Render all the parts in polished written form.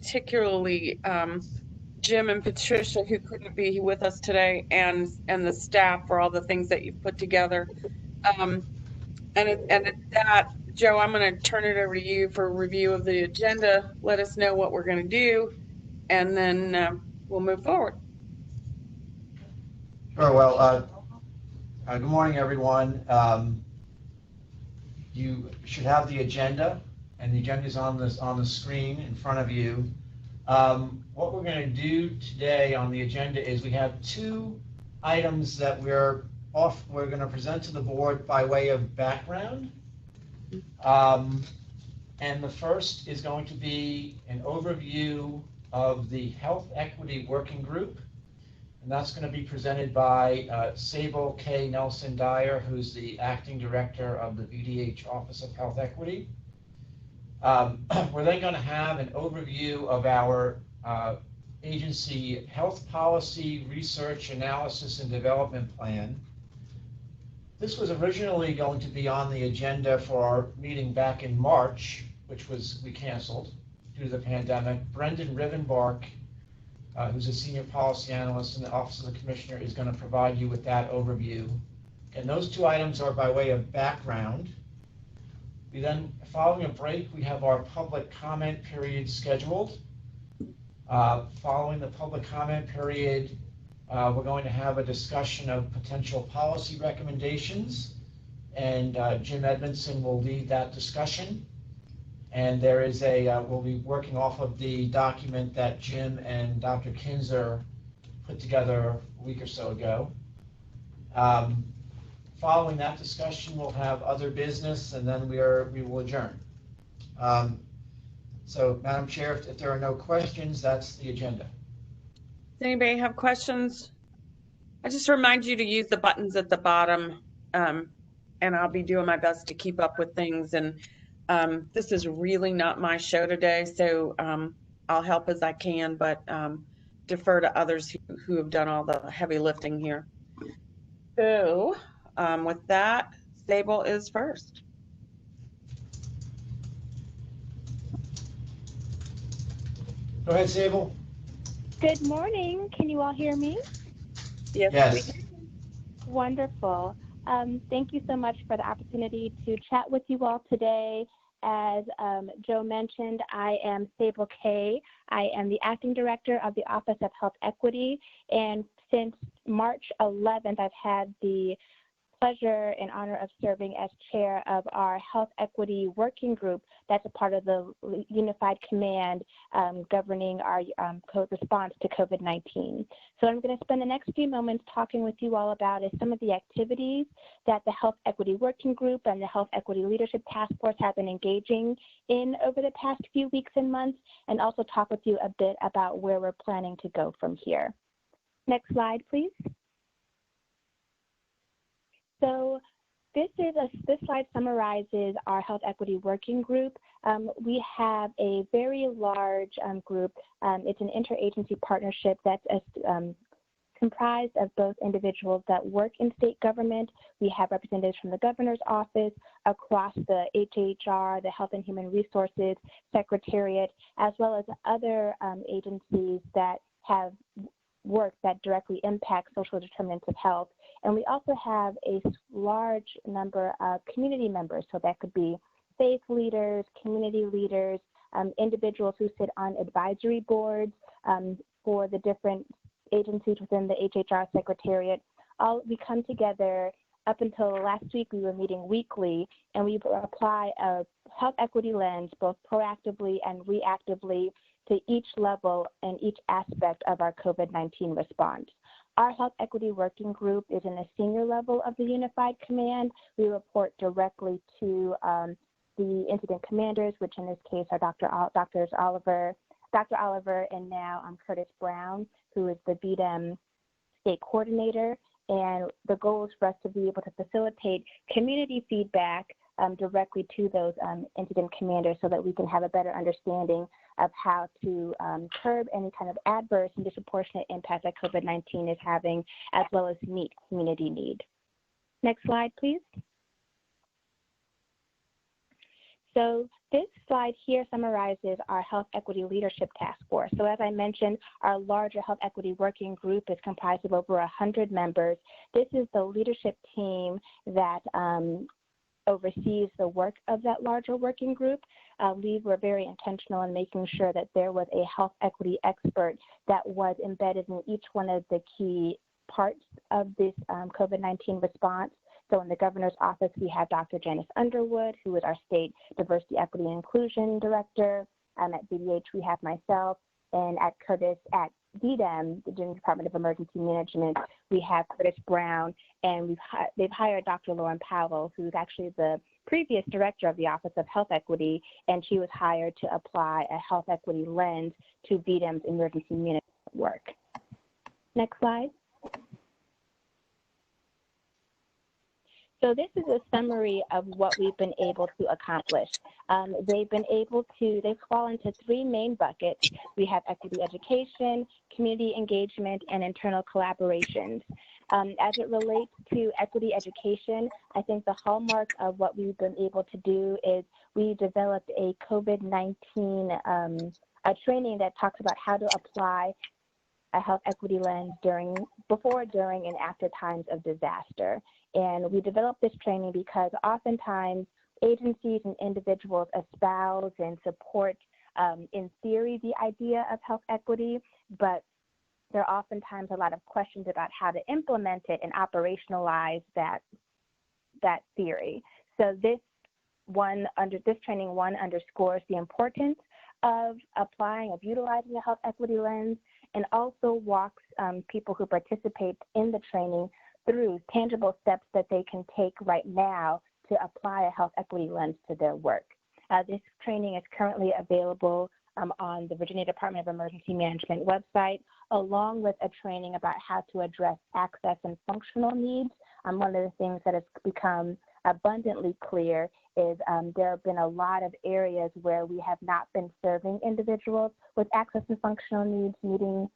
particularly Jim and Patricia, who couldn't be with us today, and the staff for all the things that you've put together. And at that, Joe, I'm going to turn it over to you for a review of the agenda. Let us know what we're going to do, and then we'll move forward. Sure. Well, good morning, everyone. You should have the agenda, and the agenda is on the screen in front of you. What we're going to do today on the agenda is we have two items that we're going to present to the board by way of background. And the first is going to be an overview of the Health Equity Working Group. And that's going to be presented by Sable K. Nelson Dyer, who's the acting director of the VDH Office of Health Equity. We're then going to have an overview of our agency health policy research analysis and development plan. This was originally going to be on the agenda for our meeting back in March, which we canceled due to the pandemic. Brendan Rivenbark, who's a senior policy analyst in the Office of the Commissioner, is going to provide you with that overview. And those two items are by way of background. We then, following a break, we have our public comment period scheduled. Following the public comment period, we're going to have a discussion of potential policy recommendations, and Jim Edmondson will lead that discussion. And there is we'll be working off of the document that Jim and Dr. Kinzer put together a week or so ago. Following that discussion, we'll have other business, and then we will adjourn. So, Madam Chair, if there are no questions, that's the agenda. Does anybody have questions? I just remind you to use the buttons at the bottom, and I'll be doing my best to keep up with things. And this is really not my show today, so I'll help as I can, but defer to others who have done all the heavy lifting here. So with that, Sable is first. Go ahead, Sable. Good morning. Can you all hear me? Yes. Wonderful. Thank you so much for the opportunity to chat with you all today. As Joe mentioned, I am Sable K. I am the acting director of the Office of Health Equity, and since March 11th, I've had the pleasure and honor of serving as chair of our Health Equity Working Group that's a part of the Unified Command governing our response to COVID-19. So I'm going to spend the next few moments talking with you all about some of the activities that the Health Equity Working Group and the Health Equity Leadership Taskforce have been engaging in over the past few weeks and months, and also talk with you a bit about where we're planning to go from here. Next slide, please. So this slide summarizes our Health Equity Working Group. We have a very large group. It's an interagency partnership that's comprised of both individuals that work in state government. We have representatives from the governor's office, across the HHR, the Health and Human Resources Secretariat, as well as other agencies that have work that directly impacts social determinants of health. And we also have a large number of community members. So that could be faith leaders, community leaders, individuals who sit on advisory boards for the different agencies within the HHR Secretariat. We come together. Up until last week, we were meeting weekly, and we apply a health equity lens, both proactively and reactively, to each level and each aspect of our COVID-19 response. Our Health Equity Working Group is in the senior level of the Unified Command. We report directly to the incident commanders, which in this case are Dr. Oliver, and now Curtis Brown, who is the VDEM state coordinator. And the goal is for us to be able to facilitate community feedback directly to those incident commanders so that we can have a better understanding of how to curb any kind of adverse and disproportionate impact that COVID-19 is having, as well as meet community need. Next slide, please. So this slide here summarizes our Health Equity Leadership Task Force. So as I mentioned, our larger Health Equity Working Group is comprised of over 100 members. This is the leadership team that oversees the work of that larger working group. We were very intentional in making sure that there was a health equity expert that was embedded in each one of the key parts of this COVID-19 response. So in the governor's office, we have Dr. Janice Underwood, who is our state diversity, equity, and inclusion director. At BDH, we have myself, and at DDEM, the Department of Emergency Management, we have Curtis Brown, and they've hired Dr. Lauren Powell, who's actually the previous director of the Office of Health Equity, and she was hired to apply a health equity lens to DDEM's emergency management work. Next slide. So this is a summary of what we've been able to accomplish. They fall into three main buckets. We have equity education, community engagement, and internal collaborations. As it relates to equity education, I think the hallmark of what we've been able to do is we developed a COVID-19 a training that talks about how to apply a health equity lens before, during, and after times of disaster. And we developed this training because oftentimes agencies and individuals espouse and support, in theory, the idea of health equity, but there are oftentimes a lot of questions about how to implement it and operationalize that theory. So this training underscores the importance of utilizing a health equity lens, and also walks people who participate in the training through tangible steps that they can take right now to apply a health equity lens to their work. This training is currently available on the Virginia Department of Emergency Management website, along with a training about how to address access and functional needs. One of the things that has become abundantly clear is there have been a lot of areas where we have not been serving individuals with access and functional needs, meeting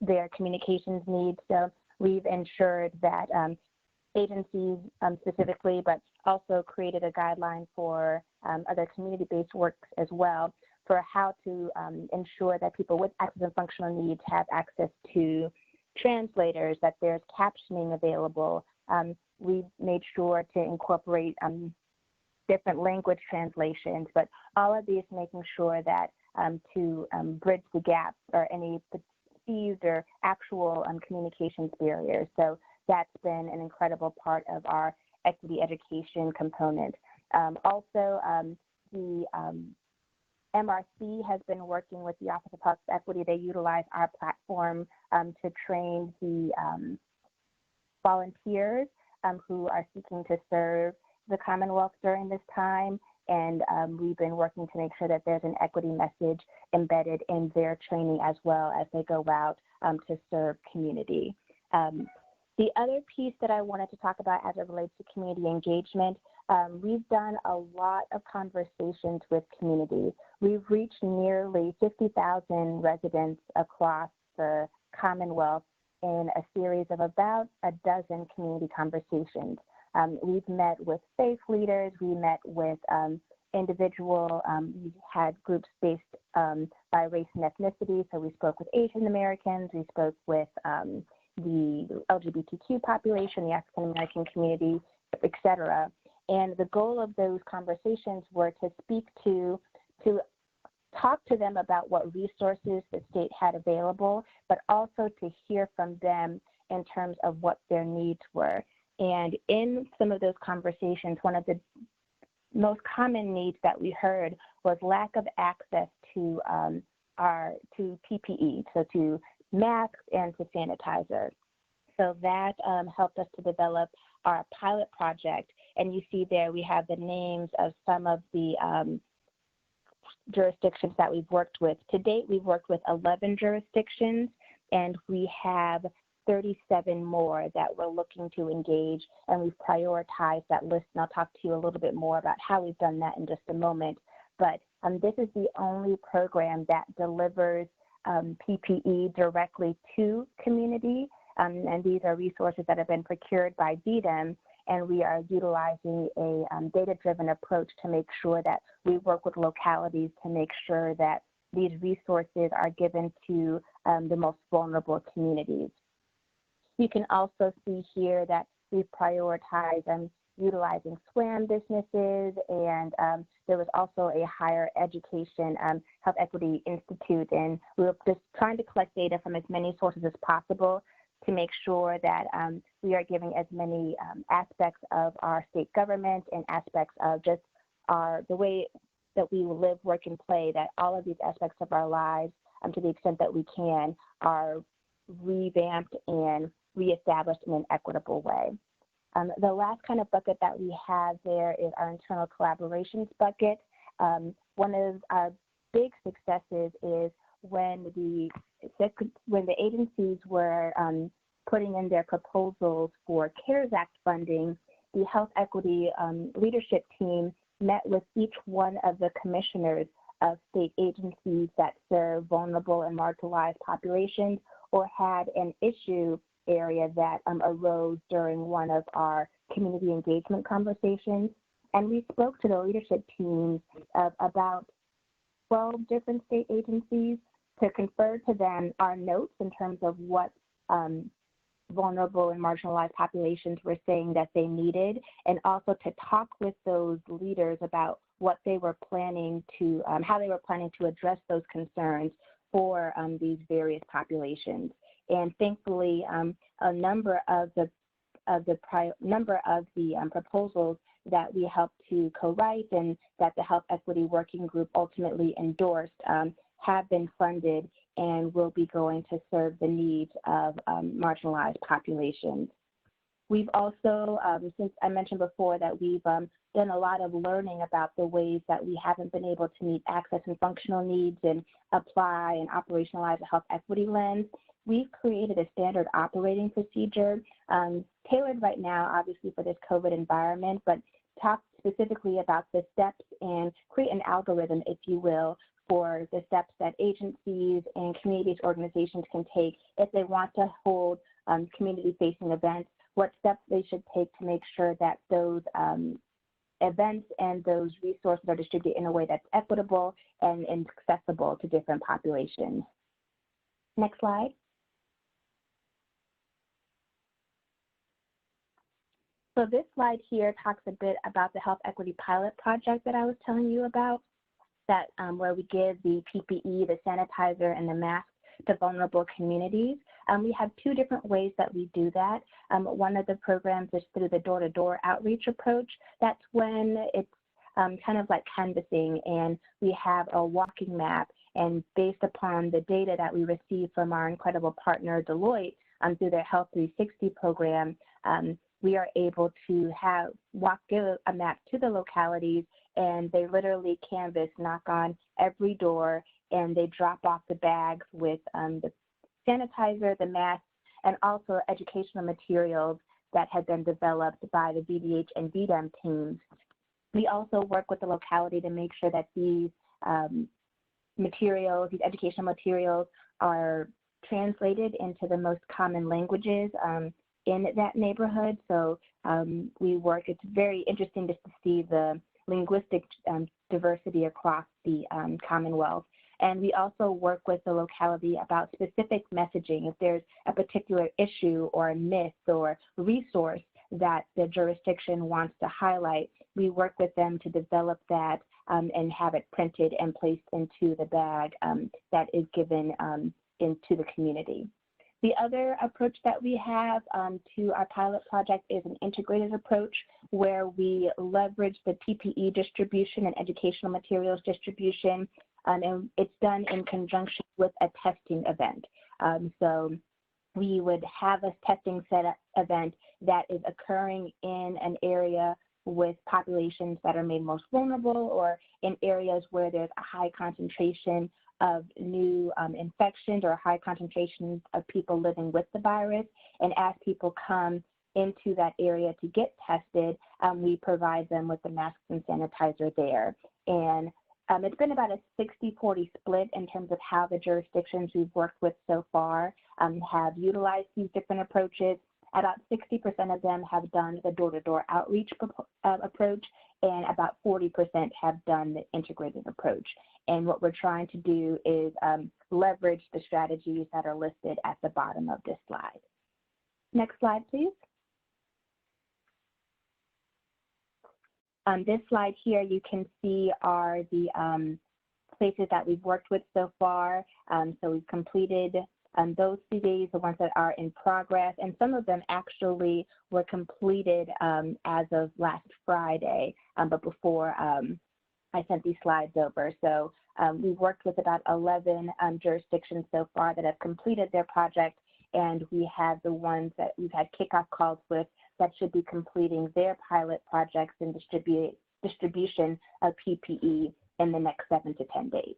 their communications needs. So we've ensured that agencies specifically, but also created a guideline for other community-based works as well, for how to ensure that people with access and functional needs have access to translators, that there's captioning available. We've made sure to incorporate different language translations, but all of these making sure that to bridge the gap or any perceived or actual communications barriers. So that's been an incredible part of our equity education component. Also, the MRC has been working with the Office of Health Equity. They utilize our platform to train the volunteers who are seeking to serve the Commonwealth during this time. And we've been working to make sure that there's an equity message embedded in their training as well as they go out to serve community. The other piece that I wanted to talk about as it relates to community engagement, we've done a lot of conversations with community. We've reached nearly 50,000 residents across the Commonwealth in a series of about a dozen community conversations. We've met with faith leaders, we met with we had groups based by race and ethnicity, so we spoke with Asian Americans, we spoke with the LGBTQ population, the African American community, et cetera. And the goal of those conversations were to talk to them about what resources the state had available, but also to hear from them in terms of what their needs were. And in some of those conversations, one of the most common needs that we heard was lack of access to PPE, so to masks and to sanitizer. So that helped us to develop our pilot project. And you see there we have the names of some of the jurisdictions that we've worked with. To date, we've worked with 11 jurisdictions, and we have 37 more that we're looking to engage, and we've prioritized that list, and I'll talk to you a little bit more about how we've done that in just a moment. But this is the only program that delivers PPE directly to community, and these are resources that have been procured by DDEM, and we are utilizing a data-driven approach to make sure that we work with localities to make sure that these resources are given to the most vulnerable communities. You can also see here that we prioritize utilizing SWAM businesses, and there was also a higher education health equity institute, and we were just trying to collect data from as many sources as possible to make sure that we are giving as many aspects of our state government and aspects of just the way that we live, work, and play, that all of these aspects of our lives, to the extent that we can, are revamped and reestablished in an equitable way. The last kind of bucket that we have there is our internal collaborations bucket. One of our big successes is when the agencies were putting in their proposals for CARES Act funding, the health equity leadership team met with each one of the commissioners of state agencies that serve vulnerable and marginalized populations or had an issue area that arose during one of our community engagement conversations. And we spoke to the leadership teams of about 12 different state agencies to confer to them our notes in terms of what vulnerable and marginalized populations were saying that they needed, and also to talk with those leaders about what they were planning to, how they were planning to address those concerns for these various populations. And thankfully, a number of the proposals that we helped to co-write and that the Health Equity Working Group ultimately endorsed have been funded and will be going to serve the needs of marginalized populations. We've also, since I mentioned before that we've done a lot of learning about the ways that we haven't been able to meet access and functional needs and apply and operationalize a health equity lens, we've created a standard operating procedure tailored right now, obviously, for this COVID environment, but talk specifically about the steps and create an algorithm, if you will, for the steps that agencies and community organizations can take if they want to hold community-facing events, what steps they should take to make sure that those events and those resources are distributed in a way that's equitable and accessible to different populations. Next slide. So this slide here talks a bit about the health equity pilot project that I was telling you about, that where we give the PPE, the sanitizer, and the mask to vulnerable communities. We have two different ways that we do that. One of the programs is through the door-to-door outreach approach. That's when it's kind of like canvassing, and we have a walking map, and based upon the data that we receive from our incredible partner, Deloitte, through their Health 360 program, we are able to give a map to the localities, and they literally canvass, knock on every door, and they drop off the bags with the sanitizer, the masks, and also educational materials that had been developed by the VDH and VDEM teams. We also work with the locality to make sure that these materials, these educational materials, are translated into the most common languages in that neighborhood. So we work, it's very interesting just to see the linguistic diversity across the Commonwealth. And we also work with the locality about specific messaging. If there's a particular issue or a myth or resource that the jurisdiction wants to highlight, we work with them to develop that and have it printed and placed into the bag that is given into the community. The other approach that we have to our pilot project is an integrated approach where we leverage the PPE distribution and educational materials distribution, and it's done in conjunction with a testing event. So we would have a testing event that is occurring in an area with populations that are made most vulnerable, or in areas where there's a high concentration of new infections or high concentrations of people living with the virus. And as people come into that area to get tested, we provide them with the masks and sanitizer there. And it's been about a 60-40 split in terms of how the jurisdictions we've worked with so far have utilized these different approaches. About 60% of them have done the door-to-door outreach approach, and about 40% have done the integrated approach. And what we're trying to do is leverage the strategies that are listed at the bottom of this slide. Next slide, please. On this slide here, you can see are the places that we've worked with so far. So we've completed those CDs, the ones that are in progress, and some of them actually were completed as of last Friday, but before I sent these slides over. So we've worked with about 11 jurisdictions so far that have completed their project, and we have the ones that we've had kickoff calls with that should be completing their pilot projects and distribution of PPE in the next 7 to 10 days.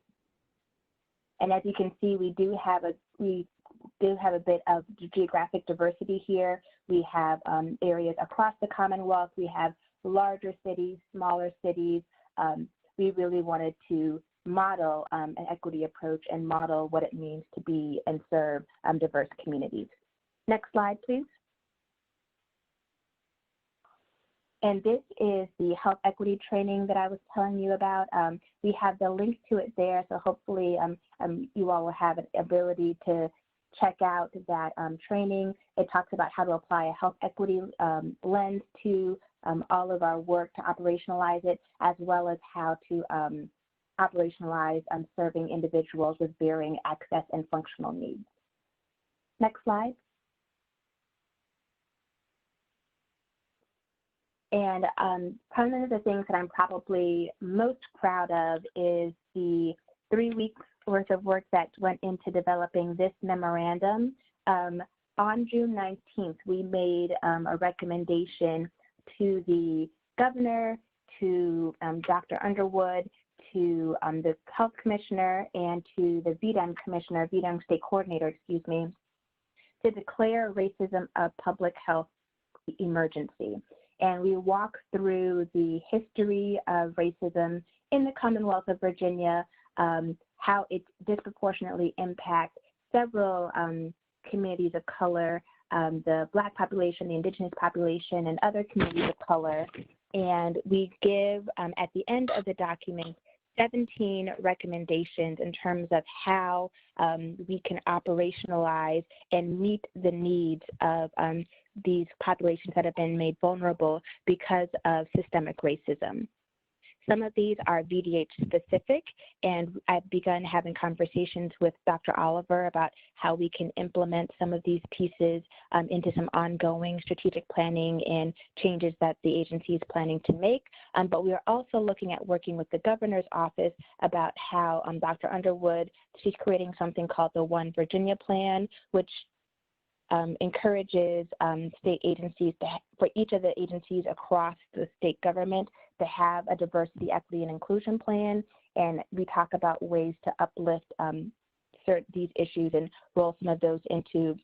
And as you can see, we do have a bit of geographic diversity here. We have areas across the Commonwealth. We have larger cities, smaller cities. We really wanted to model an equity approach and model what it means to be and serve diverse communities. Next slide, please. And this is the health equity training that I was telling you about. We have the link to it there, so hopefully you all will have an ability to check out that training. It talks about how to apply a health equity lens to all of our work to operationalize it, as well as how to operationalize serving individuals with varying access and functional needs. Next slide. And one of the things that I'm probably most proud of is the 3 weeks worth of work that went into developing this memorandum. On June 19th, we made a recommendation to the governor, to Dr. Underwood, to the health commissioner, and to the VDEM state coordinator, excuse me, to declare racism a public health emergency. And we walk through the history of racism in the Commonwealth of Virginia, how it disproportionately impacts several communities of color, the Black population, the Indigenous population, and other communities of color. And we give, at the end of the document, 17 recommendations in terms of how we can operationalize and meet the needs of these populations that have been made vulnerable because of systemic racism. Some of these are VDH specific, and I've begun having conversations with Dr. Oliver about how we can implement some of these pieces into some ongoing strategic planning and changes that the agency is planning to make. But we are also looking at working with the governor's office about how Dr. Underwood, she's creating something called the One Virginia Plan, which encourages state agencies for each of the agencies across the state government to have a diversity, equity, and inclusion plan. And we talk about ways to uplift these issues and roll some of those into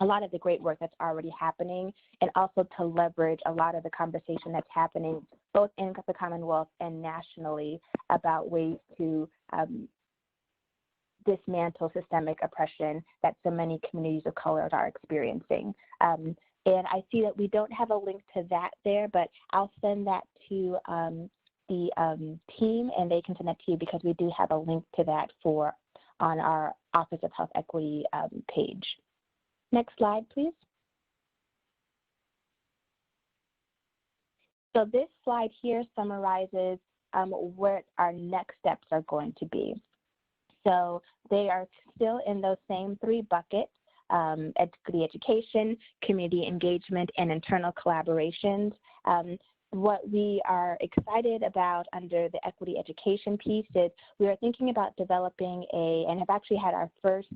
a lot of the great work that's already happening, and also to leverage a lot of the conversation that's happening both in the Commonwealth and nationally about ways to dismantle systemic oppression that so many communities of color are experiencing. And I see that we don't have a link to that there, but I'll send that to the team, and they can send that to you because we do have a link to that on our Office of Health Equity page. Next slide, please. So this slide here summarizes what our next steps are going to be. So they are still in those same 3 buckets: equity education, community engagement, and internal collaborations. What we are excited about under the equity education piece is we are thinking about developing and have actually had our first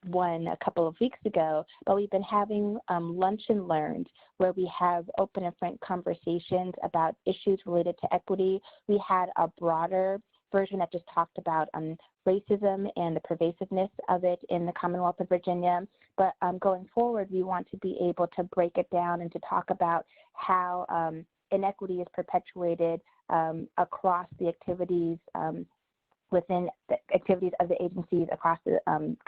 one a couple of weeks ago, but we've been having lunch and learns where we have open and frank conversations about issues related to equity. We had a broader version that just talked about racism and the pervasiveness of it in the Commonwealth of Virginia. But going forward, we want to be able to break it down and to talk about how inequity is perpetuated across the activities within the activities of the agencies across the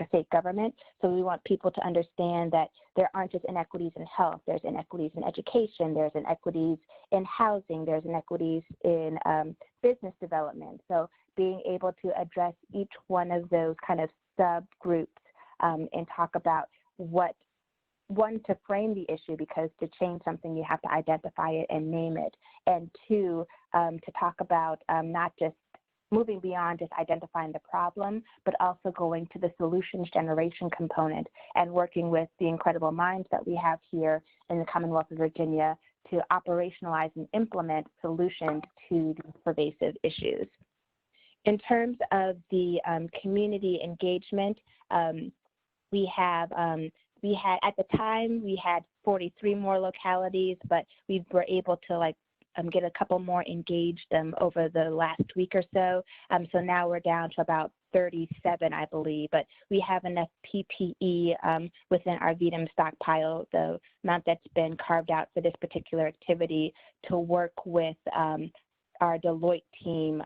state government. So we want people to understand that there aren't just inequities in health, there's inequities in education, there's inequities in housing, there's inequities in business development. So being able to address each one of those kind of subgroups and talk about one, to frame the issue, because to change something, you have to identify it and name it. And two, to talk about not just moving beyond just identifying the problem, but also going to the solutions generation component and working with the incredible minds that we have here in the Commonwealth of Virginia to operationalize and implement solutions to these pervasive issues. In terms of the community engagement, we had, at the time, we had 43 more localities, but we were able to get a couple more engaged over the last week or so. So now we're down to about 37, I believe, but we have enough PPE within our VDM stockpile, the amount that's been carved out for this particular activity, to work with our Deloitte team,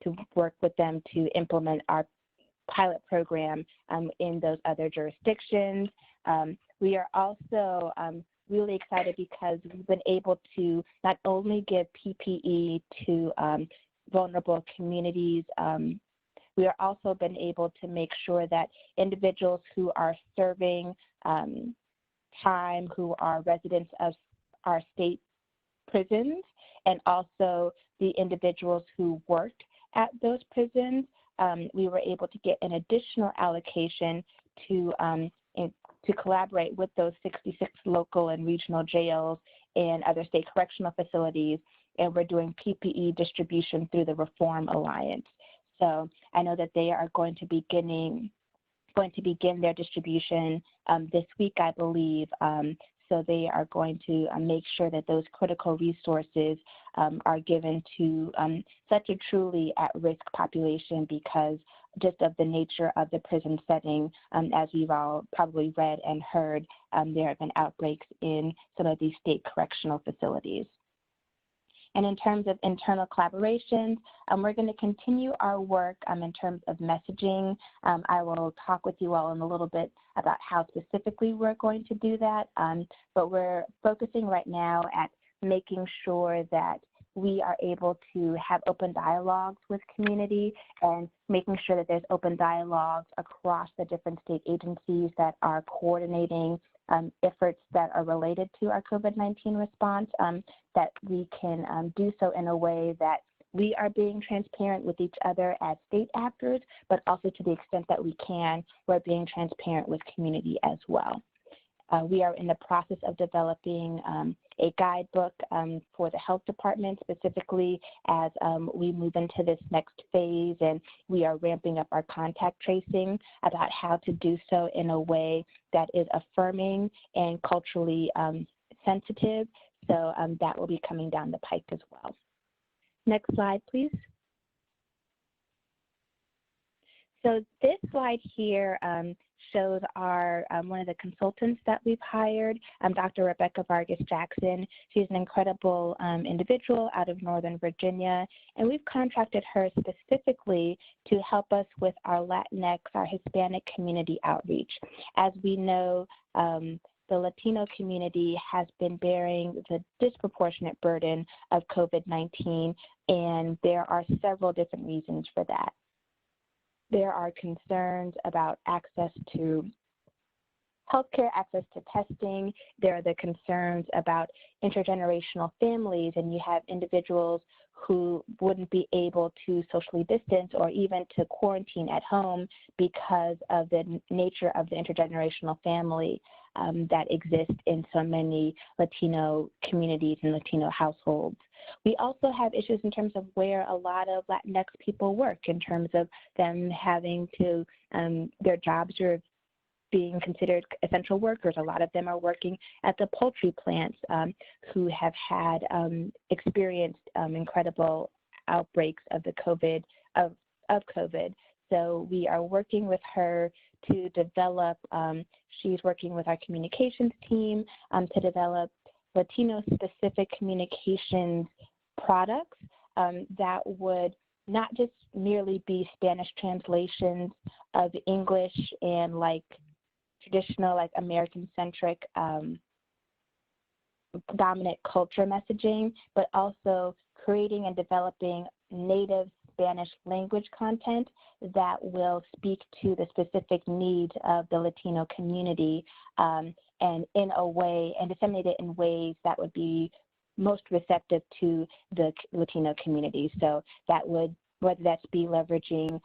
to work with them to implement our pilot program in those other jurisdictions. We are also really excited because we've been able to not only give PPE to vulnerable communities, we are also been able to make sure that individuals who are serving time, who are residents of our state prisons, and also the individuals who work at those prisons, we were able to get an additional allocation to collaborate with those 66 local and regional jails and other state correctional facilities, and we're doing PPE distribution through the Reform Alliance. So I know that they are going to begin their distribution this week, I believe. So they are going to make sure that those critical resources are given to such a truly at-risk population, because just of the nature of the prison setting, as we've all probably read and heard, there have been outbreaks in some of these state correctional facilities. And in terms of internal collaborations, we're going to continue our work in terms of messaging. I will talk with you all in a little bit about how specifically we're going to do that, but we're focusing right now at making sure that we are able to have open dialogues with community and making sure that there's open dialogues across the different state agencies that are coordinating efforts that are related to our COVID-19 response, that we can do so in a way that we are being transparent with each other as state actors, but also to the extent that we can, we're being transparent with community as well. We are in the process of developing a guidebook for the health department, specifically as we move into this next phase, and we are ramping up our contact tracing about how to do so in a way that is affirming and culturally sensitive. So that will be coming down the pike as well. Next slide, please. So this slide here shows our one of the consultants that we've hired, Dr. Rebecca Vargas-Jackson. She's an incredible individual out of Northern Virginia, and we've contracted her specifically to help us with our Latinx, our Hispanic community outreach. As we know, the Latino community has been bearing the disproportionate burden of COVID-19, and there are several different reasons for that. There are concerns about access to healthcare, access to testing. There are the concerns about intergenerational families, and you have individuals who wouldn't be able to socially distance or even to quarantine at home because of the nature of the intergenerational family that exists in so many Latino communities and Latino households. We also have issues in terms of where a lot of Latinx people work, in terms of them having to, their jobs are being considered essential workers. A lot of them are working at the poultry plants who have had experienced incredible outbreaks of the COVID. So we are working with her to develop, she's working with our communications team to develop Latino-specific communications products that would not just merely be Spanish translations of English and like traditional, like American-centric dominant culture messaging, but also creating and developing native Spanish language content that will speak to the specific needs of the Latino community, and in a way, and disseminate it in ways that would be most receptive to the Latino community. So that would, whether that's be leveraging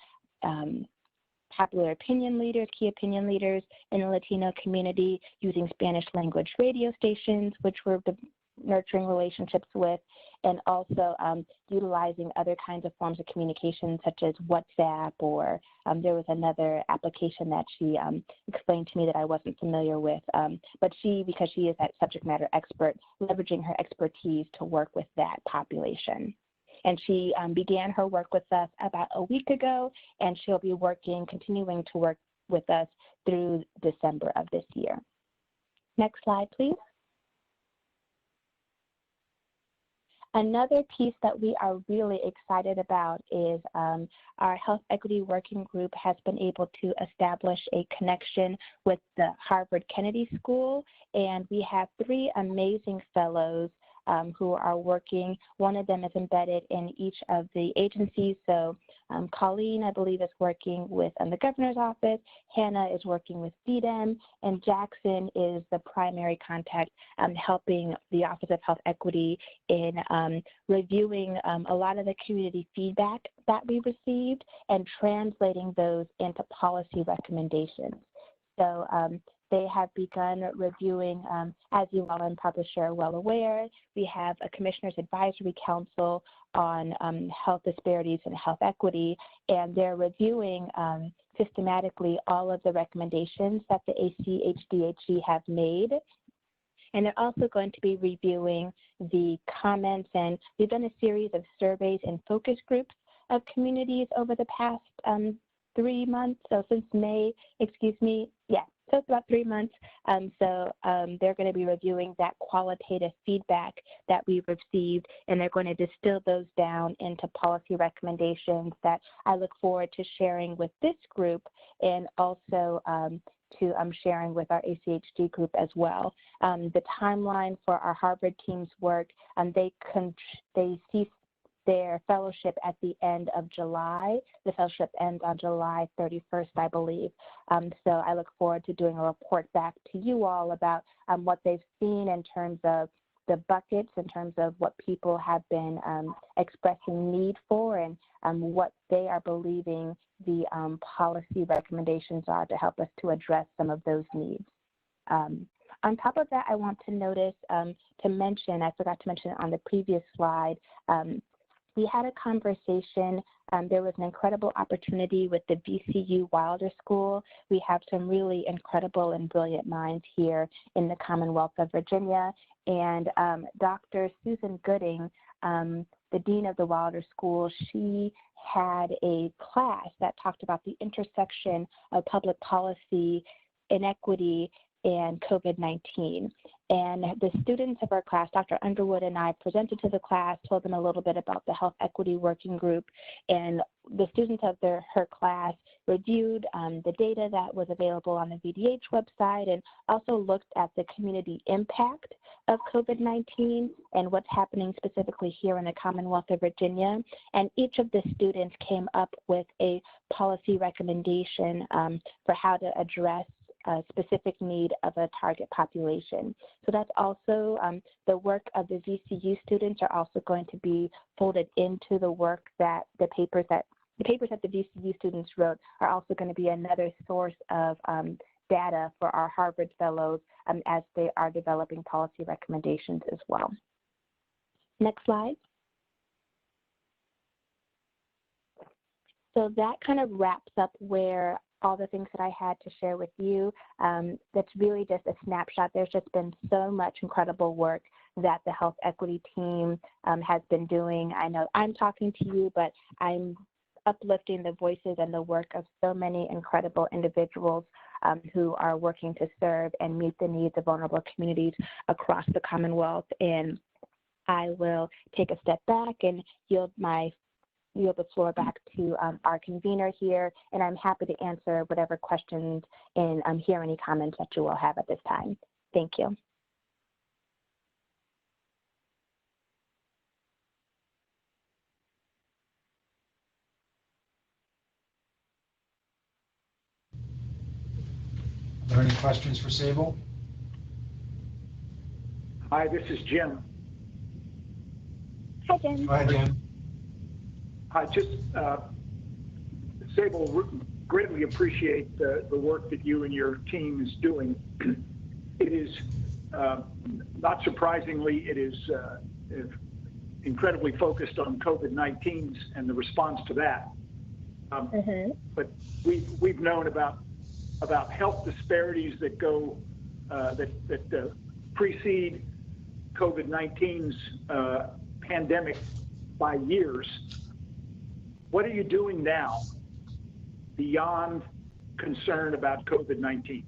popular opinion leaders, key opinion leaders in the Latino community, using Spanish language radio stations, which we're nurturing relationships with, and also utilizing other kinds of forms of communication such as WhatsApp, or there was another application that she explained to me that I wasn't familiar with, but she, because she is that subject matter expert, leveraging her expertise to work with that population. And she began her work with us about a week ago, and she'll be continuing to work with us through December of this year. Next slide, please. Another piece that we are really excited about is our Health Equity Working Group has been able to establish a connection with the Harvard Kennedy School, and we have 3 amazing fellows who are working. One of them is embedded in each of the agencies. So Colleen, I believe, is working with the governor's office. Hannah is working with CDEM, and Jackson is the primary contact helping the Office of Health Equity in reviewing a lot of the community feedback that we received and translating those into policy recommendations. So they have begun reviewing, as you all and publisher are well aware, we have a Commissioner's Advisory Council on health disparities and health equity, and they're reviewing systematically all of the recommendations that the ACHDHE have made. And they're also going to be reviewing the comments, and we've done a series of surveys and focus groups of communities over the past 3 months, so since May, so it's about 3 months. They're going to be reviewing that qualitative feedback that we've received, and they're going to distill those down into policy recommendations that I look forward to sharing with this group, and also to sharing with our ACHD group as well. The timeline for our Harvard team's work, they cease their fellowship at the end of July. The fellowship ends on July 31st, I believe. So I look forward to doing a report back to you all about what they've seen in terms of the buckets, in terms of what people have been expressing need for, and what they are believing the policy recommendations are to help us to address some of those needs. On top of that, I want to notice, to mention, I forgot to mention it on the previous slide, we had a conversation. There was an incredible opportunity with the VCU Wilder School. We have some really incredible and brilliant minds here in the Commonwealth of Virginia. And Dr. Susan Gooding, the dean of the Wilder School, she had a class that talked about the intersection of public policy, inequity, and COVID-19. And the students of our class, Dr. Underwood and I, presented to the class, told them a little bit about the Health Equity Working Group, and the students of her class reviewed the data that was available on the VDH website, and also looked at the community impact of COVID-19 and what's happening specifically here in the Commonwealth of Virginia. And each of the students came up with a policy recommendation for how to address a specific need of a target population. So that's also the work of the VCU students are also going to be folded into the work that the papers that the VCU students wrote are also going to be another source of data for our Harvard fellows as they are developing policy recommendations as well. Next slide. So that kind of wraps up where all the things that I had to share with you. That's really just a snapshot. There's just been so much incredible work that the Health Equity team has been doing. I know I'm talking to you, but I'm uplifting the voices and the work of so many incredible individuals who are working to serve and meet the needs of vulnerable communities across the Commonwealth. And I will take a step back and yield my yield the floor back to our convener here, and I'm happy to answer whatever questions and hear any comments that you will have at this time. Thank you. Are there any questions for Sable? Hi, this is Jim. Hi, Jim. Go ahead, Jim. Sable, greatly appreciate the work that you and your team is doing. It is, not surprisingly, it is incredibly focused on COVID-19 and the response to that. But we've known about health disparities that go that precede COVID-19's pandemic by years. What are you doing now beyond concern about COVID-19?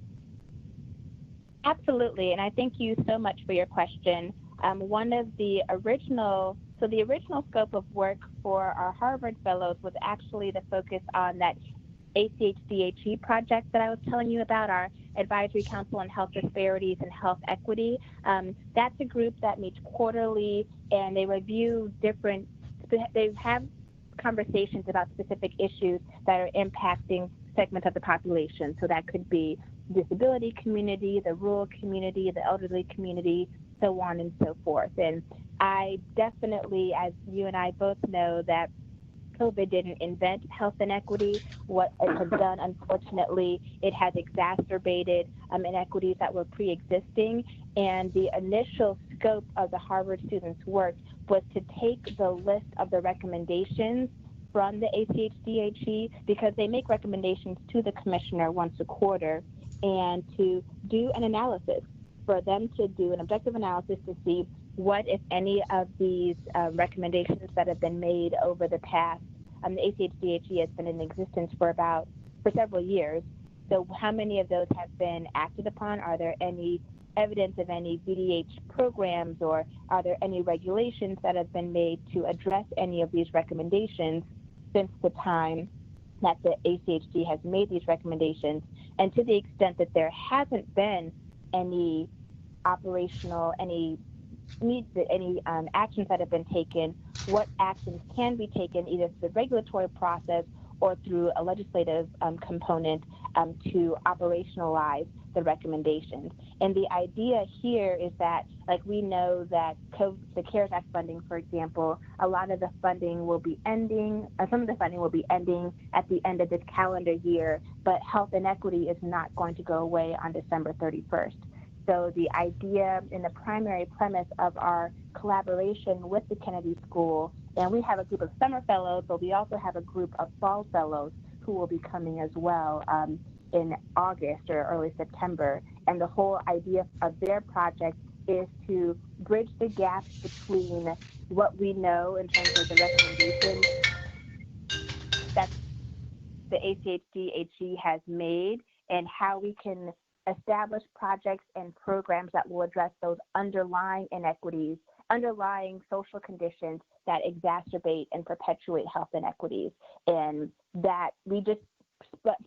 Absolutely, and I thank you so much for your question. One of the original scope of work for our Harvard Fellows was actually to focus on that HEWG project that I was telling you about, our Advisory Council on Health Disparities and Health Equity. That's a group that meets quarterly, and they review they have conversations about specific issues that are impacting segments of the population. So that could be the disability community, the rural community, the elderly community, so on and so forth. And I definitely, as you and I both know, that COVID didn't invent health inequity. What it has done, unfortunately, it has exacerbated inequities that were pre-existing. And the initial scope of the Harvard students' work was to take the list of the recommendations from the HEWG, because they make recommendations to the commissioner once a quarter, and to do an analysis, for them to do an objective analysis to see what, if any, of these recommendations that have been made over the past. The HEWG has been in existence for several years. So how many of those have been acted upon? Are there any evidence of any VDH programs, or are there any regulations that have been made to address any of these recommendations since the time that the HEWG has made these recommendations? And to the extent that there hasn't been any operational, any actions that have been taken, what actions can be taken either through the regulatory process or through a legislative component to operationalize the recommendations. And the idea here is that, like, we know that the CARES Act funding, for example, a lot of the funding will be ending, some of the funding will be ending at the end of this calendar year, but health inequity is not going to go away on December 31st. So the idea and the primary premise of our collaboration with the Kennedy School, and we have a group of summer fellows, but we also have a group of fall fellows who will be coming as well in August or early September. And the whole idea of their project is to bridge the gap between what we know in terms of the recommendations that the HEWG has made, and how we can establish projects and programs that will address those underlying inequities, underlying social conditions that exacerbate and perpetuate health inequities. And that we just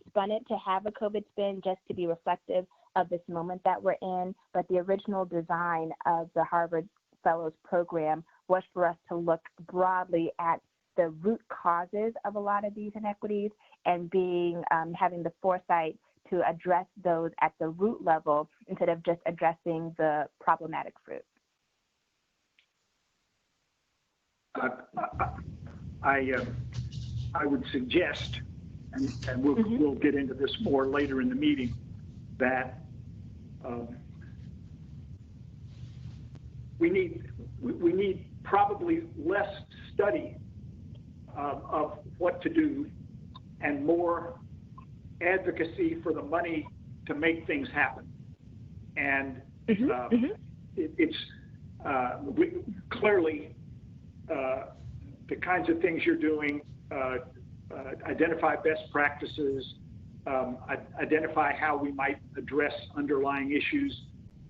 spun it to have a COVID spin just to be reflective of this moment that we're in. But the original design of the Harvard Fellows Program was for us to look broadly at the root causes of a lot of these inequities, and having the foresight to address those at the root level instead of just addressing the problematic fruit. I would suggest, and we'll get into this more later in the meeting, that we need probably less study of what to do and more advocacy for the money to make things happen. And it's clearly the kinds of things you're doing, identify best practices, identify how we might address underlying issues.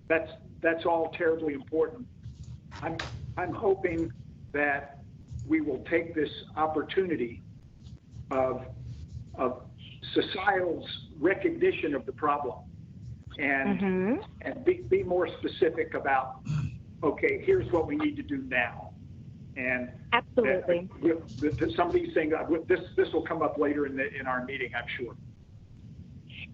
That's all terribly important. I'm hoping that we will take this opportunity of societal's recognition of the problem and be more specific about, okay, here's what we need to do now. And absolutely, some of these things, this will come up later in our meeting, I'm sure.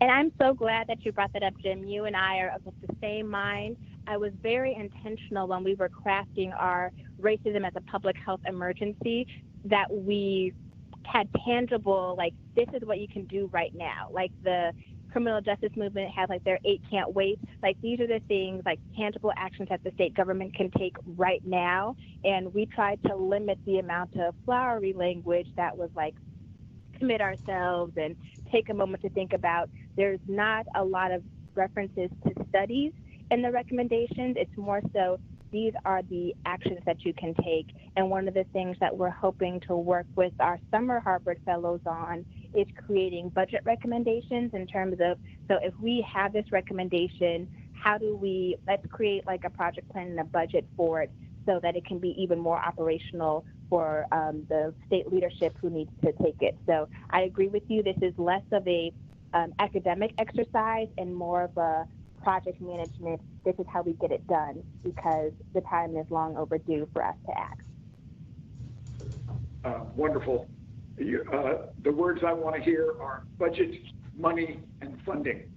And I'm so glad that you brought that up, Jim. You and I are of the same mind. I was very intentional when we were crafting our racism as a public health emergency that we had tangible, like, this is what you can do right now. Like the criminal justice movement has like their 8 can't wait. Like these are the things, like tangible actions that the state government can take right now. And we tried to limit the amount of flowery language that was like commit ourselves and take a moment to think about. There's not a lot of references to studies in the recommendations. It's more so these are the actions that you can take. And one of the things that we're hoping to work with our summer Harvard fellows on is creating budget recommendations in terms of, so if we have this recommendation, how do we, let's create like a project plan and a budget for it so that it can be even more operational for the state leadership who needs to take it. So I agree with you. This is less of a academic exercise and more of a project management. This is how we get it done because the time is long overdue for us to act. Wonderful. The words I want to hear are budget, money, and funding.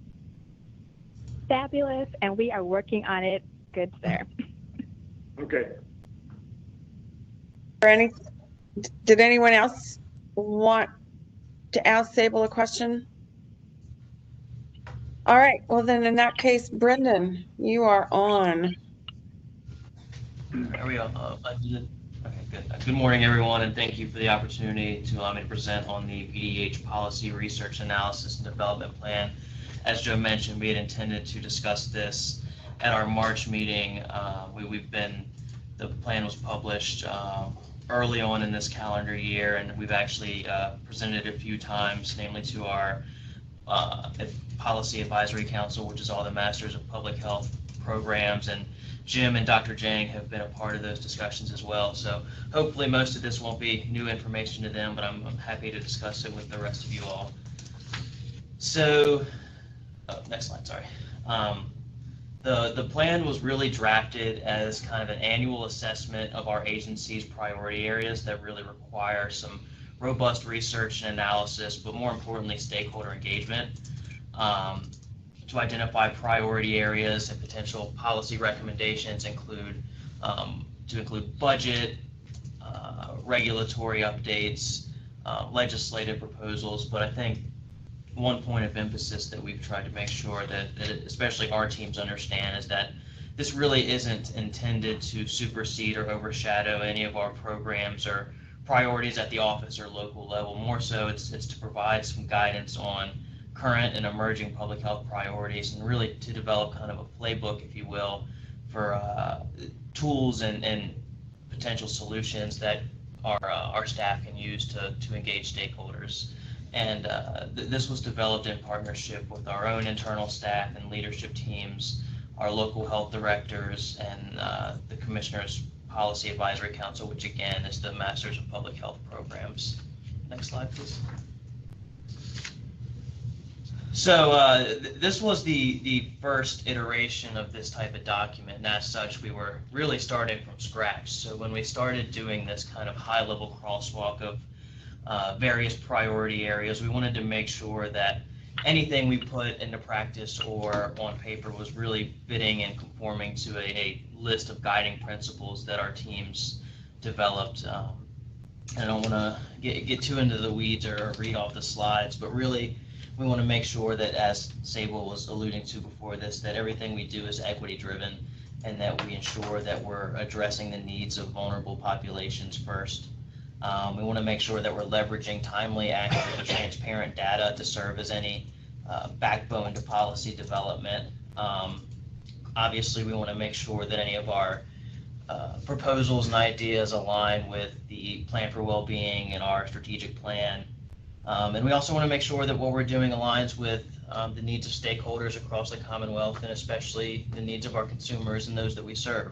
Fabulous, and we are working on it. Good, sir. Okay. Did anyone else want to ask Sable a question? All right, well then in that case, Brendan, you are on. There we go. Okay, good. Good morning, everyone, and thank you for the opportunity to allow me to present on the PDH Policy Research Analysis and Development Plan. As Joe mentioned, we had intended to discuss this at our March meeting. The plan was published early on in this calendar year, and we've actually presented it a few times, namely to our Policy Advisory Council, which is all the Masters of Public Health programs, and Jim and Dr. Jang have been a part of those discussions as well. So hopefully most of this won't be new information to them, but I'm happy to discuss it with the rest of you all. So, next slide, sorry. The plan was really drafted as kind of an annual assessment of our agency's priority areas that really require some robust research and analysis, but more importantly, stakeholder engagement to identify priority areas and potential policy recommendations include budget, regulatory updates, legislative proposals. But I think one point of emphasis that we've tried to make sure that especially our teams understand is that this really isn't intended to supersede or overshadow any of our programs or priorities at the office or local level. More so, it's to provide some guidance on current and emerging public health priorities and really to develop kind of a playbook, if you will, for tools and potential solutions that our staff can use to engage stakeholders. And this was developed in partnership with our own internal staff and leadership teams, our local health directors, and the Commissioner's Policy Advisory Council, which again is the Masters of Public Health programs. Next slide, please. So this was the first iteration of this type of document, and as such, we were really starting from scratch. So when we started doing this kind of high-level crosswalk of various priority areas, we wanted to make sure that anything we put into practice or on paper was really fitting and conforming to a list of guiding principles that our teams developed. I don't want to get too into the weeds or read off the slides, but really we want to make sure that, as Sable was alluding to before this, that everything we do is equity driven and that we ensure that we're addressing the needs of vulnerable populations first. We want to make sure that we're leveraging timely, accurate, and transparent data to serve as any backbone to policy development. Obviously, we want to make sure that any of our proposals and ideas align with the Plan for Wellbeing and our strategic plan. And we also want to make sure that what we're doing aligns with the needs of stakeholders across the Commonwealth, and especially the needs of our consumers and those that we serve.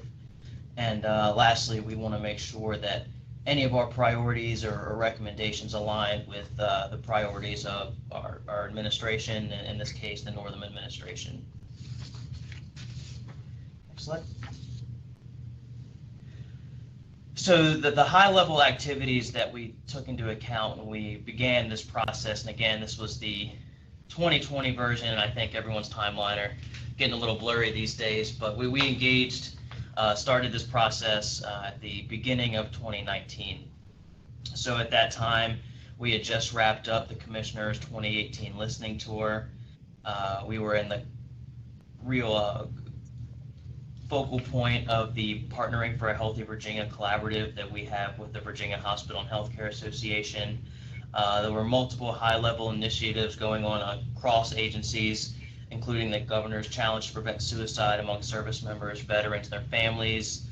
And lastly, we want to make sure that any of our priorities or recommendations aligned with the priorities of our administration, and in this case, the Northam administration. Next slide. So the high-level activities that we took into account when we began this process, and again, this was the 2020 version, and I think everyone's timeline are getting a little blurry these days, but we engaged, started this process at the beginning of 2019. So at that time, we had just wrapped up the Commissioner's 2018 listening tour. We were in the real focal point of the Partnering for a Healthy Virginia collaborative that we have with the Virginia Hospital and Healthcare Association. There were multiple high-level initiatives going on across agencies, including the Governor's Challenge to Prevent Suicide among service members, veterans, and their families.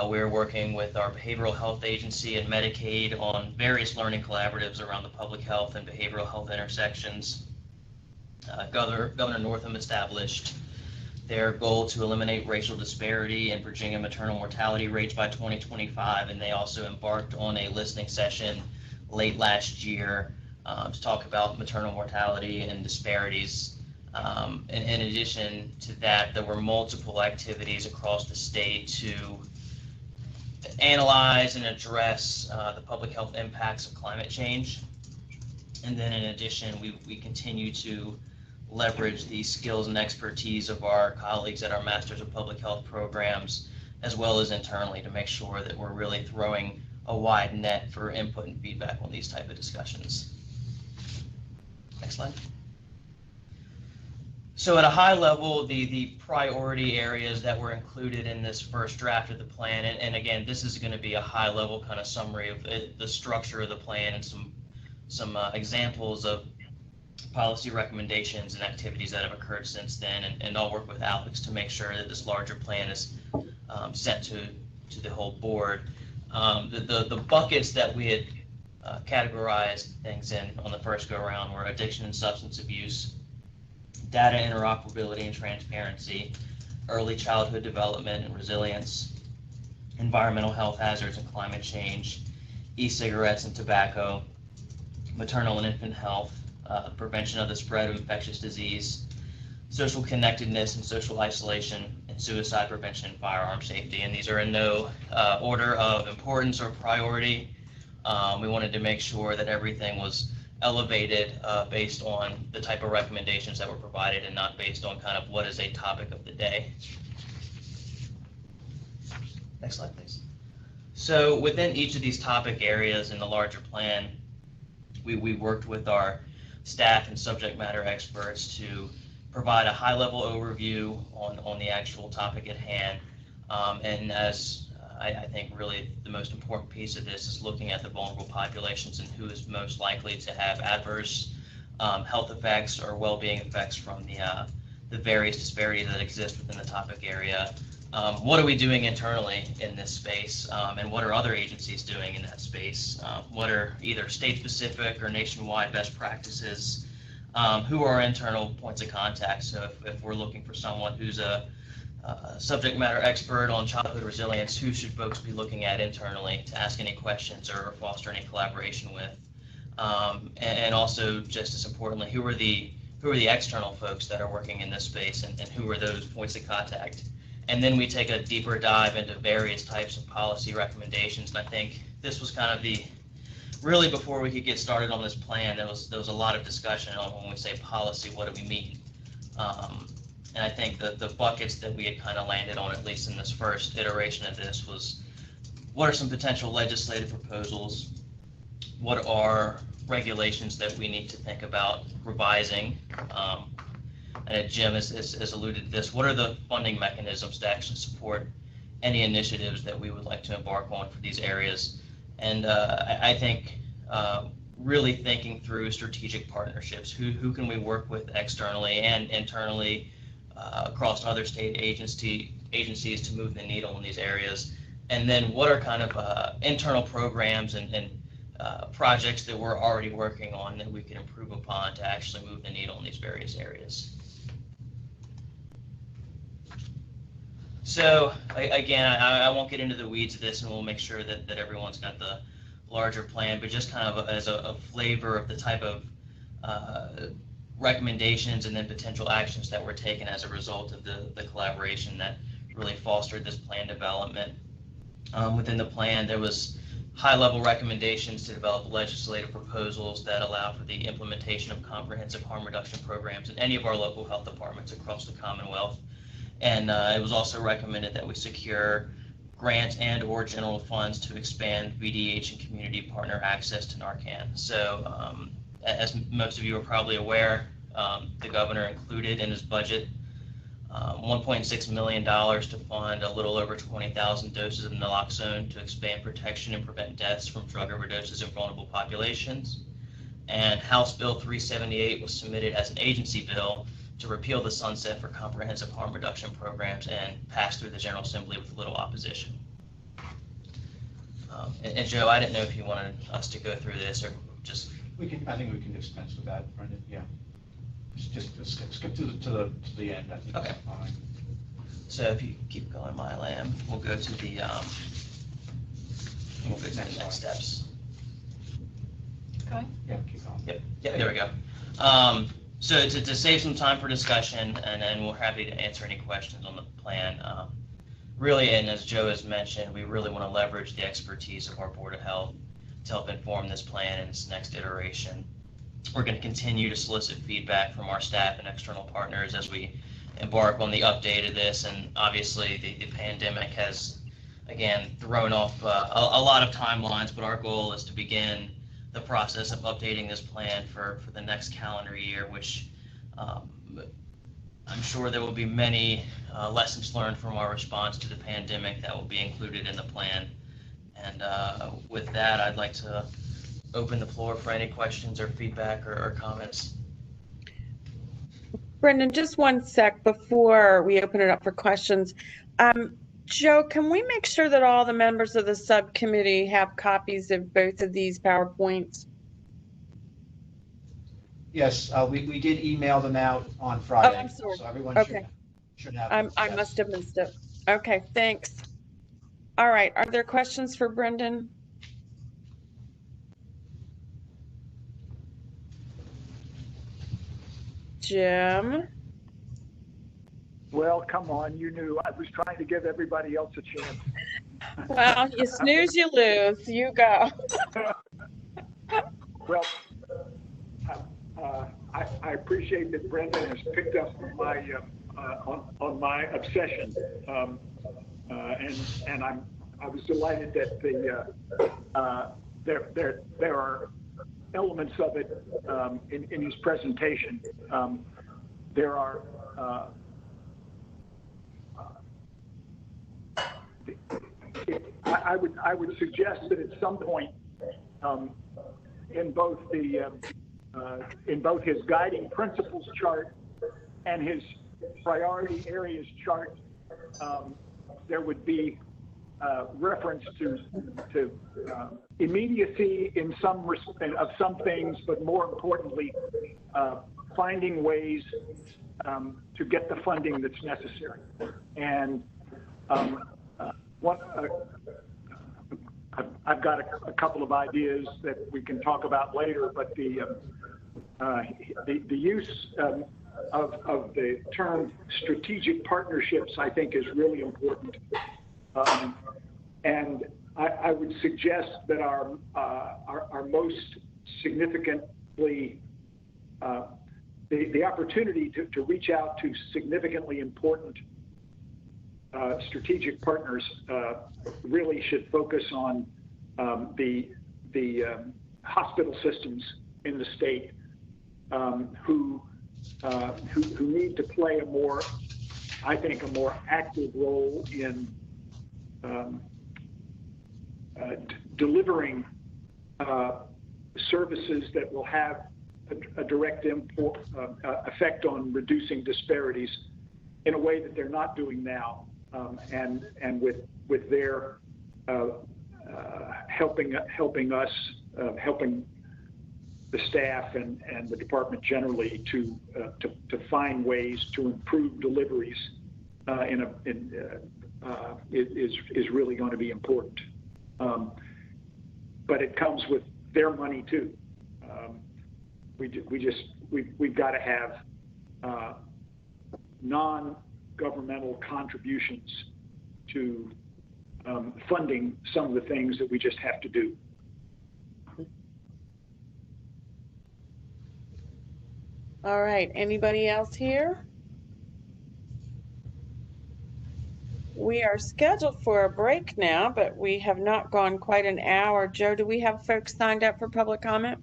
We're working with our Behavioral Health Agency and Medicaid on various learning collaboratives around the public health and behavioral health intersections. Governor Northam established their goal to eliminate racial disparity in Virginia maternal mortality rates by 2025, and they also embarked on a listening session late last year to talk about maternal mortality and disparities. In addition to that, there were multiple activities across the state to analyze and address the public health impacts of climate change. And then in addition, we continue to leverage the skills and expertise of our colleagues at our Masters of Public Health programs, as well as internally, to make sure that we're really throwing a wide net for input and feedback on these type of discussions. Next slide. So at a high level, the priority areas that were included in this first draft of the plan, and again, this is going to be a high level kind of summary of the structure of the plan and some examples of policy recommendations and activities that have occurred since then, and I'll work with Alex to make sure that this larger plan is sent to the whole board. The buckets that we had categorized things in on the first go around were addiction and substance abuse, data interoperability and transparency, early childhood development and resilience, environmental health hazards and climate change, e-cigarettes and tobacco, maternal and infant health, prevention of the spread of infectious disease, social connectedness and social isolation, and suicide prevention and firearm safety. And these are in no order of importance or priority. We wanted to make sure that everything was elevated based on the type of recommendations that were provided and not based on kind of what is a topic of the day. Next slide, please. So within each of these topic areas in the larger plan, we worked with our staff and subject matter experts to provide a high-level overview on the actual topic at hand. And as I think really the most important piece of this is looking at the vulnerable populations and who is most likely to have adverse health effects or well-being effects from the various disparities that exist within the topic area. What are we doing internally in this space, and what are other agencies doing in that space? What are either state-specific or nationwide best practices? Who are our internal points of contact? So if we're looking for someone who's a subject matter expert on childhood resilience, who should folks be looking at internally to ask any questions or foster any collaboration with? And also, just as importantly, who are the external folks that are working in this space, and who are those points of contact? And then we take a deeper dive into various types of policy recommendations. And I think this was kind of really before we could get started on this plan, there was a lot of discussion on when we say policy, what do we mean? And I think the buckets that we had kind of landed on, at least in this first iteration of this, was what are some potential legislative proposals? What are regulations that we need to think about revising? And Jim has alluded to this. What are the funding mechanisms to actually support any initiatives that we would like to embark on for these areas? And I think really thinking through strategic partnerships. Who can we work with externally and internally across other state agencies to move the needle in these areas? And then what are kind of internal programs and projects that we're already working on that we can improve upon to actually move the needle in these various areas? So again, I won't get into the weeds of this, and we'll make sure that everyone's got larger plan, but just kind of as a flavor of the type of recommendations and then potential actions that were taken as a result of the collaboration that really fostered this plan development. Within the plan, there was high-level recommendations to develop legislative proposals that allow for the implementation of comprehensive harm reduction programs in any of our local health departments across the Commonwealth. And it was also recommended that we secure grant and or general funds to expand VDH and community partner access to Narcan. So as most of you are probably aware, the governor included in his budget $1.6 million to fund a little over 20,000 doses of naloxone to expand protection and prevent deaths from drug overdoses in vulnerable populations. And House Bill 378 was submitted as an agency bill to repeal the sunset for comprehensive harm reduction programs and passed through the General Assembly with little opposition. And Joe, I didn't know if you wanted us to go through this or just... I think we can dispense with that, Brendan, yeah. Just skip to the end, I think. Okay. That's fine. So if you keep going, Mylam, we'll go to the next steps. Okay. Yeah, keep going. Yep, there we go. So to save some time for discussion, and then we're happy to answer any questions on the plan. Really, and as Joe has mentioned, we really want to leverage the expertise of our Board of Health to help inform this plan in its next iteration. We're going to continue to solicit feedback from our staff and external partners as we embark on the update of this. And obviously the pandemic has, again, thrown off a lot of timelines, but our goal is to begin the process of updating this plan for the next calendar year, which I'm sure there will be many lessons learned from our response to the pandemic that will be included in the plan. And with that, I'd like to open the floor for any questions or feedback or comments. Brendan, just one sec before we open it up for questions. Joe, can we make sure that all the members of the subcommittee have copies of both of these PowerPoints? Yes, we did email them out on Friday. Oh, I'm sorry. So everyone should have them. I Yes. must have missed it. Okay, thanks. All right, are there questions for Brendan? Jim? Well, come on, you knew. I was trying to give everybody else a chance. Well, you snooze, you lose. You go. Well, I appreciate that Brendan has picked up on my obsession, and I was delighted that there are elements of it in his presentation. There are I would suggest that at some point in both his guiding principles chart and his priority areas chart, there would be reference to immediacy in some of some things, but more importantly, finding ways to get the funding that's necessary. And I've got a couple of ideas that we can talk about later, but the use of the term strategic partnerships, I think, is really important. And I would suggest that our most significantly, the opportunity to reach out to significantly important strategic partners really should focus on the hospital systems in the state who need to play a more active role in delivering services that will have a direct effect on reducing disparities in a way that they're not doing now, and with their helping us, helping the staff and the department generally to find ways to improve deliveries is really going to be important. but it comes with their money too. We've got to have non-governmental contributions to funding some of the things that we just have to do. All right, anybody else here? We are scheduled for a break now, but we have not gone quite an hour. Joe, do we have folks signed up for public comment?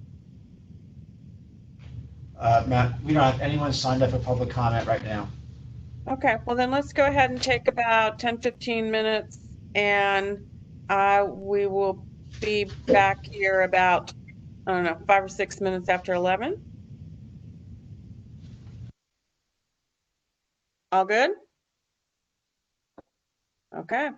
Matt, we don't have anyone signed up for public comment right now. Okay, well then let's go ahead and take about 10, 15 minutes and we will be back here about, I don't know, 5 or 6 minutes after 11. All good? Okay.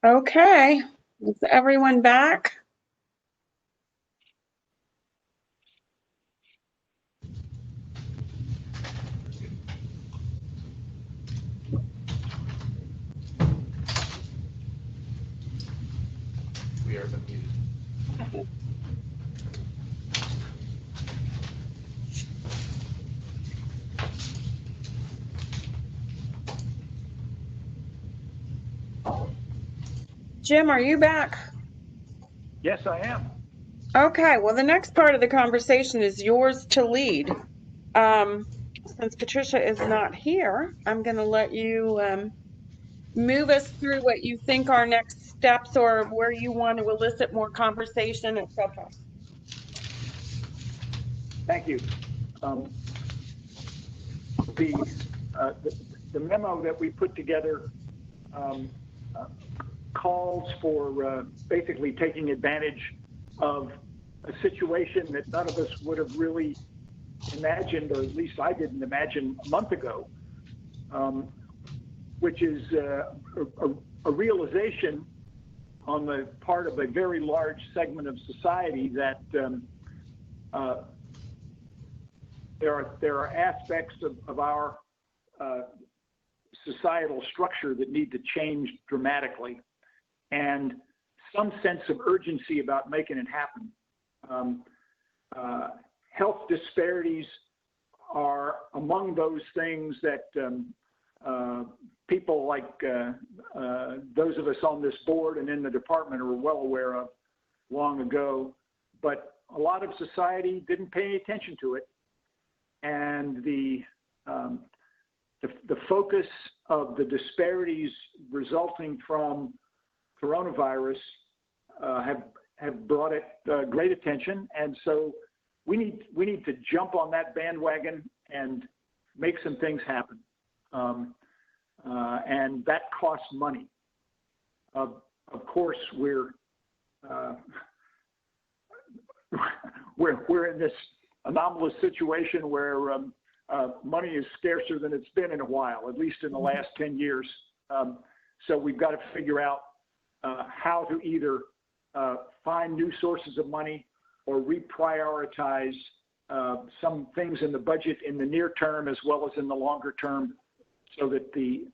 Okay, is everyone back? We are muted. Jim, are you back? Yes, I am. Okay, well, the next part of the conversation is yours to lead. Since Patricia is not here, I'm going to let you move us through what you think are next steps or where you want to elicit more conversation, etc. Thank you. Um, the, uh, the the memo that we put together um, uh, calls for basically taking advantage of a situation that none of us would have really imagined, or at least I didn't imagine a month ago, which is a realization on the part of a very large segment of society that there are aspects of our societal structure that need to change dramatically, and some sense of urgency about making it happen. Health disparities are among those things that people like those of us on this board and in the department are well aware of long ago, but a lot of society didn't pay any attention to it. And the focus of the disparities resulting from coronavirus have brought it great attention, and so we need to jump on that bandwagon and make some things happen, and that costs money. Of course, we're in this anomalous situation where money is scarcer than it's been in a while, at least in the last 10 years. So we've got to figure out how to either find new sources of money or reprioritize some things in the budget in the near term as well as in the longer term, so that these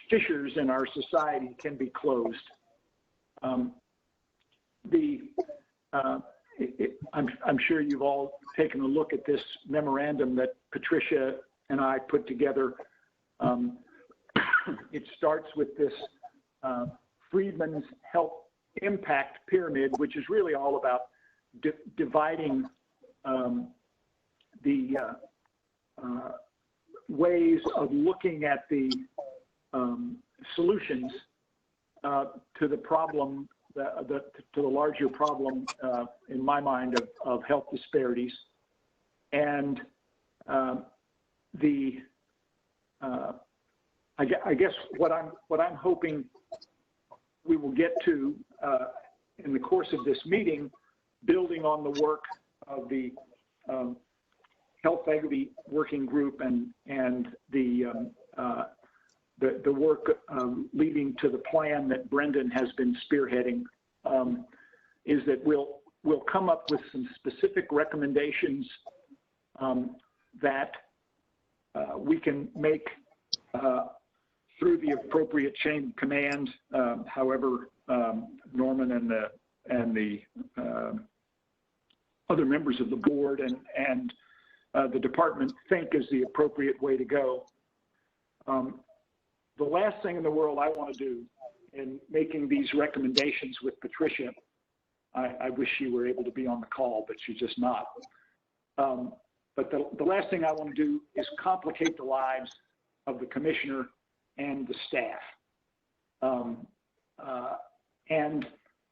fissures in our society can be closed. I'm sure you've all taken a look at this memorandum that Patricia and I put together. It starts with this Friedman's Health Impact Pyramid, which is really all about dividing the ways of looking at the solutions to the problem, to the larger problem, in my mind, of health disparities. And I guess what I'm hoping we will get to in the course of this meeting, building on the work of the Health Equity Working Group and the work leading to the plan that Brendan has been spearheading, is that we'll come up with some specific recommendations that we can make through the appropriate chain of command, however Norman and the other members of the board and the department think is the appropriate way to go. The last thing in the world I want to do in making these recommendations with Patricia, I wish she were able to be on the call, but she's just not. But the last thing I want to do is complicate the lives of the commissioner and the staff. And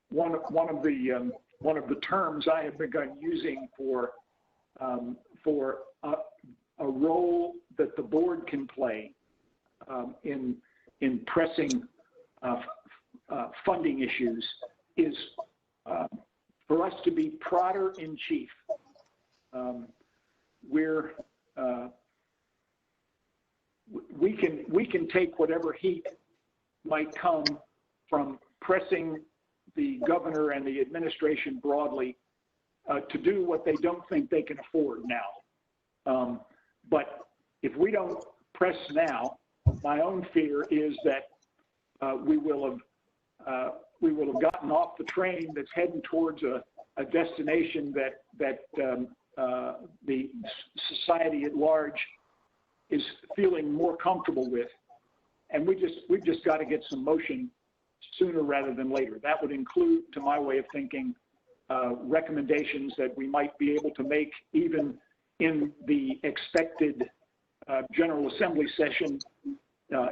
one of the terms I have begun using for a role that the board can play in pressing funding issues is for us to be prodder in chief. we can take whatever heat might come from pressing the governor and the administration broadly to do what they don't think they can afford now. But if we don't press now, my own fear is that we will have gotten off the train that's heading towards a destination that the society at large is feeling more comfortable with, and we've just got to get some motion sooner rather than later. That would include, to my way of thinking, recommendations that we might be able to make even in the expected General Assembly session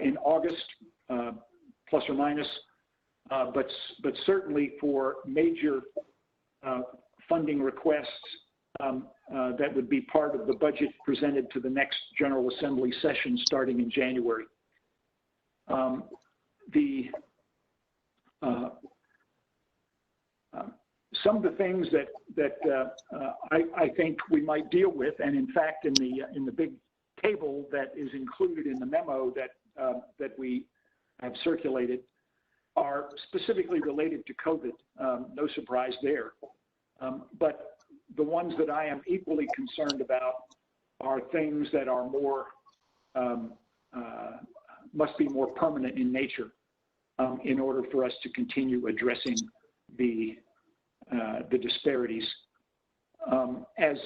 in August, plus or minus, but certainly for major funding requests that would be part of the budget presented to the next General Assembly session starting in January. Some of the things that I think we might deal with, and in fact in the big table that is included in the memo that we have circulated, are specifically related to COVID. No surprise there. But the ones that I am equally concerned about are things that are more must be more permanent in nature in order for us to continue addressing the disparities. As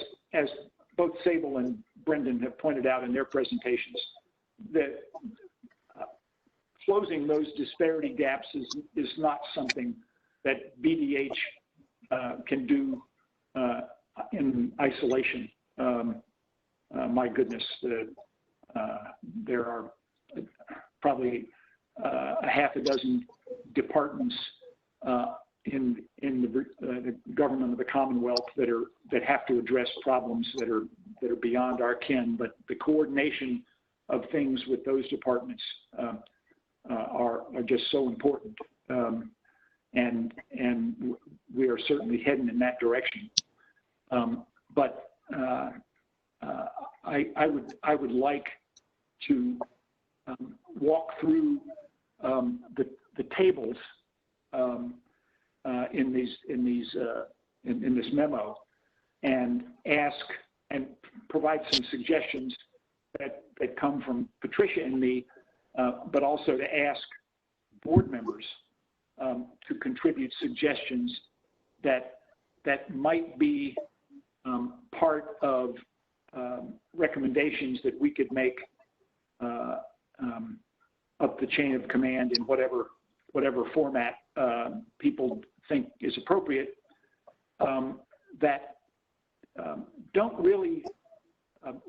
both Sable and Brendan have pointed out in their presentations, that closing those disparity gaps is not something that BDH can do in isolation. My goodness, there are probably a half a dozen departments in the government of the Commonwealth that have to address problems that are beyond our ken. But the coordination of things with those departments are just so important, and we are certainly heading in that direction. But I would like to walk through the tables in this memo and ask and provide some suggestions that come from Patricia and me, but also to ask board members to contribute suggestions that might be part of recommendations that we could make up the chain of command in whatever format people think is appropriate, that don't really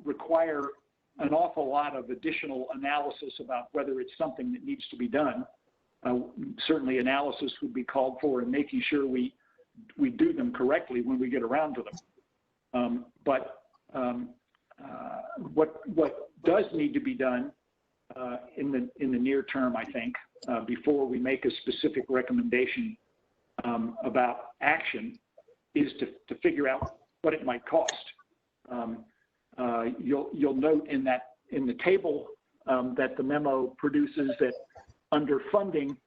require an awful lot of additional analysis about whether it's something that needs to be done. Certainly analysis would be called for in making sure we do them correctly when we get around to them. But what does need to be done in the near term, I think, before we make a specific recommendation about action, is to figure out what it might cost. You'll note in the table that the memo produces that under funding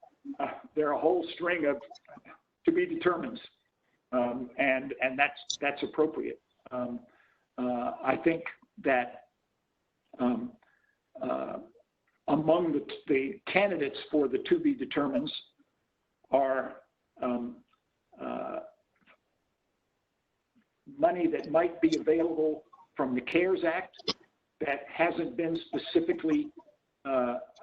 there are a whole string of to be determined, and that's appropriate. I think that among the candidates for the to be determined are money that might be available from the CARES Act that hasn't been specifically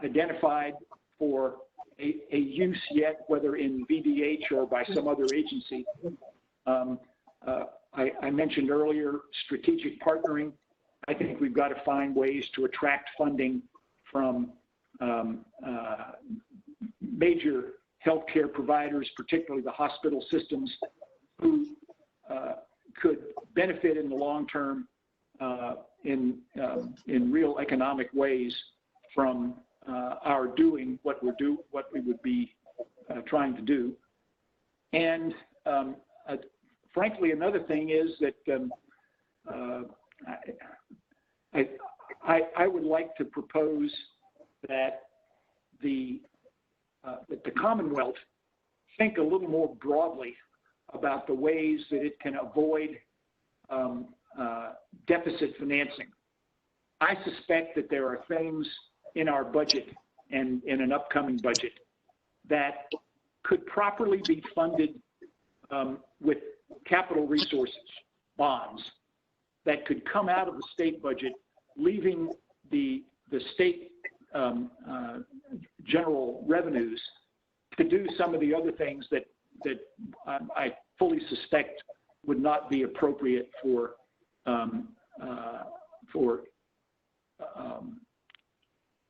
identified for a use yet, whether in VDH or by some other agency. I mentioned earlier strategic partnering. I think we've got to find ways to attract funding from major healthcare providers, particularly the hospital systems, who could benefit in the long term in real economic ways from our doing what we would be trying to do. And frankly, another thing is that I would like to propose that the Commonwealth think a little more broadly about the ways that it can avoid deficit financing. I suspect that there are things in our budget and in an upcoming budget that could properly be funded with capital resources, bonds, that could come out of the state budget, leaving the state general revenues to do some of the other things that I fully suspect would not be appropriate for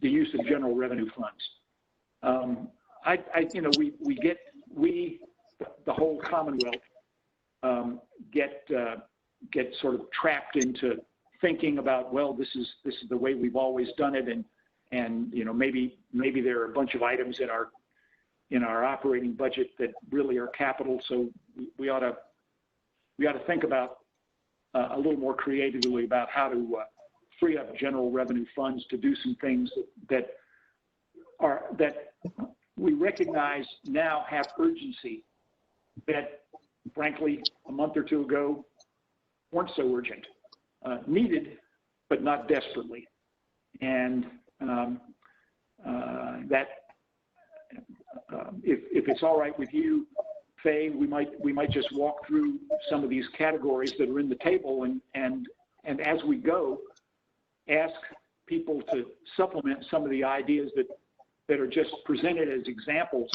the use of general revenue funds. The whole Commonwealth get sort of trapped into thinking about, well, this is the way we've always done it, and maybe there are a bunch of items in our operating budget that really are capital, so we ought to think about a little more creatively about how to free up general revenue funds to do some things that we recognize now have urgency that, frankly, a month or two ago weren't so urgent, needed, but not desperately. And if it's all right with you, Faye, we might just walk through some of these categories that are in the table, and as we go, ask people to supplement some of the ideas that are just presented as examples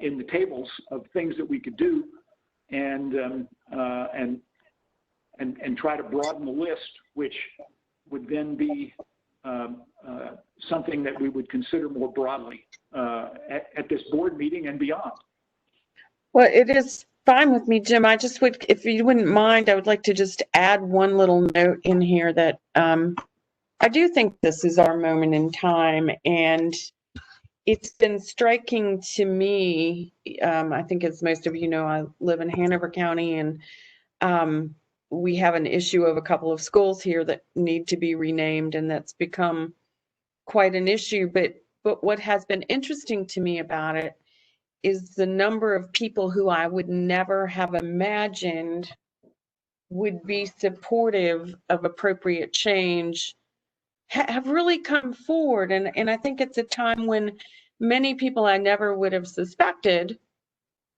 in the tables of things that we could do, and try to broaden the list, which would then be something that we would consider more broadly at this board meeting and beyond. Well, it is fine with me, Jim. I just would, if you wouldn't mind, I would like to just add one little note in here that I do think this is our moment in time, and it's been striking to me. I think, as most of you know, I live in Hanover County, and we have an issue of a couple of schools here that need to be renamed, and that's become quite an issue. But what has been interesting to me about it is the number of people who I would never have imagined would be supportive of appropriate change have really come forward. And I think it's a time when many people I never would have suspected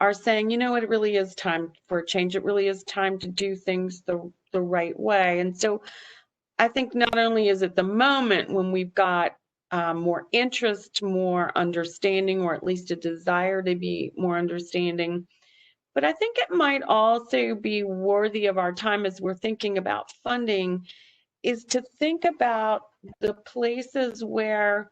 are saying, you know what, it really is time for a change. It really is time to do things the right way. And so I think not only is it the moment when we've got more interest, more understanding, or at least a desire to be more understanding, but I think it might also be worthy of our time as we're thinking about funding, is to think about the places where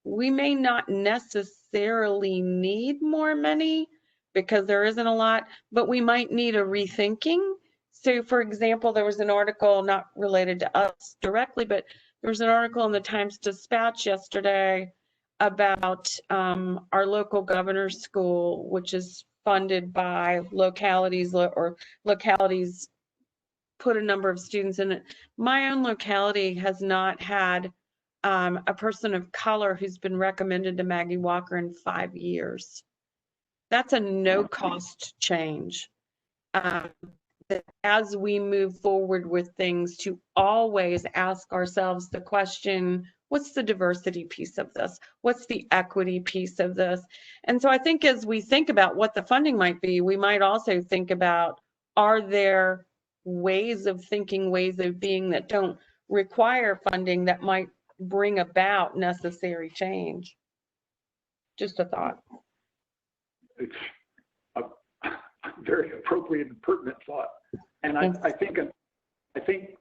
we may not necessarily need more money because there isn't a lot, but we might need a rethinking. So, for example, there was an article not related to us directly, but there was an article in the Times-Dispatch yesterday about our local governor's school, which is funded by localities, or localities put a number of students in it. My own locality has not had a person of color who's been recommended to Maggie Walker in 5 years. That's a no-cost change. As we move forward with things, to always ask ourselves the question, what's the diversity piece of this? What's the equity piece of this? And so I think as we think about what the funding might be, we might also think about, are there ways of thinking, ways of being that don't require funding that might bring about necessary change? Just a thought. It's a very appropriate and pertinent thought, and I think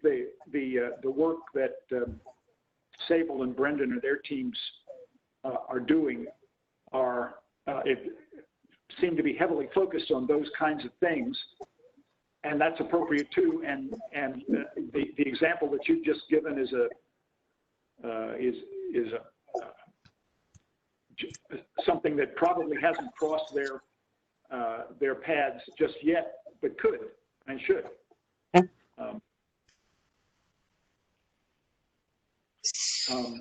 the work that Sable and Brendan and their teams are doing seem to be heavily focused on those kinds of things, and that's appropriate too. And the example that you've just given is something that probably hasn't crossed their paths just yet, but could and should. So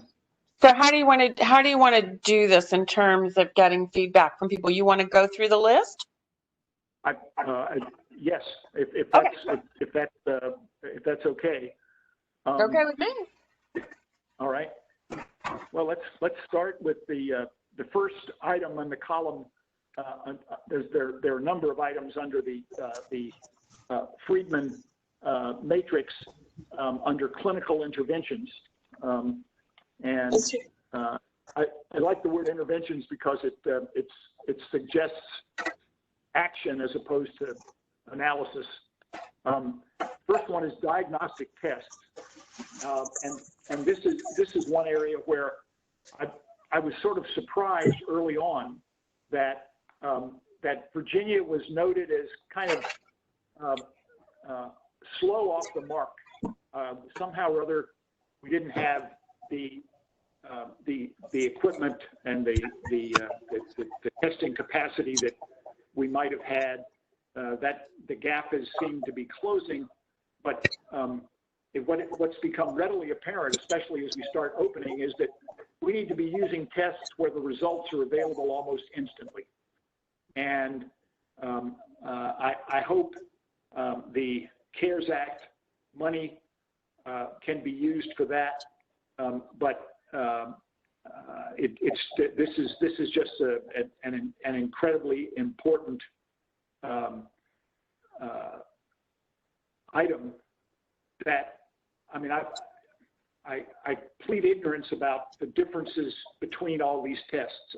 how do you want to do this in terms of getting feedback from people? You want to go through the list? Yes, if that's okay. Okay with me. All right. Well, let's start with the first item on the column. There are a number of items under the Friedman matrix under clinical interventions, and I like the word interventions because it suggests action as opposed to analysis. First one is diagnostic tests, and this is one area where I was sort of surprised early on that that Virginia was noted as kind of slow off the mark. Somehow or other, we didn't have the equipment and the testing capacity that we might have had. That the gap has seemed to be closing, but what's become readily apparent, especially as we start opening, is that we need to be using tests where the results are available almost instantly. And I hope the CARES Act money can be used for that, but this is just an incredibly important item that, I mean, I plead ignorance about the differences between all these tests.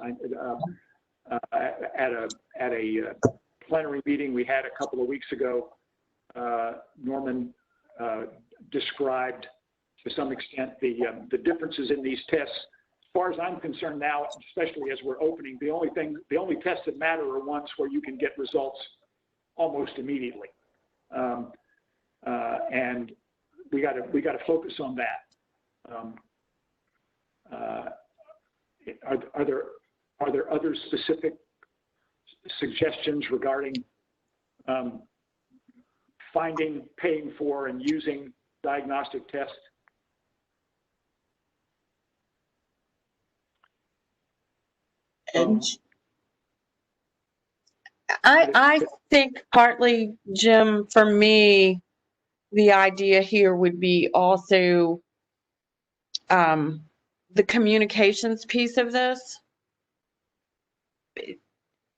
At a plenary meeting we had a couple of weeks ago, Norman described to some extent the differences in these tests. As far as I'm concerned now, especially as we're opening, the only tests that matter are ones where you can get results almost immediately, and we got to focus on that. Are there other specific suggestions regarding finding, paying for, and using diagnostic tests? And I think partly, Jim, for me, the idea here would be also the communications piece of this.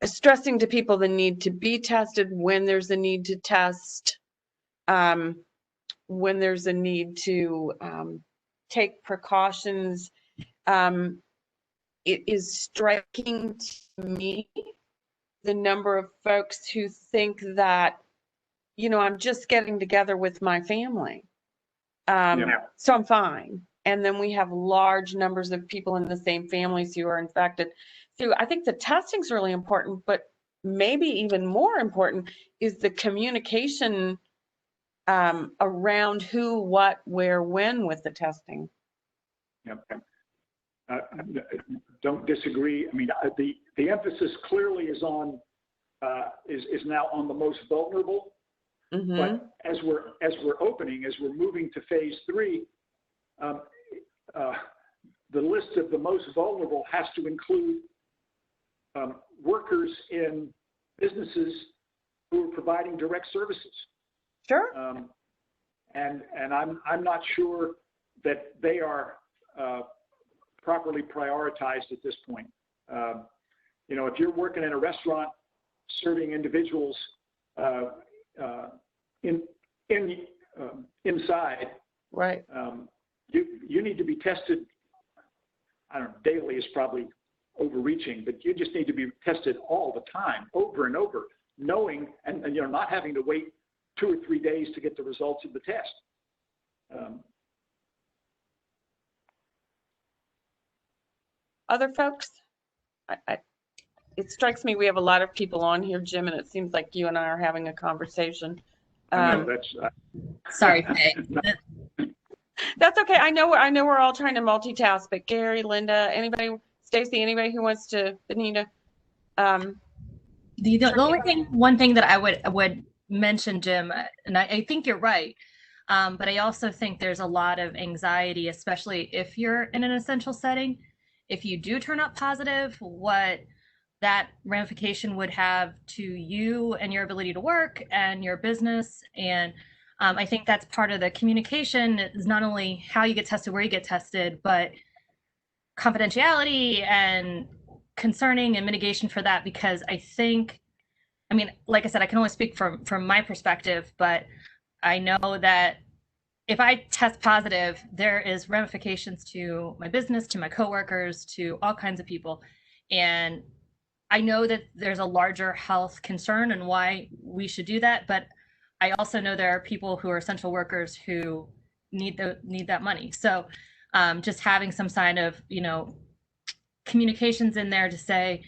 Stressing to people the need to be tested when there's a need to test, when there's a need to take precautions. It is striking to me the number of folks who think that, you know, I'm just getting together with my family, so I'm fine. And then we have large numbers of people in the same families who are infected. So I think the testing is really important, but maybe even more important is the communication around who, what, where, when with the testing. Yep. Don't disagree. I mean, the emphasis clearly is on is now on the most vulnerable. Mm-hmm. But as we're opening, as we're moving to phase 3, the list of the most vulnerable has to include workers in businesses who are providing direct services. Sure. And I'm not sure that they are properly prioritized at this point. You know, if you're working in a restaurant serving individuals inside, right? You need to be tested. I don't know, daily is probably overreaching, but you just need to be tested all the time, over and over, knowing and you know, not having to wait 2 or 3 days to get the results of the test. Other folks? It strikes me we have a lot of people on here, Jim, and it seems like you and I are having a conversation. Sorry. That's okay. I know we're all trying to multitask, but Gary, Linda, anybody, Stacy, anybody who wants to, Benita. The only thing, one thing that I would mention, Jim, and I think you're right. But I also think there's a lot of anxiety, especially if you're in an essential setting. If you do turn up positive, what that ramification would have to you and your ability to work and your business. And I think that's part of the communication is not only how you get tested, where you get tested, but confidentiality and concerning and mitigation for that. Because I think, I mean, like I said, I can only speak from my perspective, but I know that if I test positive, there is ramifications to my business, to my coworkers, to all kinds of people. And I know that there's a larger health concern and why we should do that, but I also know there are people who are essential workers who need that money. So just having some sign of, communications in there to say,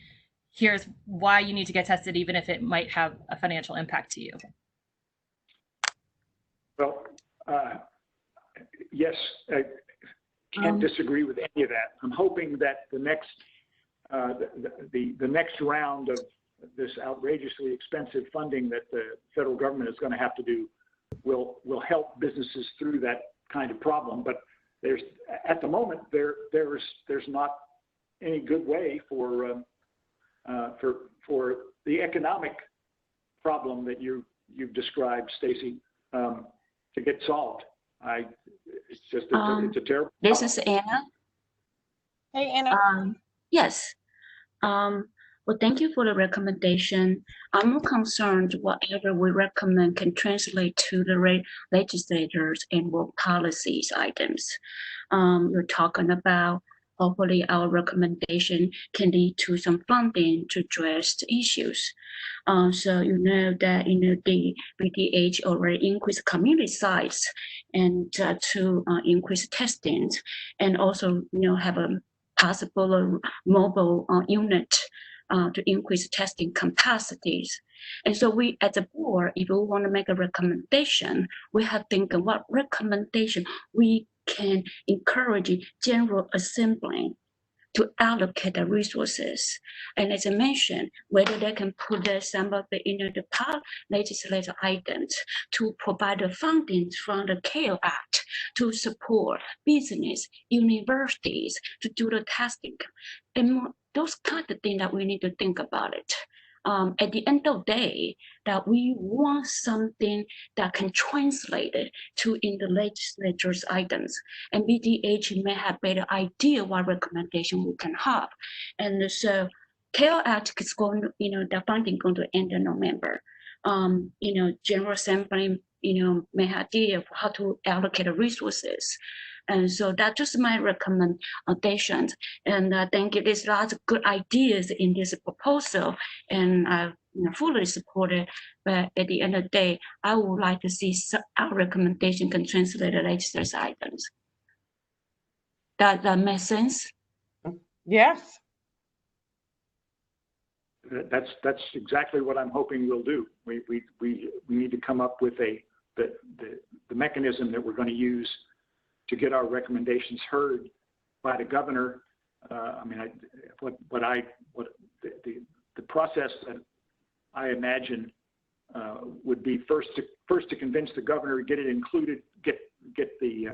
here's why you need to get tested, even if it might have a financial impact to you. Well, yes, I can't disagree with any of that. I'm hoping that the next the next round of this outrageously expensive funding that the federal government is going to have to do will help businesses through that kind of problem. But at the moment there's not any good way for the economic problem that you've described, Stacy, to get solved. It's just it's a terrible. This problem. is Anna. Hey, Anna. Yes. Well, thank you for the recommendation. I'm more concerned whatever we recommend can translate to the legislators and work policies items. You're talking about hopefully our recommendation can lead to some funding to address the issues. So you know that the BDH already increased community sites and to increase testing, and also have a possible mobile unit to increase testing capacities. And so we, as a board, if we want to make a recommendation, we have to think of what recommendation we can encourage General Assembly to allocate the resources. And as I mentioned, whether they can put some of the legislative items to provide the funding from the CARE Act to support business, universities to do the testing. And those kind of things that we need to think about it. At the end of the day, that we want something that can translate it to in the legislature's items. And BDH may have better idea what recommendation we can have. And so CARE Act is going, the funding going to end in November. General Assembly, may have idea of how to allocate the resources. And so that's just my recommendations. And I think there's lots of good ideas in this proposal, and I fully support it. But at the end of the day, I would like to see our recommendation can translate the legislative items. That makes sense? Yes. That's exactly what I'm hoping we'll do. We need to come up with the mechanism that we're going to use to get our recommendations heard by the governor. The process that I imagine would be first to convince the governor to get it included, get the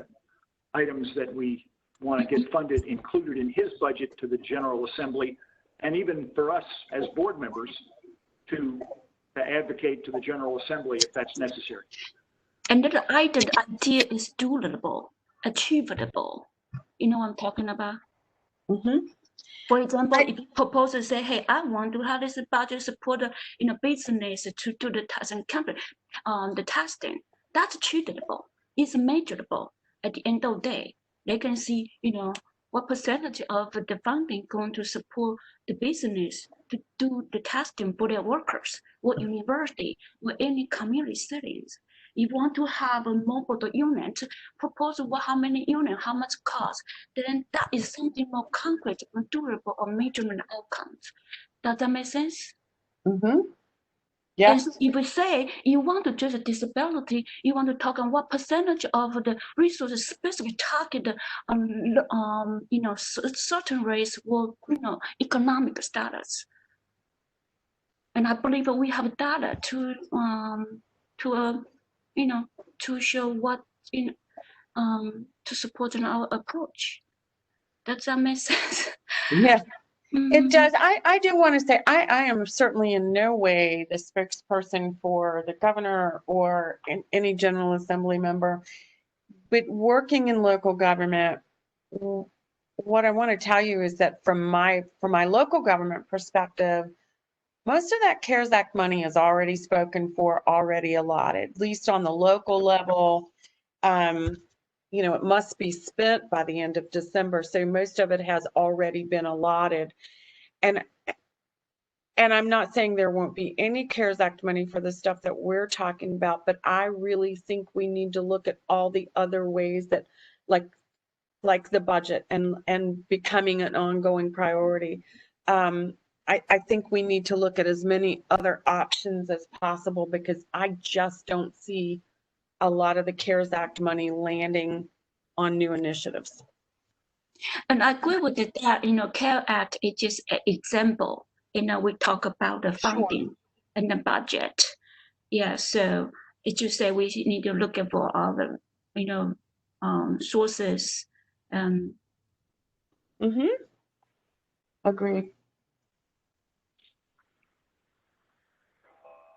items that we want to get funded included in his budget to the General Assembly, and even for us as board members to advocate to the General Assembly if that's necessary. And the idea is doable, achievable. You know what I'm talking about? Mm-hmm. For example, if you propose to say, hey, I want to have this budget support business to do the testing company, the testing, that's achievable. It's measurable. At the end of the day, they can see, what percentage of the funding going to support the business to do the testing for their workers, what university, or any community settings. You want to have a mobile unit, propose how many units, how much cost, then that is something more concrete, more durable, or measurement outcomes. Does that make sense? Mm-hmm. Yes. And if we say you want to address disability, you want to talk on what percentage of the resources specifically target, certain race or economic status. And I believe that we have data to show what to support our approach. Does that make sense? Yeah, it Mhm. does. I do want to say I am certainly in no way the spokesperson for the governor or any General Assembly member, but working in local government, what I want to tell you is that from my local government perspective, most of that CARES Act money is already spoken for, already allotted, at least on the local level. You know, it must be spent by the end of December. So most of it has already been allotted. And I'm not saying there won't be any CARES Act money for the stuff that we're talking about, but I really think we need to look at all the other ways that like the budget and becoming an ongoing priority. I think we need to look at as many other options as possible because I just don't see a lot of the CARES Act money landing on new initiatives. And I agree with that. CARE Act is just an example. We talk about the funding and the budget. Yeah, so it just say we need to look for other, sources. Agreed.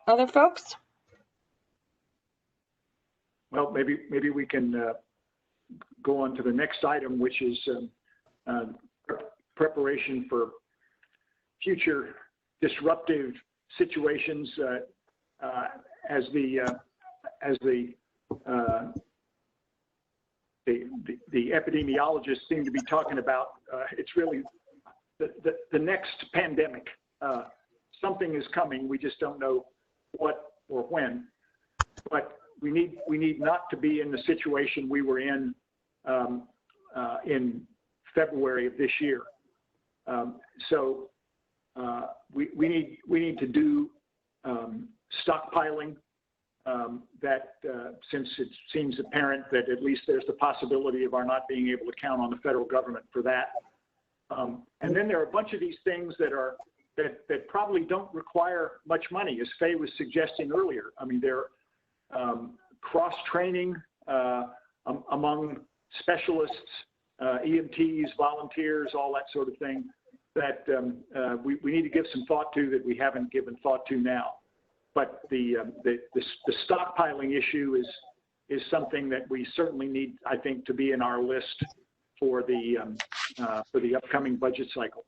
Other folks? Well, maybe we can go on to the next item, which is preparation for future disruptive situations as the epidemiologists seem to be talking about. It's really the next pandemic. Something is coming. We just don't know what or when. But we need not to be in the situation we were in February of this year. So we need to do stockpiling. That since it seems apparent that at least there's the possibility of our not being able to count on the federal government for that. And then there are a bunch of these things that probably don't require much money, as Faye was suggesting earlier. I mean, they're cross-training among specialists, EMTs, volunteers, all that sort of thing that we need to give some thought to that we haven't given thought to now. But the stockpiling issue is something that we certainly need, I think, to be in our list for the upcoming budget cycle.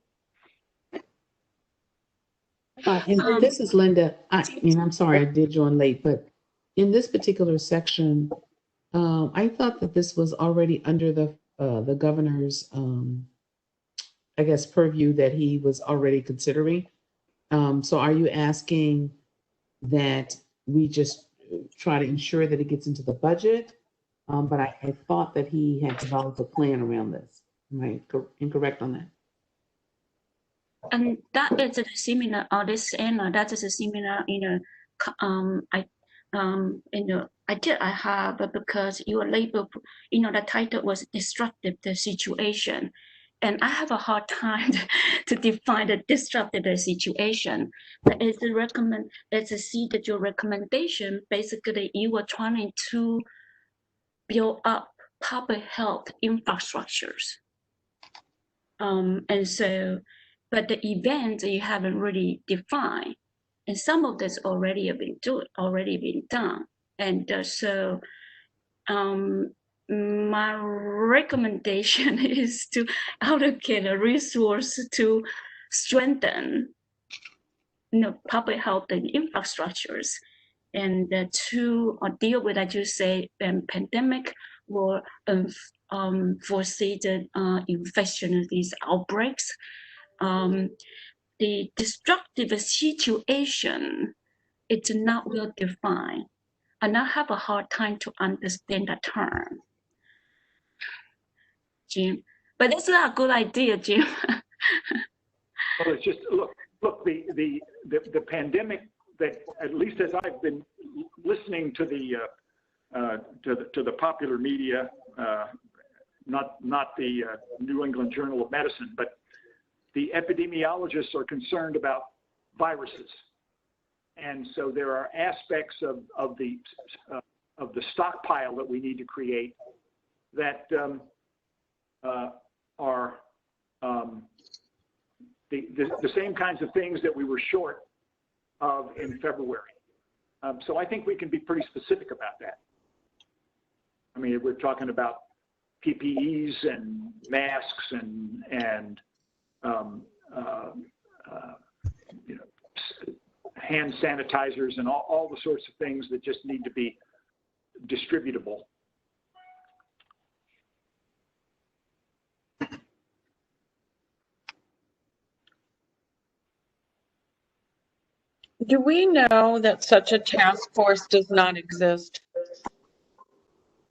And this is Linda. I'm sorry I did join late, but in this particular section, I thought that this was already under the governor's, I guess, purview that he was already considering. So are you asking that we just try to ensure that it gets into the budget? But I thought that he had developed a plan around this. Am I incorrect on that? And that is a similar, that is a similar, I have, because your label, the title was disruptive the situation. And I have a hard time to define the disruptive situation. But as I see that your recommendation, basically you were trying to build up public health infrastructures. And so, but the events you haven't really defined, and some of this already been done. And so, my recommendation is to allocate a resource to strengthen, public health and infrastructures, and to deal with, I just say, pandemic or foreseen infection of these outbreaks. The destructive situation, it's not well defined, and I have a hard time to understand the term, Jim. But it's not a good idea, Jim. Well, it's just look the pandemic that, at least as I've been listening to the popular media, not the New England Journal of Medicine, but the epidemiologists are concerned about viruses. And so there are aspects of the the stockpile that we need to create that are the same kinds of things that we were short of in February. So I think we can be pretty specific about that. I mean, we're talking about PPEs and masks and you know, hand sanitizers and all the sorts of things that just need to be distributable. Do we know that such a task force does not exist?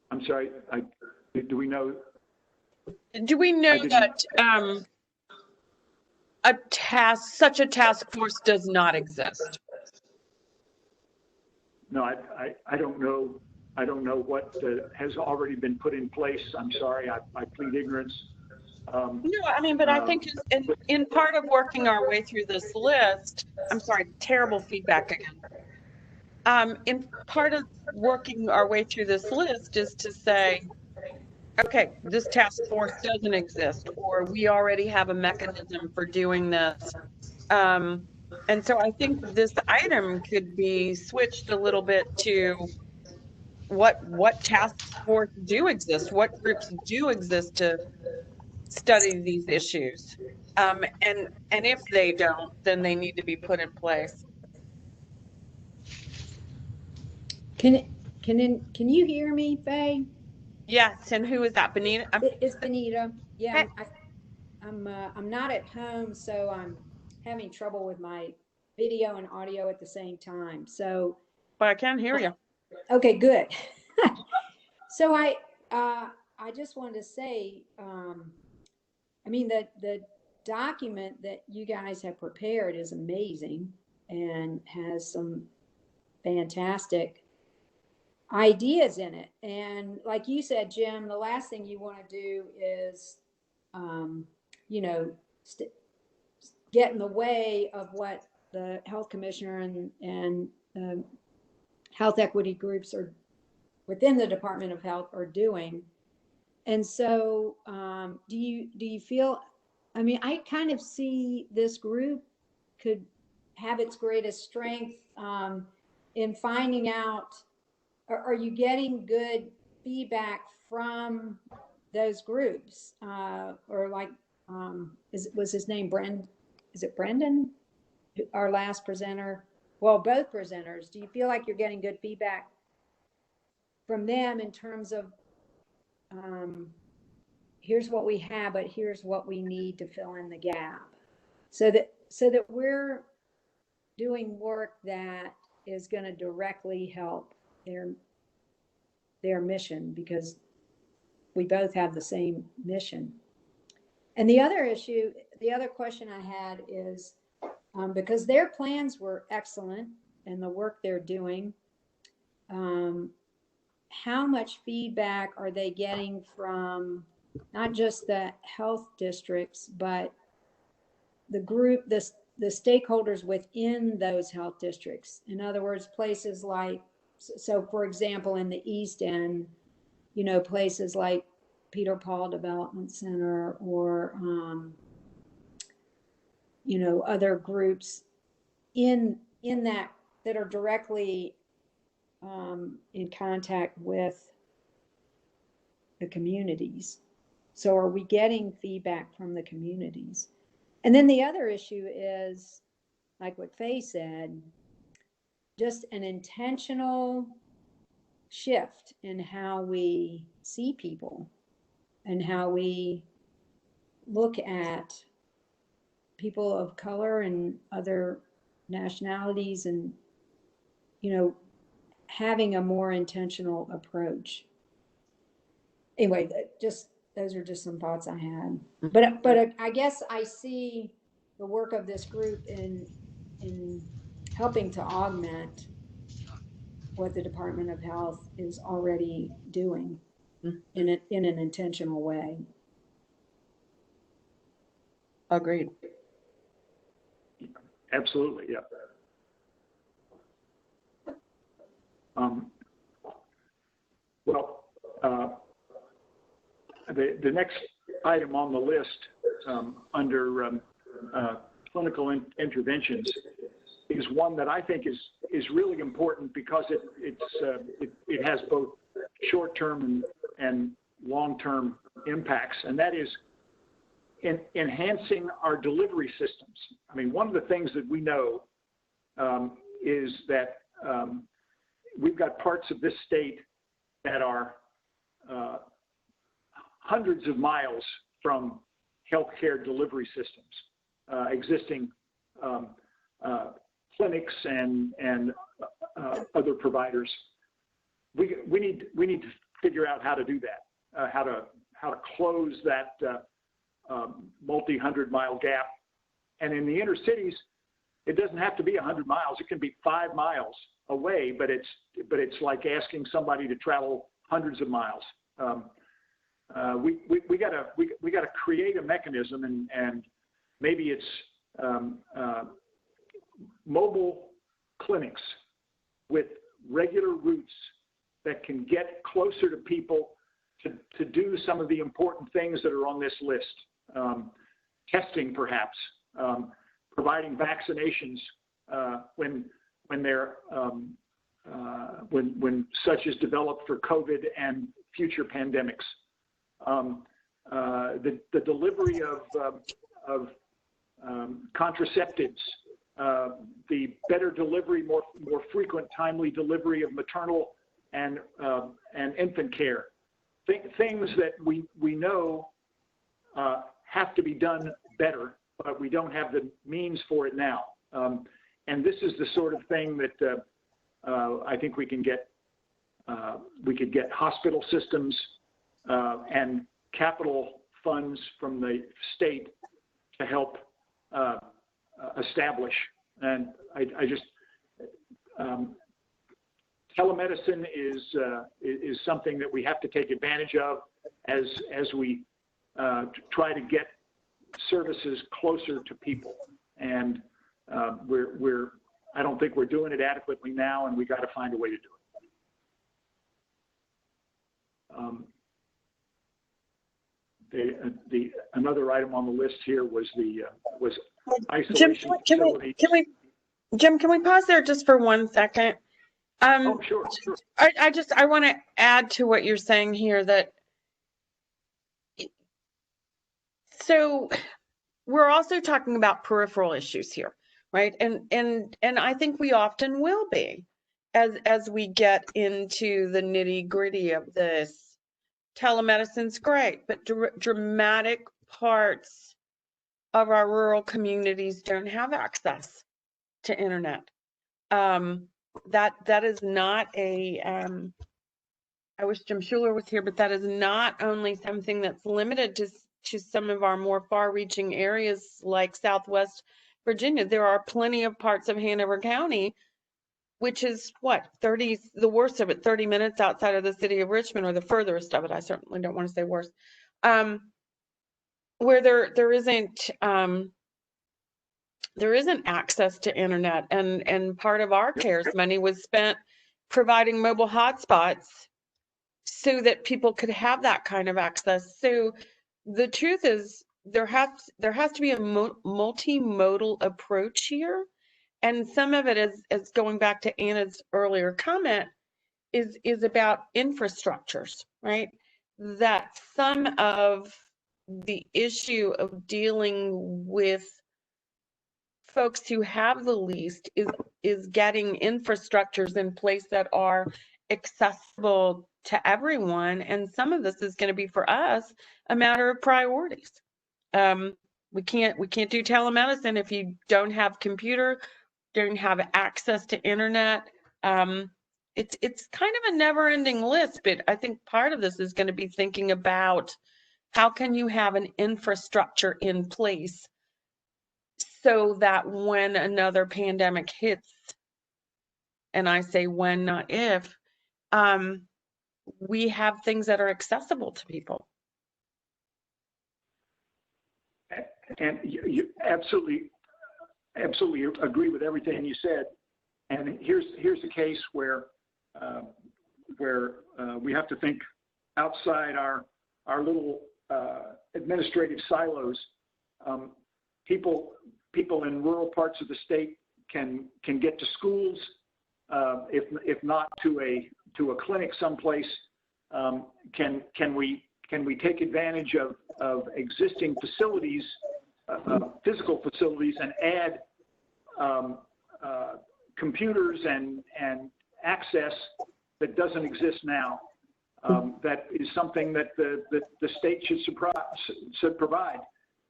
I'm sorry, do we know? Do we know that such a task force does not exist? No, I don't know. I don't know what has already been put in place. I'm sorry, I plead ignorance. No, I mean, but I think in part of working our way through this list, I'm sorry, terrible feedback again. In part of working our way through this list is to say, okay, this task force doesn't exist, or we already have a mechanism for doing this. And so I think this item could be switched a little bit to what task force do exist, what groups do exist to study these issues. And if they don't, then they need to be put in place. Can you hear me, Faye? Yes, and who is that, Benita? It's Benita. Yeah, Hey. I'm not at home, so I'm having trouble with my video and audio at the same time. So, But I can hear you. okay, good. So I just wanted to say, I mean, the document that you guys have prepared is amazing and has some fantastic ideas in it. And like you said, Jim, the last thing you want to do is, you know, get in the way of what the health commissioner and health equity groups are within the Department of Health are doing. And so do you feel, I mean, I kind of see this group could have its greatest strength in finding out, are you getting good feedback from those groups? Or like, was his name Brendan? Is it Brendan? Our last presenter? Well, both presenters. Do you feel like you're getting good feedback from them in terms of, here's what we have, but here's what we need to fill in the gap, so that we're doing work that is going to directly help their mission, because we both have the same mission. And the other question I had is, because their plans were excellent and the work they're doing, how much feedback are they getting from not just the health districts, but the group, the stakeholders within those health districts? In other words, places like, so for example, in the East End, you know, places like Peter Paul Development Center, or, you know, other groups in that are directly in contact with the communities. So are we getting feedback from the communities? And then the other issue is, like what Faye said, just an intentional shift in how we see people and how we look at people of color and other nationalities, and, you know, having a more intentional approach. Anyway, those are just some thoughts I had. But I guess I see the work of this group in helping to augment what the Department of Health is already doing in an intentional way. Agreed. Absolutely, yeah. The next item on the list under clinical interventions is one that I think is really important because it has both short-term and long-term impacts, and that is enhancing our delivery systems. I mean, one of the things that we know is that we've got parts of this state that are hundreds of miles from healthcare delivery systems, existing clinics and other providers. We need to figure out how to do that, how to close that multi-100-mile gap. And in the inner cities, it doesn't have to be 100 miles. It can be 5 miles away, but it's like asking somebody to travel hundreds of miles. We gotta create a mechanism, and maybe it's mobile clinics with regular routes that can get closer to people to do some of the important things that are on this list. Testing, perhaps, providing vaccinations when such is developed for COVID and future pandemics. The delivery of contraceptives, the better delivery, more frequent, timely delivery of maternal and infant care, things that we know have to be done better, but we don't have the means for it now. And this is the sort of thing that I think we can get. We could get hospital systems and capital funds from the state to help establish. And I just telemedicine is something that we have to take advantage of as we try to get services closer to people. And I don't think we're doing it adequately now, and we got to find a way to do it. Another item on the list here was isolation facilities. Jim, can we pause there just for 1 second? Oh, sure. I want to add to what you're saying here that, so we're also talking about peripheral issues here, right? And I think we often will be as we get into the nitty-gritty of this. Telemedicine's great, but dramatic parts of our rural communities don't have access to internet. That is not a, I wish Jim Schuler was here, but that is not only something that's limited to some of our more far-reaching areas like Southwest Virginia. There are plenty of parts of Hanover County, which is what, the worst of it, 30 minutes outside of the city of Richmond, or the furthest of it. I certainly don't want to say worse, where there isn't access to internet, and part of our CARES money was spent providing mobile hotspots so that people could have that kind of access. So the truth is there has to be a multimodal approach here. And some of it is going back to Anna's earlier comment, is about infrastructures, right? That some of the issue of dealing with folks who have the least is getting infrastructures in place that are accessible to everyone. And some of this is going to be, for us, a matter of priorities. We can't do telemedicine if you don't have computer, don't have access to internet. It's kind of a never-ending list, but I think part of this is going to be thinking about how can you have an infrastructure in place so that when another pandemic hits, and I say when, not if, we have things that are accessible to people. And you absolutely agree with everything you said. And here's a case where we have to think outside our little administrative silos. People in rural parts of the state can get to schools, if not to a clinic someplace. Can we take advantage of existing facilities, physical facilities, and add computers and access that doesn't exist now? That is something that the state should provide.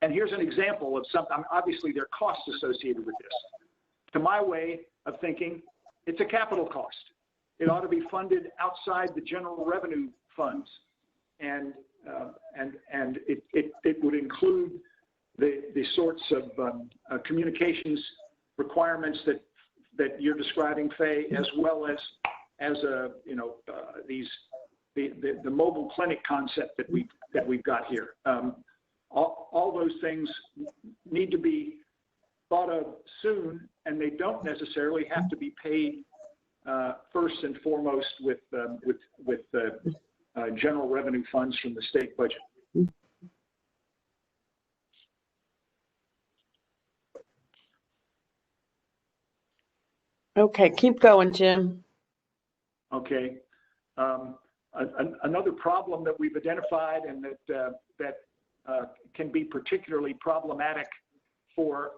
And here's an example of something. Obviously, there are costs associated with this. To my way of thinking, it's a capital cost. It ought to be funded outside the general revenue funds, and it would include the sorts of communications requirements that you're describing, Faye, as well as the mobile clinic concept that we've got here. All those things need to be thought of soon, and they don't necessarily have to be paid first and foremost with general revenue funds from the state budget. Okay, keep going, Jim. Okay. Another problem that we've identified and that can be particularly problematic for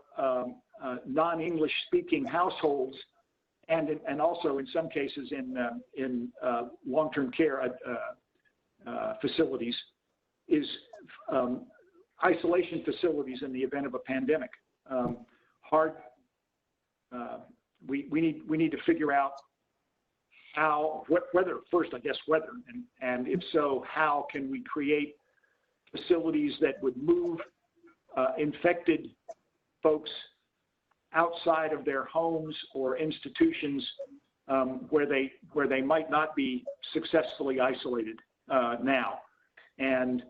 non-English speaking households, and also in some cases in long-term care facilities, is isolation facilities in the event of a pandemic. We need to figure out whether and if so, how can we create facilities that would move infected folks outside of their homes or institutions where they might not be successfully isolated now. And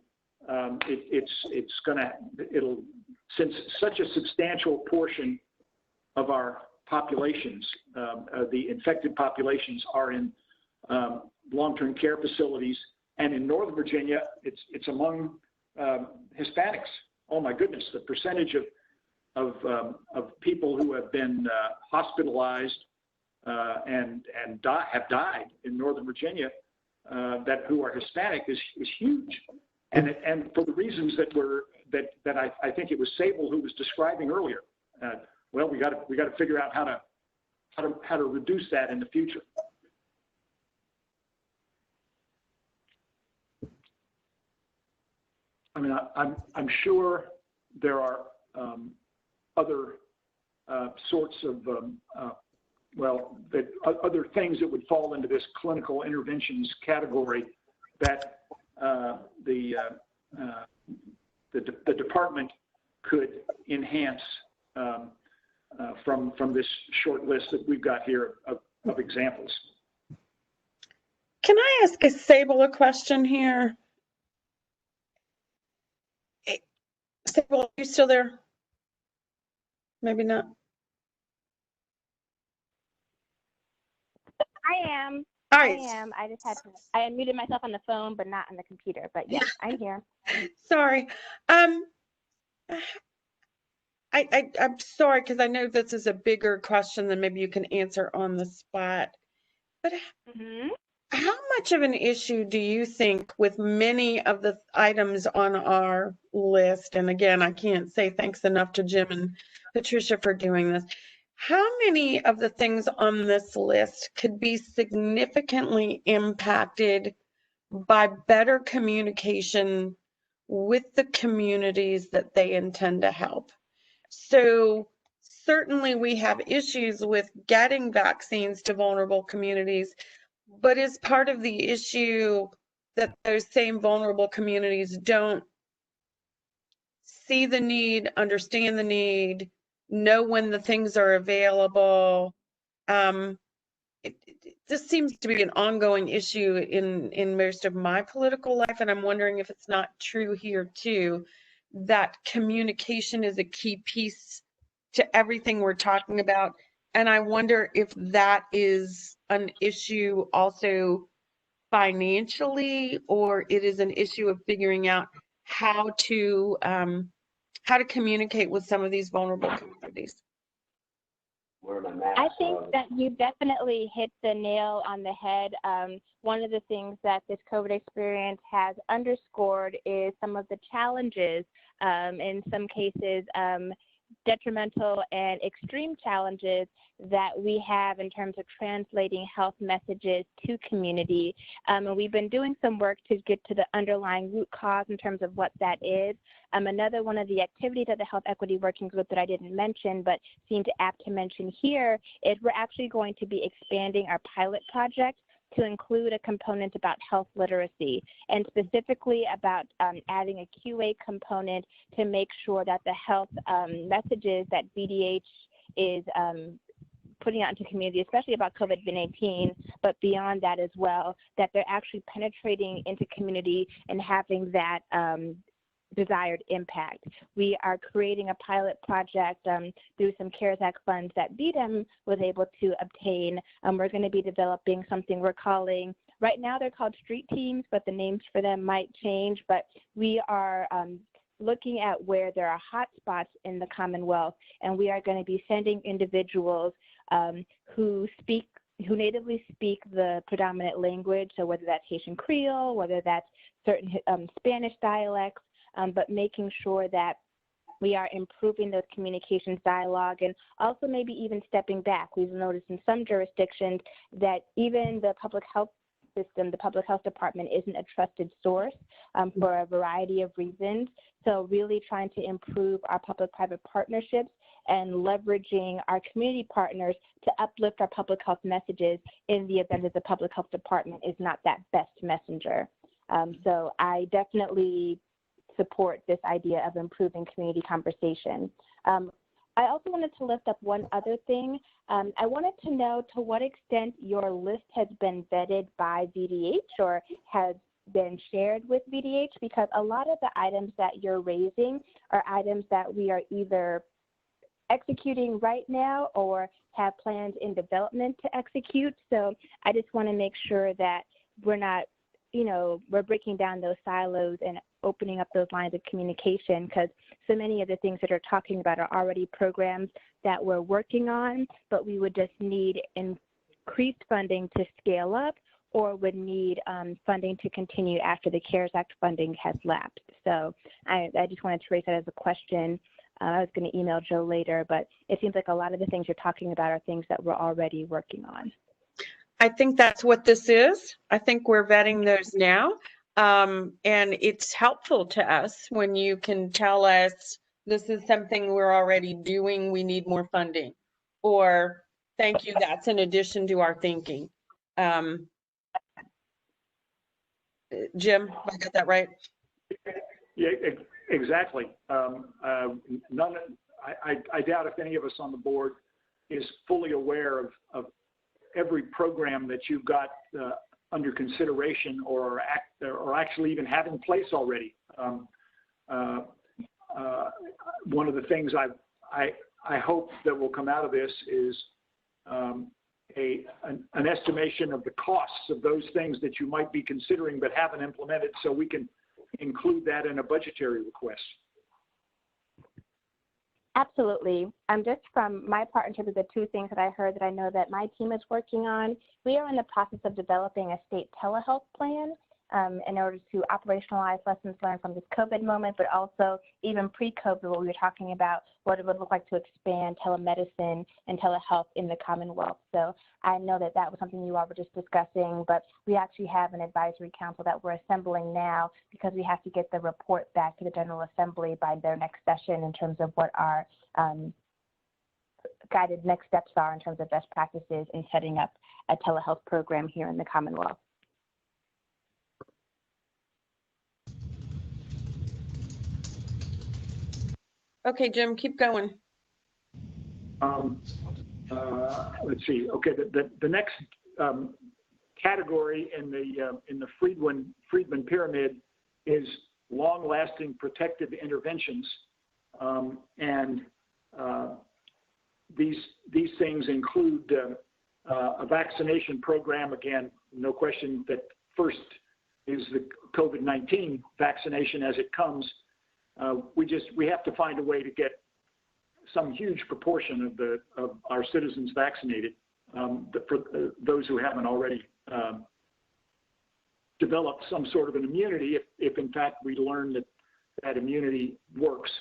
since such a substantial portion of our populations, the infected populations, are in long-term care facilities, and in Northern Virginia, it's among Hispanics. Oh my goodness, the percentage of people who have been hospitalized and have died in Northern Virginia who are Hispanic is huge, and for the reasons that I think it was Sable who was describing earlier. Well, we got to figure out how to reduce that in the future. I mean, I'm sure there are other sorts of other things that would fall into this clinical interventions category that the department could enhance from this short list that we've got here of examples. Can I ask Sable a question here? Sable, are you still there? Maybe not. I am. All right. I am. I just had to. I unmuted myself on the phone, but not on the computer. But yes, I'm here. Sorry. I'm sorry, because I know this is a bigger question than maybe you can answer on the spot. But how much of an issue do you think with many of the items on our list, and again, I can't say thanks enough to Jim and Patricia for doing this, how many of the things on this list could be significantly impacted by better communication with the communities that they intend to help? So certainly we have issues with getting vaccines to vulnerable communities, but is part of the issue that those same vulnerable communities don't see the need, understand the need, know when the things are available? This seems to be an ongoing issue in most of my political life, and I'm wondering if it's not true here too, that communication is a key piece to everything we're talking about. And I wonder if that is an issue also financially, or it is an issue of figuring out how to communicate with some of these vulnerable communities? I think that you definitely hit the nail on the head. One of the things that this COVID experience has underscored is some of the challenges, in some cases, detrimental and extreme challenges that we have in terms of translating health messages to community. And we've been doing some work to get to the underlying root cause in terms of what that is. Another one of the activities of the Health Equity Working Group that I didn't mention but seemed apt to mention here is we're actually going to be expanding our pilot project to include a component about health literacy, and specifically about adding a QA component to make sure that the health messages that VDH is putting out into community, especially about COVID-19, but beyond that as well, that they're actually penetrating into community and having that desired impact. We are creating a pilot project through some CARES Act funds that BDM was able to obtain. We're going to be developing something we're calling, right now they're called street teams, but the names for them might change. But we are looking at where there are hot spots in the Commonwealth, and we are going to be sending individuals who natively speak the predominant language, so whether that's Haitian Creole, whether that's certain Spanish dialects, but making sure that we are improving those communications dialogue, and also maybe even stepping back. We've noticed in some jurisdictions that even the public health system, the public health department, isn't a trusted source for a variety of reasons. So really trying to improve our public-private partnerships and leveraging our community partners to uplift our public health messages in the event that the public health department is not that best messenger. So I definitely support this idea of improving community conversation. I also wanted to lift up one other thing. I wanted to know to what extent your list has been vetted by VDH or has been shared with VDH, because a lot of the items that you're raising are items that we are either executing right now or have plans in development to execute. So I just want to make sure that we're not, we're breaking down those silos and opening up those lines of communication, because so many of the things that you're talking about are already programs that we're working on, but we would just need increased funding to scale up, or would need funding to continue after the CARES Act funding has lapsed. So I just wanted to raise that as a question. I was going to email Joe later, but it seems like a lot of the things you're talking about are things that we're already working on. I think that's what this is. I think we're vetting those now. And it's helpful to us when you can tell us this is something we're already doing, we need more funding, or thank you, that's in addition to our thinking. Jim, I got that right? Yeah, exactly. I doubt if any of us on the board is fully aware of every program that you've got under consideration or actually even have in place already. One of the things I hope that will come out of this is an estimation of the costs of those things that you might be considering but haven't implemented, so we can include that in a budgetary request. Absolutely. Just from my part, in terms of the two things that I heard that I know that my team is working on, we are in the process of developing a state telehealth plan in order to operationalize lessons learned from this COVID moment, but also even pre-COVID, what we were talking about, what it would look like to expand telemedicine and telehealth in the Commonwealth. So I know that that was something you all were just discussing, but we actually have an advisory council that we're assembling now, because we have to get the report back to the General Assembly by their next session in terms of what our guided next steps are in terms of best practices in setting up a telehealth program here in the Commonwealth. Okay, Jim, keep going. Let's see. Okay, the next category in the Friedman pyramid is long-lasting protective interventions, and these things include a vaccination program. Again, no question that first is the COVID-19 vaccination as it comes. We have to find a way to get some huge proportion of our citizens vaccinated, for those who haven't already developed some sort of an immunity, if in fact we learn that immunity works.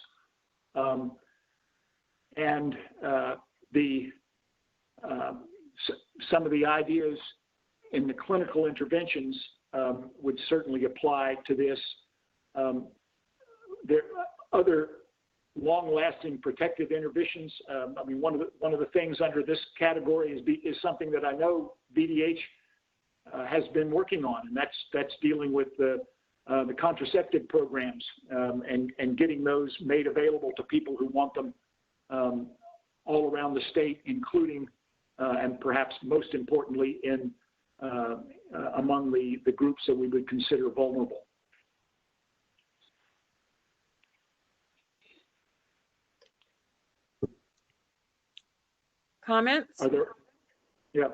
Some of the ideas in the clinical interventions would certainly apply to this. There are other long-lasting protective interventions. I mean, one of the things under this category is something that I know VDH has been working on, and that's dealing with the contraceptive programs and getting those made available to people who want them all around the state, including and perhaps most importantly among the groups that we would consider vulnerable. Comments? Are there? Yeah.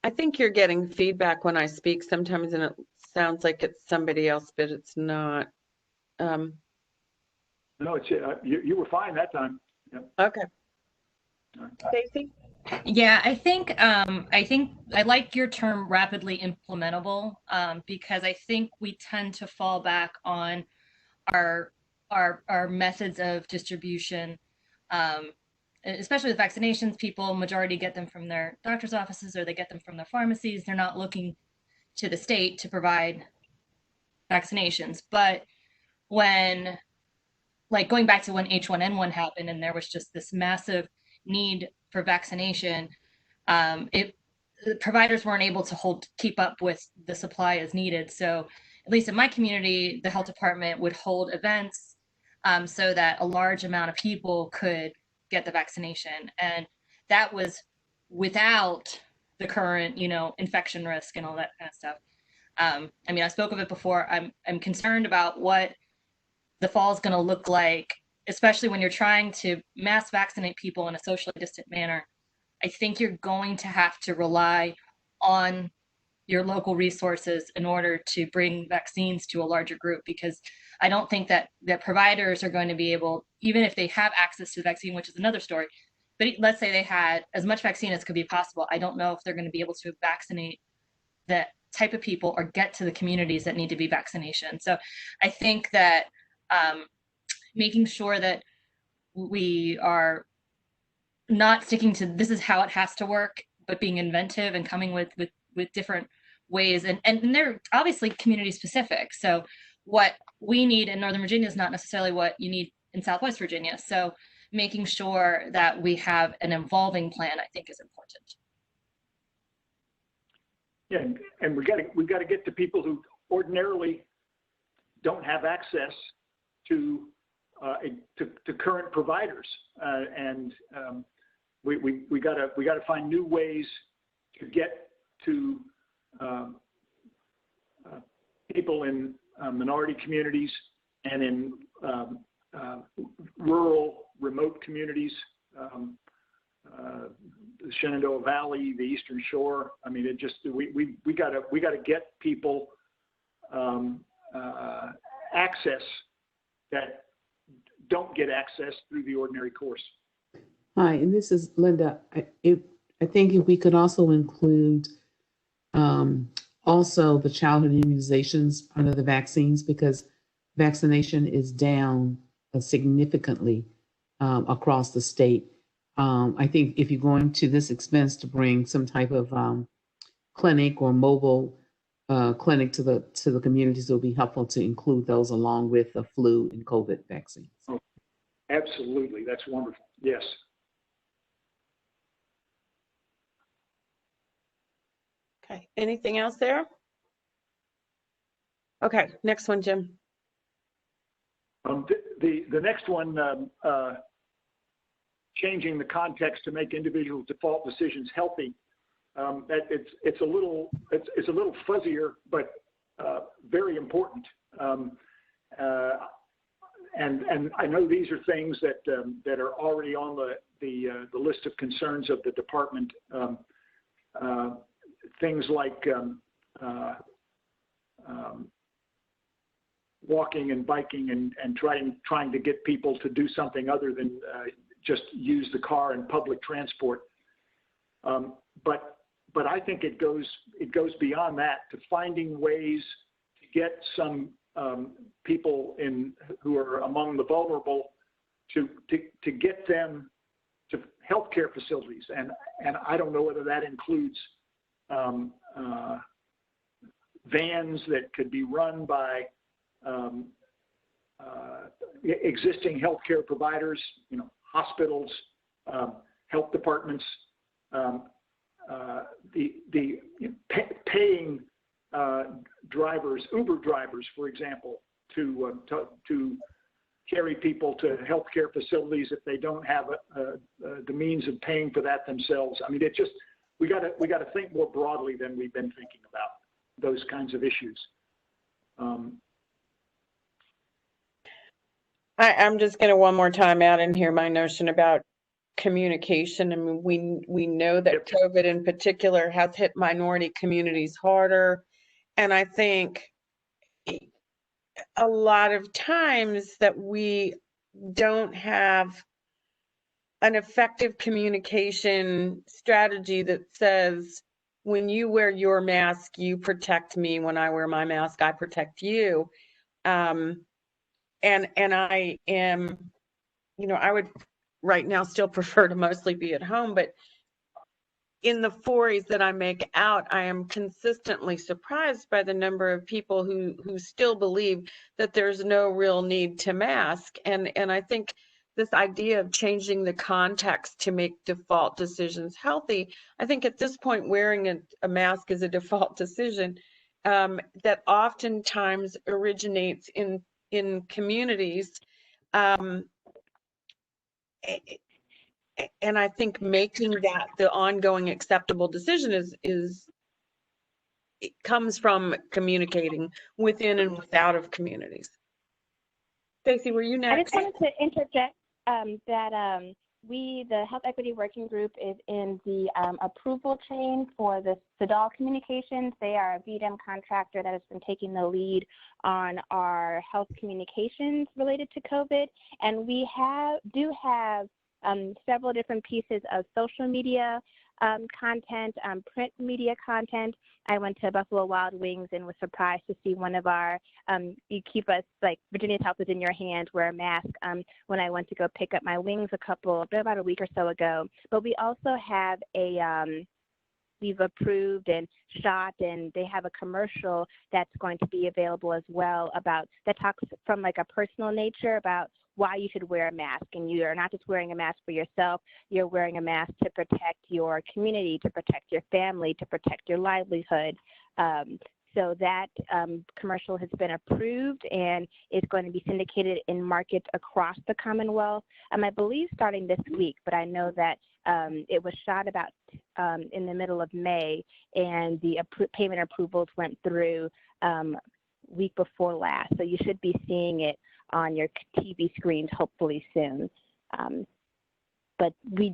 I think you're getting feedback when I speak sometimes, and it sounds like it's somebody else, but it's not. No, it's you were fine that time. Yeah. Okay. Stacey? Yeah, I think I like your term rapidly implementable, because I think we tend to fall back on our methods of distribution, especially with vaccinations. People, majority get them from their doctor's offices or they get them from their pharmacies. They're not looking to the state to provide vaccinations. But when, like going back to when H1N1 happened and there was just this massive need for vaccination, the providers weren't able to keep up with the supply as needed. So at least in my community, the health department would hold events so that a large amount of people could get the vaccination. And that was without the current, infection risk and all that kind of stuff. I mean, I spoke of it before. I'm concerned about what the fall is going to look like, especially when you're trying to mass vaccinate people in a socially distant manner. I think you're going to have to rely on your local resources in order to bring vaccines to a larger group, because I don't think that providers are going to be able, even if they have access to the vaccine, which is another story, but let's say they had as much vaccine as could be possible. I don't know if they're going to be able to vaccinate that type of people or get to the communities that need to be vaccination. So I think that making sure that we are not sticking to this is how it has to work, but being inventive and coming with different ways. And they're obviously community specific. So what we need in Northern Virginia is not necessarily what you need in Southwest Virginia. So making sure that we have an evolving plan, I think, is important. Yeah, and we've got to get to people who ordinarily don't have access to current providers, and we got to find new ways to get to people in minority communities and in rural, remote communities, the Shenandoah Valley, the Eastern Shore. I mean, it just we got to get people access that don't get access through the ordinary course. Hi, and this is Linda. I think if we could also include also the childhood immunizations under the vaccines, because vaccination is down significantly across the state. I think if you're going to this expense to bring some type of clinic or mobile clinic to the communities, it will be helpful to include those along with the flu and COVID vaccines. Oh, absolutely, that's wonderful. Yes. Okay, anything else there? Okay, next one, Jim. The next one, changing the context to make individual default decisions healthy. That it's a little fuzzier, but very important. And I know these are things that are already on the list of concerns of the department. things like walking and biking and trying to get people to do something other than just use the car and public transport. But I think it goes beyond that to finding ways to get some people who are among the vulnerable to get them to healthcare facilities, and I don't know whether that includes vans that could be run by existing healthcare providers, hospitals, health departments, paying drivers, Uber drivers, for example, to carry people to healthcare facilities if they don't have the means of paying for that themselves. I mean, we got to think more broadly than we've been thinking about those kinds of issues. I'm just going to one more time add in here my notion about communication. I mean, we know that COVID in particular has hit minority communities harder. And I think a lot of times that we don't have an effective communication strategy that says, when you wear your mask, you protect me. When I wear my mask, I protect you. And I am, I would right now still prefer to mostly be at home, but in the forays that I make out, I am consistently surprised by the number of people who still believe that there's no real need to mask. And I think this idea of changing the context to make default decisions healthy, I think at this point, wearing a mask is a default decision that oftentimes originates in communities. And I think making that the ongoing acceptable decision it comes from communicating within and without of communities. Stacey, were you next? I just wanted to interject that the Health Equity Working Group is in the approval chain for the CEDAW communications. They are a VDEM contractor that has been taking the lead on our health communications related to COVID. And we do have several different pieces of social media content, print media content. I went to Buffalo Wild Wings and was surprised to see one of our, you keep us, like, Virginia's Health is in your hand, wear a mask, when I went to go pick up my wings about a week or so ago. But we also have we've approved and shot, and they have a commercial that's going to be available as well that talks from like a personal nature about why you should wear a mask. And you are not just wearing a mask for yourself, you're wearing a mask to protect your community, to protect your family, to protect your livelihood. So that commercial has been approved and is going to be syndicated in markets across the Commonwealth. I believe starting this week, but I know that it was shot about in the middle of May, and the payment approvals went through week before last. So you should be seeing it on your TV screens hopefully soon. But we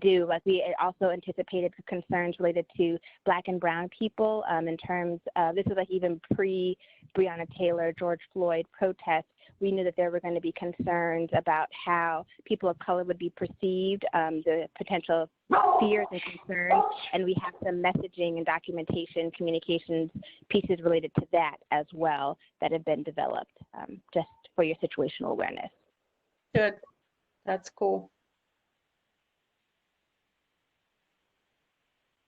also anticipated concerns related to Black and Brown people in terms of, this is like even pre-Breonna Taylor, George Floyd protests. We knew that there were going to be concerns about how people of color would be perceived, the potential fears and concerns, and we have some messaging and documentation, communications pieces related to that as well that have been developed, just for your situational awareness. Good. That's cool.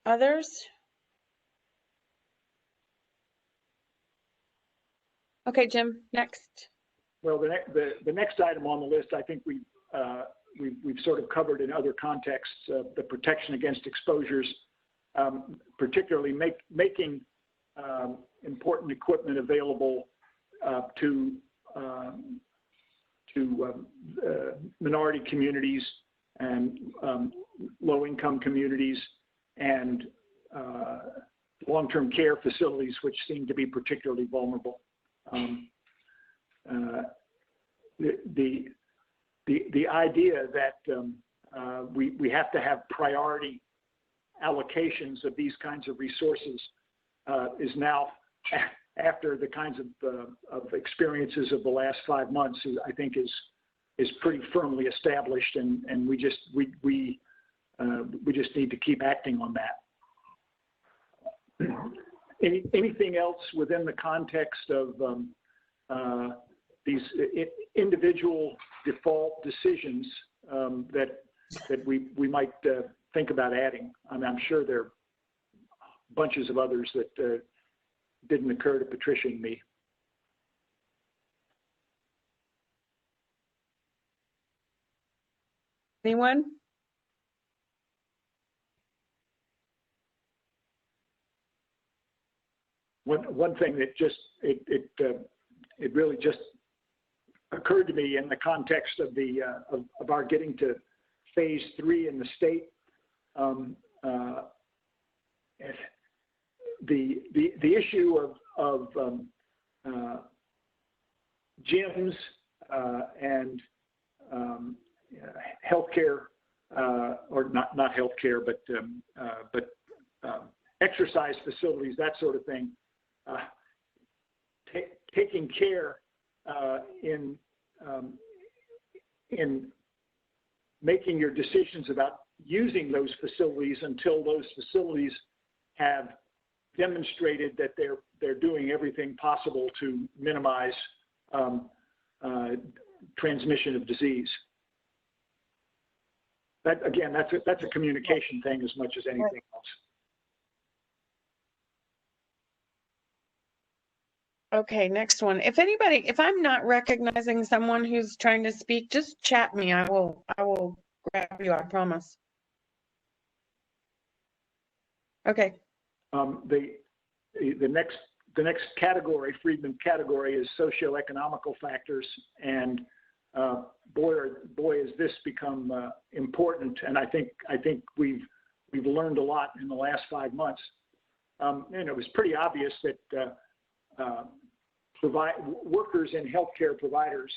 Others? Okay, Jim, next. Well, the next item on the list, I think we've sort of covered in other contexts, the protection against exposures, particularly making important equipment available to minority communities and low-income communities and long-term care facilities, which seem to be particularly vulnerable. The idea that we have to have priority allocations of these kinds of resources is now, after the kinds of experiences of the last 5 months, I think is pretty firmly established, and we just need to keep acting on that. Anything else within the context of these individual default decisions that we might think about adding? I mean, I'm sure there are bunches of others that didn't occur to Patricia and me. Anyone? One thing that just it really just occurred to me in the context of the of our getting to phase 3 in the state. The issue of gyms and healthcare, or not healthcare, but exercise facilities, that sort of thing. Taking care in making your decisions about using those facilities until those facilities have demonstrated that they're doing everything possible to minimize transmission of disease. That, again, that's a communication thing as much as anything else. Okay, next one. If I'm not recognizing someone who's trying to speak, just chat me. I will grab you, I promise. Okay. The next category, Friedman category, is socioeconomical factors, and boy, has this become important. And I think we've learned a lot in the last 5 months. And it was pretty obvious that workers in healthcare providers,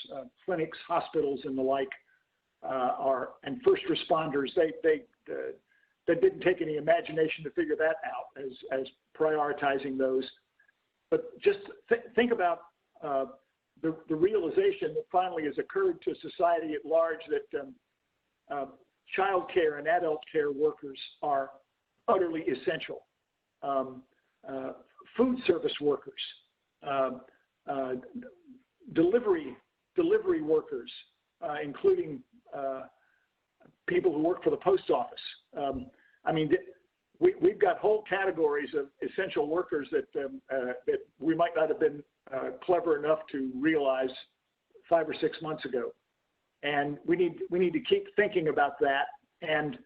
clinics, hospitals, and the like, and first responders, they didn't take any imagination to figure that out as prioritizing those. But just think about the realization that finally has occurred to society at large that child care and adult care workers are utterly essential. Food service workers, delivery workers, including people who work for the post office. I mean, we've got whole categories of essential workers that we might not have been clever enough to realize 5 or 6 months ago, and we need to keep thinking about that and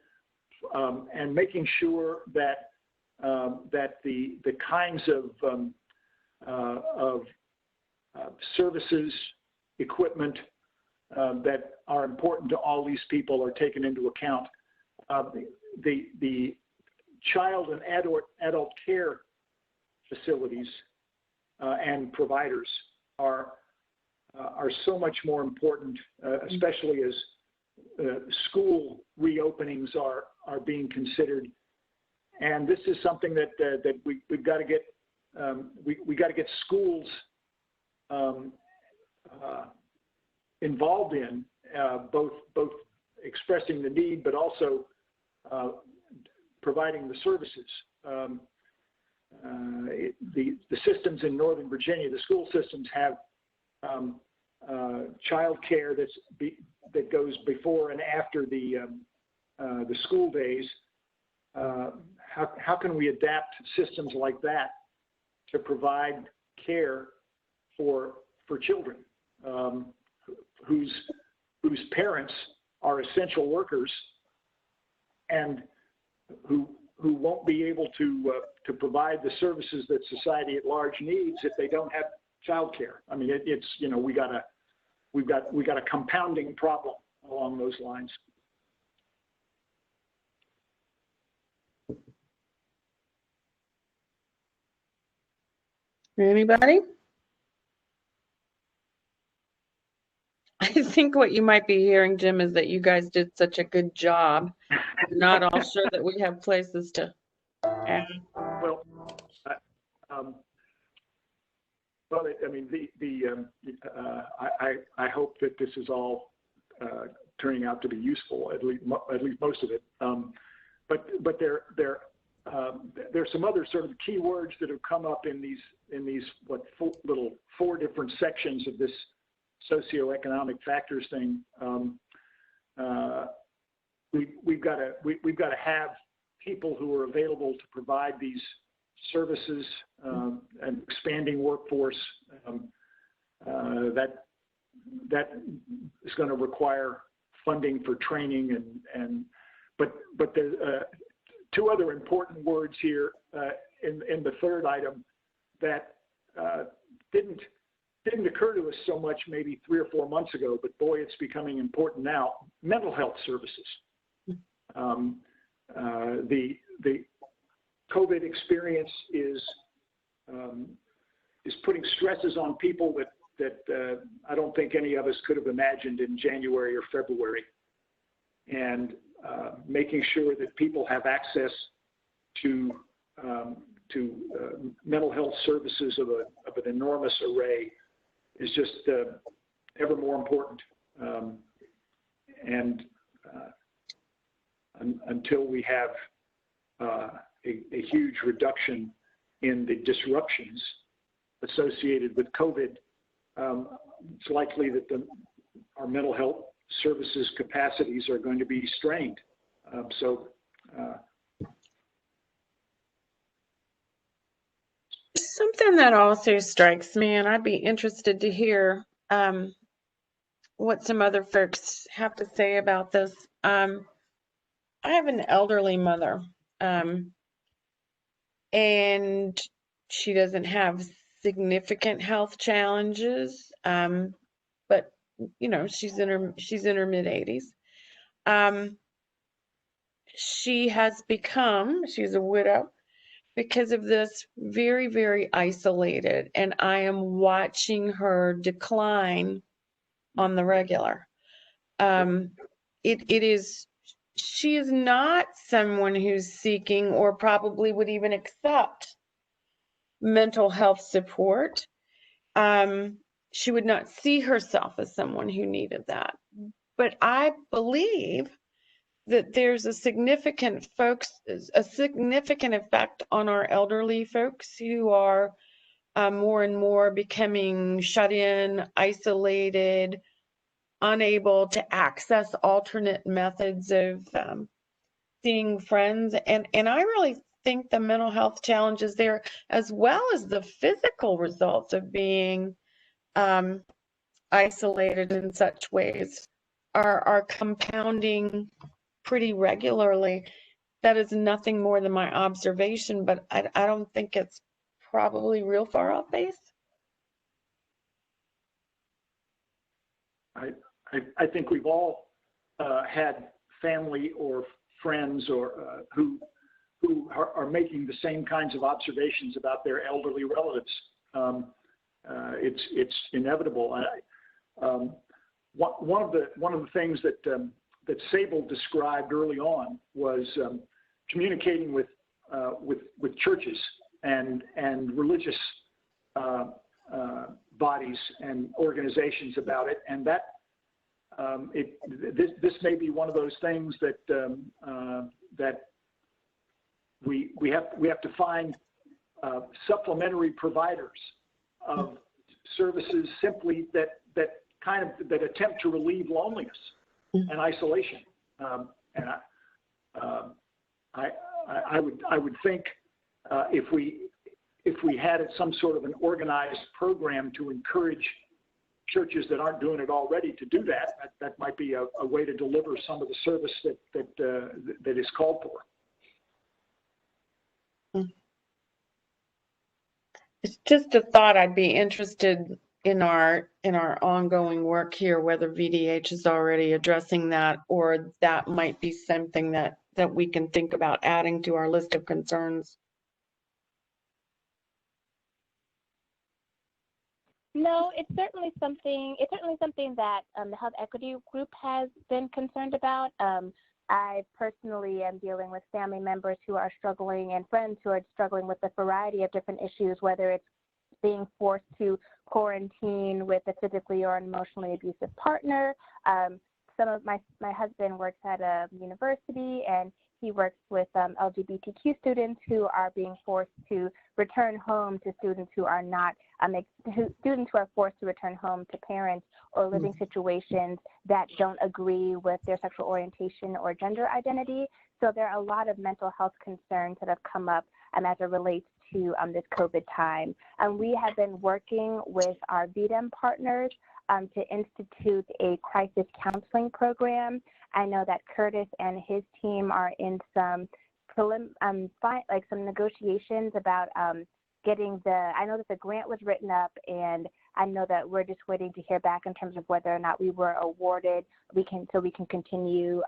making sure that the kinds of services, equipment that are important to all these people are taken into account. The child and adult care facilities and providers are so much more important, especially as school reopenings are being considered. And this is something that we've got to get. We got to get schools involved in, both expressing the need, but also providing the services. The systems in Northern Virginia, the school systems have child care that goes before and after the school days. How can we adapt systems like that to provide care for children whose parents are essential workers and who won't be able to provide the services that society at large needs if they don't have child care? I mean, it's we've got a compounding problem along those lines. Anybody? I think what you might be hearing, Jim, is that you guys did such a good job. We're not all sure that we have places to add. Well, well, I mean, I hope that this is all turning out to be useful, at least most of it. But there's some other sort of key words that have come up in these four different sections of this socioeconomic factors thing. We've got to have people who are available to provide these services, and expanding workforce. That is going to require funding for training, but there's two other important words here in the third item that didn't occur to us so much maybe 3 or 4 months ago, but boy, it's becoming important now. Mental health services. The COVID experience is putting stresses on people that I don't think any of us could have imagined in January or February, and making sure that people have access to mental health services of an enormous array is just ever more important. And until we have a huge reduction in the disruptions associated with COVID, it's likely that our mental health services capacities are going to be strained. Something that also strikes me, and I'd be interested to hear what some other folks have to say about this. I have an elderly mother, and she doesn't have significant health challenges, but you know, she's in her mid-80s. She's a widow because of this, very, very isolated, and I am watching her decline on the regular. She is not someone who's seeking or probably would even accept mental health support. She would not see herself as someone who needed that. But I believe that there's a significant effect on our elderly folks who are more and more becoming shut in, isolated, unable to access alternate methods of seeing friends. And I really think the mental health challenges there, as well as the physical results of being isolated in such ways, are compounding pretty regularly. That is nothing more than my observation, but I don't think it's probably real far off base. I think we've all had family or friends or who are making the same kinds of observations about their elderly relatives. It's inevitable. One of the things that Sable described early on was communicating with churches and religious bodies and organizations about it, and that this may be one of those things that we have to find supplementary providers of services simply that attempt to relieve loneliness and isolation. And I would think if we had some sort of an organized program to encourage churches that aren't doing it already to do that might be a way to deliver some of the service that is called for. It's just a thought. I'd be interested in our ongoing work here, whether VDH is already addressing that, or that might be something that we can think about adding to our list of concerns. No, it's certainly something. It's certainly something that the health equity group has been concerned about. I personally am dealing with family members who are struggling and friends who are struggling with a variety of different issues, whether it's being forced to quarantine with a physically or emotionally abusive partner. Some of my husband works at a university, and he works with LGBTQ students who are being forced to return home to students who are not, students who are forced to return home to parents or living situations that don't agree with their sexual orientation or gender identity. So there are a lot of mental health concerns that have come up as it relates to this COVID time. We have been working with our VDEM partners to institute a crisis counseling program. I know that Curtis and his team are in some some negotiations about getting I know that the grant was written up, and I know that we're just waiting to hear back in terms of whether or not we were awarded. So we can continue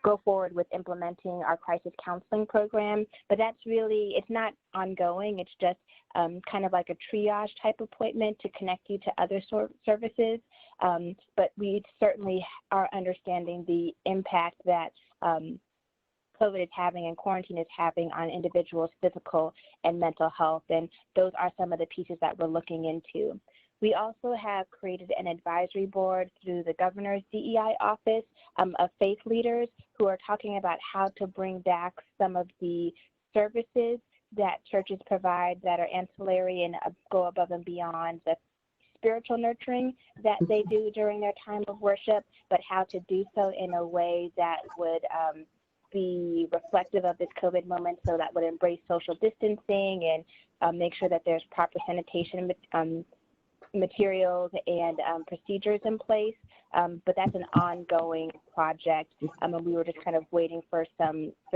go forward with implementing our crisis counseling program. But that's really, it's not ongoing. It's just kind of like a triage type appointment to connect you to other services. But we certainly are understanding the impact that COVID is having and quarantine is having on individuals' physical and mental health. And those are some of the pieces that we're looking into. We also have created an advisory board through the governor's DEI office of faith leaders who are talking about how to bring back some of the services that churches provide that are ancillary and go above and beyond the spiritual nurturing that they do during their time of worship, but how to do so in a way that would be reflective of this COVID moment, so that would embrace social distancing and make sure that there's proper sanitation materials and procedures in place. But that's an ongoing project, and we were just kind of waiting for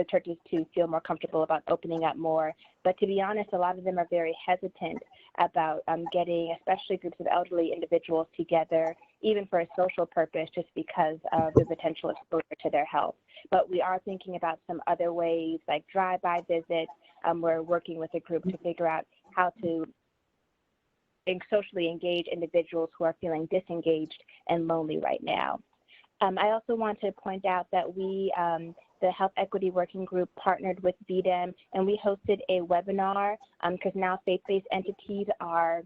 churches to feel more comfortable about opening up more. But to be honest, a lot of them are very hesitant about getting, especially groups of elderly individuals together, even for a social purpose, just because of the potential exposure to their health. But we are thinking about some other ways, like drive-by visits. We're working with a group to figure out how to socially engage individuals who are feeling disengaged and lonely right now. I also want to point out that we, the Health Equity Working Group, partnered with VDEM, and we hosted a webinar because now faith-based entities are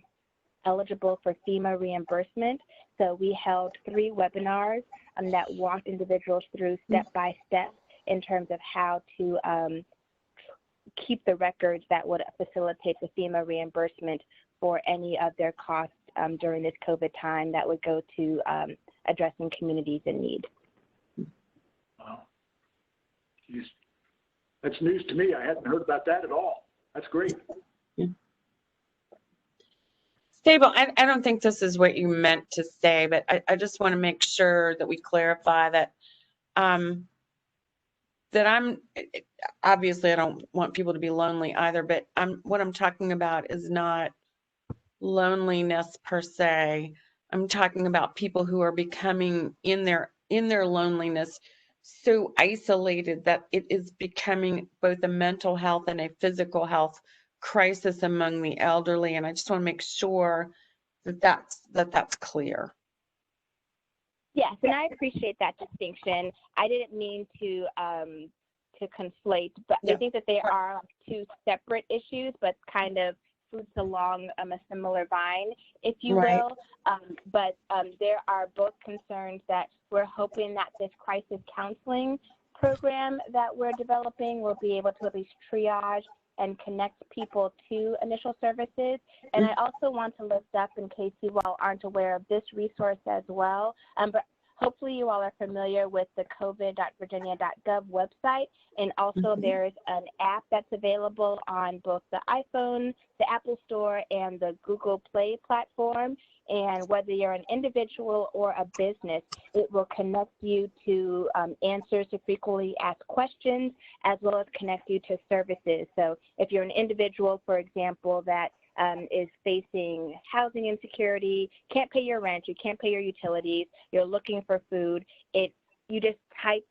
eligible for FEMA reimbursement. So we held 3 webinars that walked individuals through step-by-step in terms of how to keep the records that would facilitate the FEMA reimbursement for any of their costs during this COVID time that would go to addressing communities in need. Wow. Jeez. That's news to me. I hadn't heard about that at all. That's great. Stable, I don't think this is what you meant to say, but I just want to make sure that we clarify that obviously I don't want people to be lonely either, but what I'm talking about is not loneliness per se. I'm talking about people who are becoming in their loneliness so isolated that it is becoming both a mental health and a physical health crisis among the elderly. And I just want to make sure that that's clear. Yes, and I appreciate that distinction. I didn't mean to conflate, but I think that they are 2 separate issues, but kind of fruits along a similar vine, if you will. But there are both concerns that we're hoping that this crisis counseling program that we're developing will be able to at least triage and connect people to initial services. And I also want to lift up, in case you all aren't aware of this resource as well, but hopefully you all are familiar with the covid.virginia.gov website. And also there's an app that's available on both the iPhone, the Apple Store, and the Google Play platform. And whether you're an individual or a business, it will connect you to answers to frequently asked questions, as well as connect you to services. So if you're an individual, for example, that is facing housing insecurity, can't pay your rent, you can't pay your utilities, you're looking for food, you just type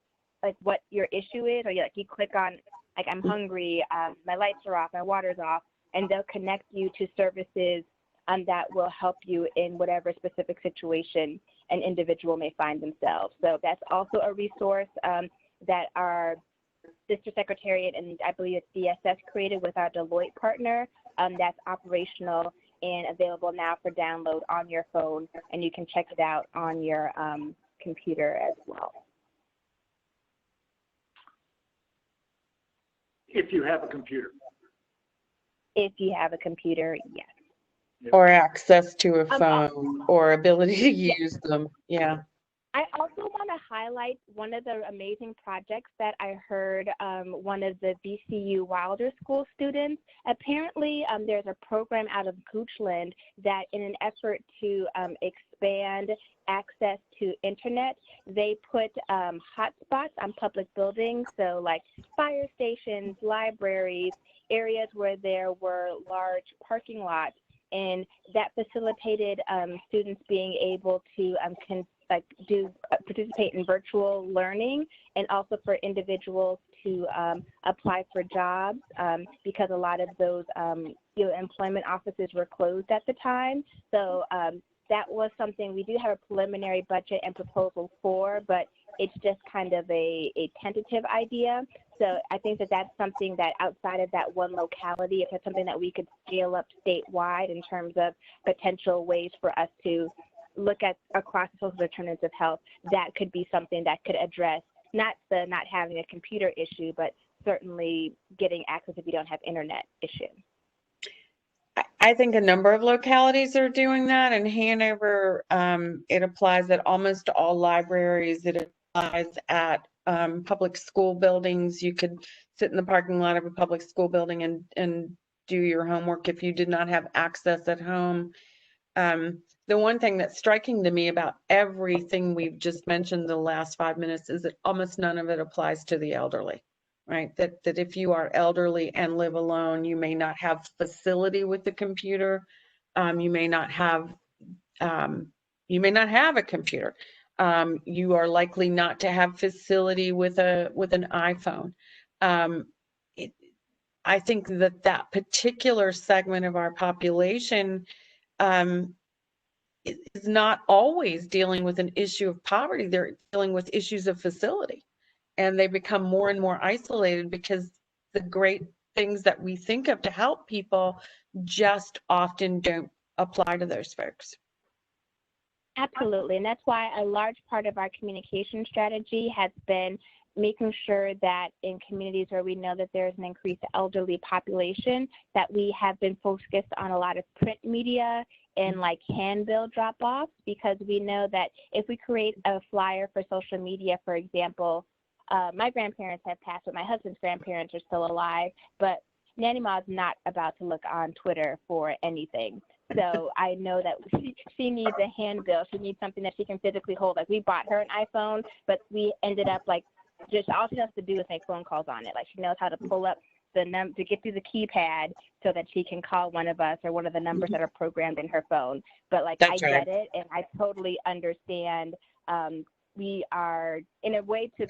like what your issue is, or you click on like, I'm hungry, my lights are off, my water's off, and they'll connect you to services that will help you in whatever specific situation an individual may find themselves. So that's also a resource that our Sister Secretariat and I believe it's DSS created with our Deloitte partner that's operational and available now for download on your phone, and you can check it out on your computer as well. If you have a computer. If you have a computer, yes. Or access to a phone or ability to use them. Yeah. I also want to highlight one of the amazing projects that I heard one of the VCU Wilder School students. Apparently, there's a program out of Goochland that in an effort to expand access to internet, they put hotspots on public buildings, so like fire stations, libraries, areas where there were large parking lots, and that facilitated students being able to participate in virtual learning, and also for individuals to apply for jobs because a lot of those employment offices were closed at the time. So that was something we do have a preliminary budget and proposal for, but it's just kind of a tentative idea. So I think that that's something that outside of that one locality, if it's something that we could scale up statewide in terms of potential ways for us to look at across the social determinants of health, that could be something that could address not the not having a computer issue, but certainly getting access if you don't have internet issue. I think a number of localities are doing that. In Hanover, it applies at almost all libraries. It applies at public school buildings. You could sit in the parking lot of a public school building and do your homework if you did not have access at home. The one thing that's striking to me about everything we've just mentioned the last 5 minutes is that almost none of it applies to the elderly, right? That if you are elderly and live alone, you may not have facility with the computer. You may not have a computer. You are likely not to have facility with an iPhone. I think that particular segment of our population is not always dealing with an issue of poverty. They're dealing with issues of facility, and they become more and more isolated because the great things that we think of to help people just often don't apply to those folks. Absolutely, and that's why a large part of our communication strategy has been making sure that in communities where we know that there's an increased elderly population, that we have been focused on a lot of print media and like handbill drop-offs, because we know that if we create a flyer for social media, for example, my grandparents have passed, but my husband's grandparents are still alive, but Nanny Ma's not about to look on Twitter for anything. So I know that she needs a handbill. She needs something that she can physically hold. Like we bought her an iPhone, but we ended up like just all she has to do is make phone calls on it. Like she knows how to pull up the to get through the keypad so that she can call one of us or one of the numbers that are programmed in her phone. But like I get it, and I totally understand. We are in a way to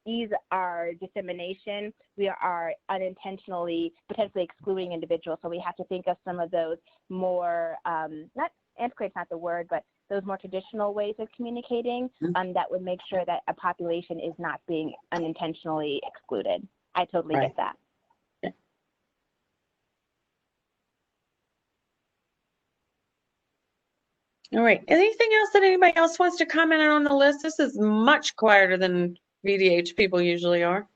ease our dissemination. We are unintentionally potentially excluding individuals. So we have to think of some of those more not antiquated, not the word, but those more traditional ways of communicating that would make sure that a population is not being unintentionally excluded. I totally get that. All right. Anything else that anybody else wants to comment on the list? This is much quieter than VDH people usually are.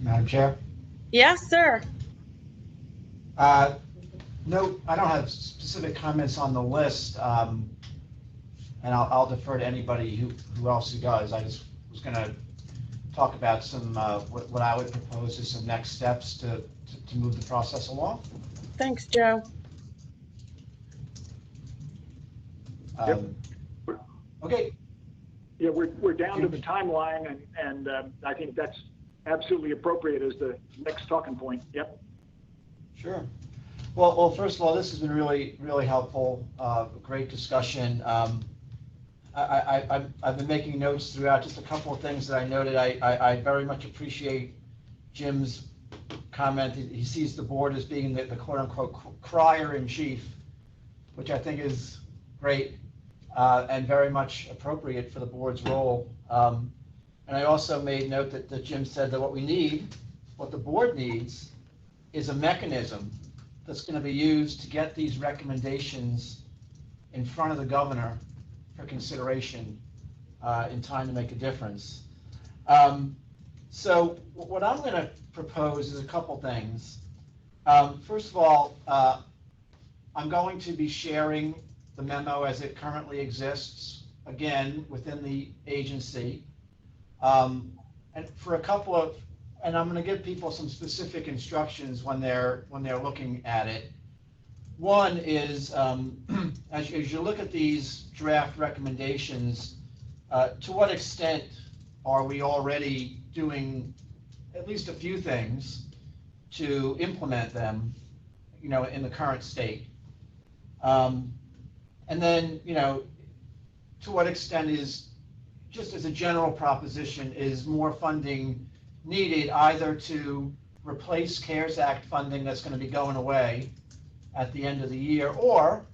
Madam Chair? Yes, sir. No, I don't have specific comments on the list, and I'll defer to anybody who else who does. I just was going to talk about some what I would propose as some next steps to move the process along. Thanks, Joe. Okay. Yeah, we're down to the timeline, and I think that's absolutely appropriate as the next talking point. Yep. Sure. Well, first of all, this has been really, really helpful. Great discussion. I've been making notes throughout. Just a couple of things that I noted. I very much appreciate Jim's comment. He sees the board as being the quote-unquote crier in chief, which I think is great and very much appropriate for the board's role. And I also made note that Jim said that what the board needs, is a mechanism that's going to be used to get these recommendations in front of the governor for consideration in time to make a difference. So what I'm going to propose is a couple things. First of all, I'm going to be sharing the memo as it currently exists, again, within the agency. And for a couple of, and I'm going to give people some specific instructions when they're looking at it. One is, as you look at these draft recommendations, to what extent are we already doing at least a few things to implement them, in the current state? And then, to what extent is, just as a general proposition, is more funding needed either to replace CARES Act funding that's going to be going away at the end of the year, or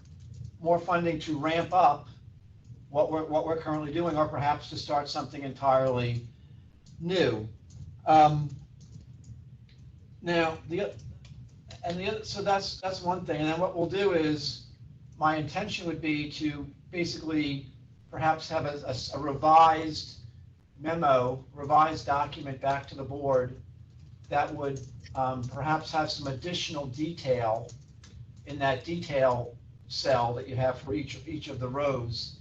more funding to ramp up what we're currently doing, or perhaps to start something entirely new. Now, so that's one thing. And then what we'll do is, my intention would be to basically perhaps have a revised memo, revised document back to the board that would perhaps have some additional detail in that detail cell that you have for each of the rows.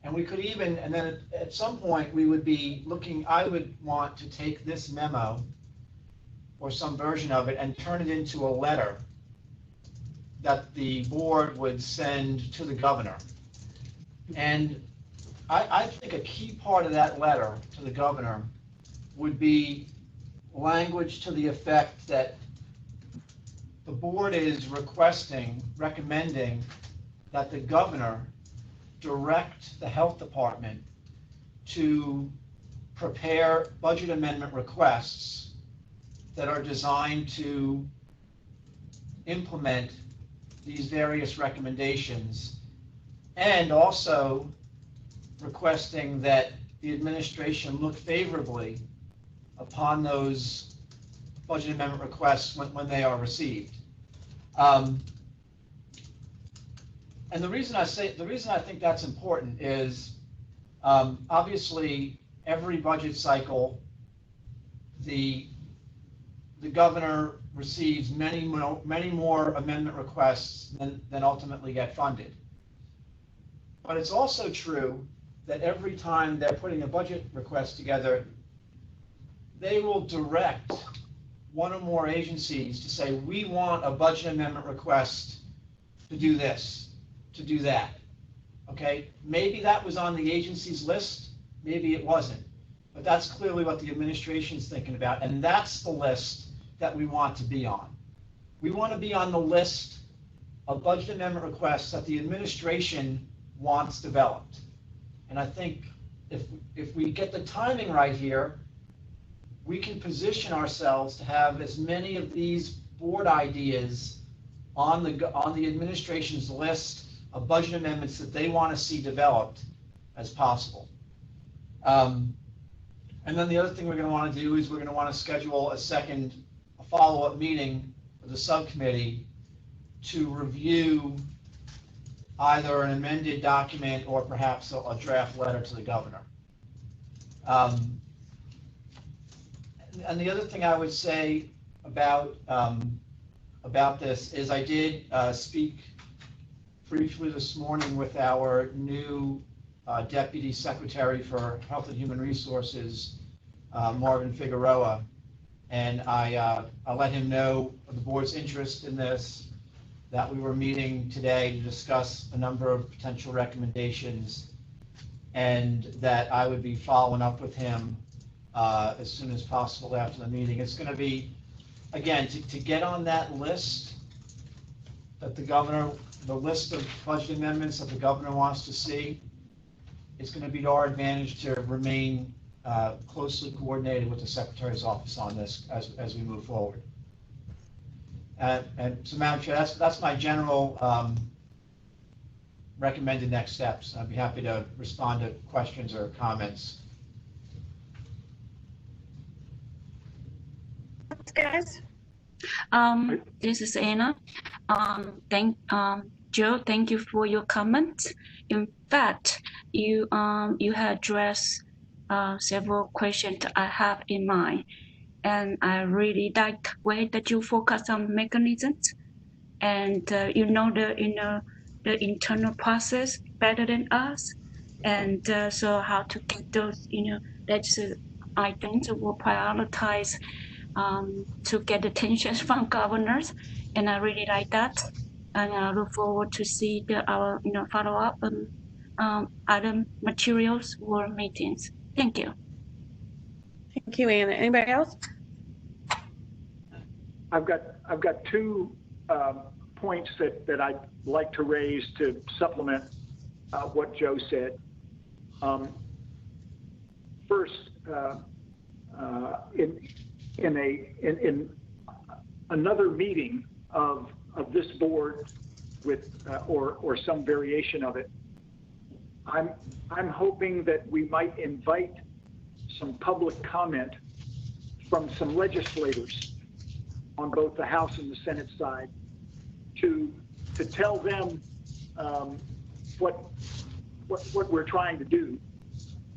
And we could even, and then at some point we would be looking, I would want to take this memo or some version of it and turn it into a letter that the board would send to the governor. And I think a key part of that letter to the governor would be language to the effect that the board is recommending that the governor direct the health department to prepare budget amendment requests that are designed to implement these various recommendations, and also requesting that the administration look favorably upon those budget amendment requests when they are received. And the reason I think that's important is, obviously, every budget cycle, the governor receives many more amendment requests than ultimately get funded. But it's also true that every time they're putting a budget request together, they will direct one or more agencies to say, we want a budget amendment request to do this, to do that. Okay, maybe that was on the agency's list, maybe it wasn't, but that's clearly what the administration's thinking about, and that's the list that we want to be on. We want to be on the list of budget amendment requests that the administration wants developed. And I think if we get the timing right here, we can position ourselves to have as many of these board ideas on the administration's list of budget amendments that they want to see developed as possible. And then the other thing we're going to want to do is we're going to want to schedule a follow-up meeting with the subcommittee to review either an amended document or perhaps a draft letter to the governor. And the other thing I would say about this is I did speak briefly this morning with our new Deputy Secretary for Health and Human Resources, Marvin Figueroa, and I let him know of the board's interest in this, that we were meeting today to discuss a number of potential recommendations, and that I would be following up with him as soon as possible after the meeting. It's going to be, again, to get on that list that the list of budget amendments that the governor wants to see, it's going to be to our advantage to remain closely coordinated with the Secretary's office on this as we move forward. And so, Madam Chair, that's my general recommended next steps. I'd be happy to respond to questions or comments. Thanks, guys. This is Anna. Joe, thank you for your comments. In fact, you have addressed several questions I have in mind, and I really like the way that you focus on mechanisms, and you know the internal process better than us, and so how to get those that's items will prioritize to get attention from governors, and I really like that, and I look forward to see our follow up on other materials or meetings. Thank you. Thank you, Anna. Anybody else? I've got two points that I'd like to raise to supplement what Joe said. First, in another meeting of this board with or some variation of it, I'm hoping that we might invite some public comment from some legislators on both the House and the Senate side to tell them what we're trying to do,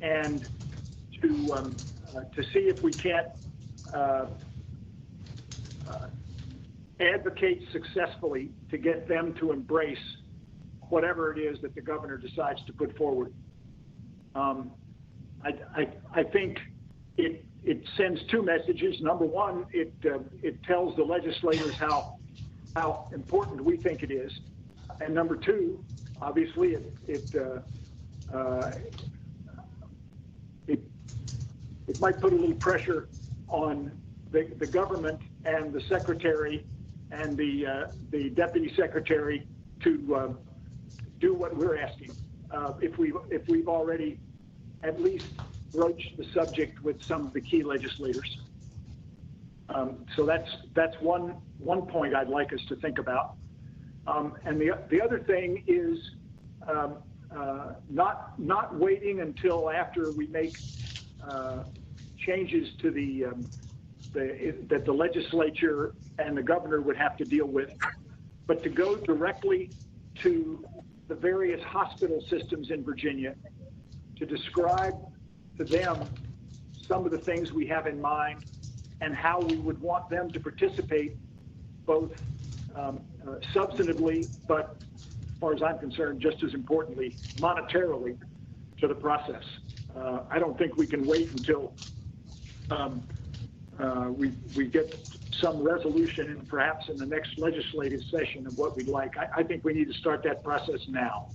and to see if we can't advocate successfully to get them to embrace whatever it is that the governor decides to put forward. I think it sends two messages. Number one, it tells the legislators how important we think it is, and number two, obviously it might put a little pressure on the government and the secretary and the deputy secretary to do what we're asking. If we've already at least broached the subject with some of the key legislators. So that's one point I'd like us to think about. And the other thing is not waiting until after we make changes to that the legislature and the governor would have to deal with, but to go directly to the various hospital systems in Virginia to describe to them some of the things we have in mind and how we would want them to participate, both substantively, but as far as I'm concerned, just as importantly, monetarily to the process. I don't think we can wait until we get some resolution, and perhaps in the next legislative session, of what we'd like. I think we need to start that process now.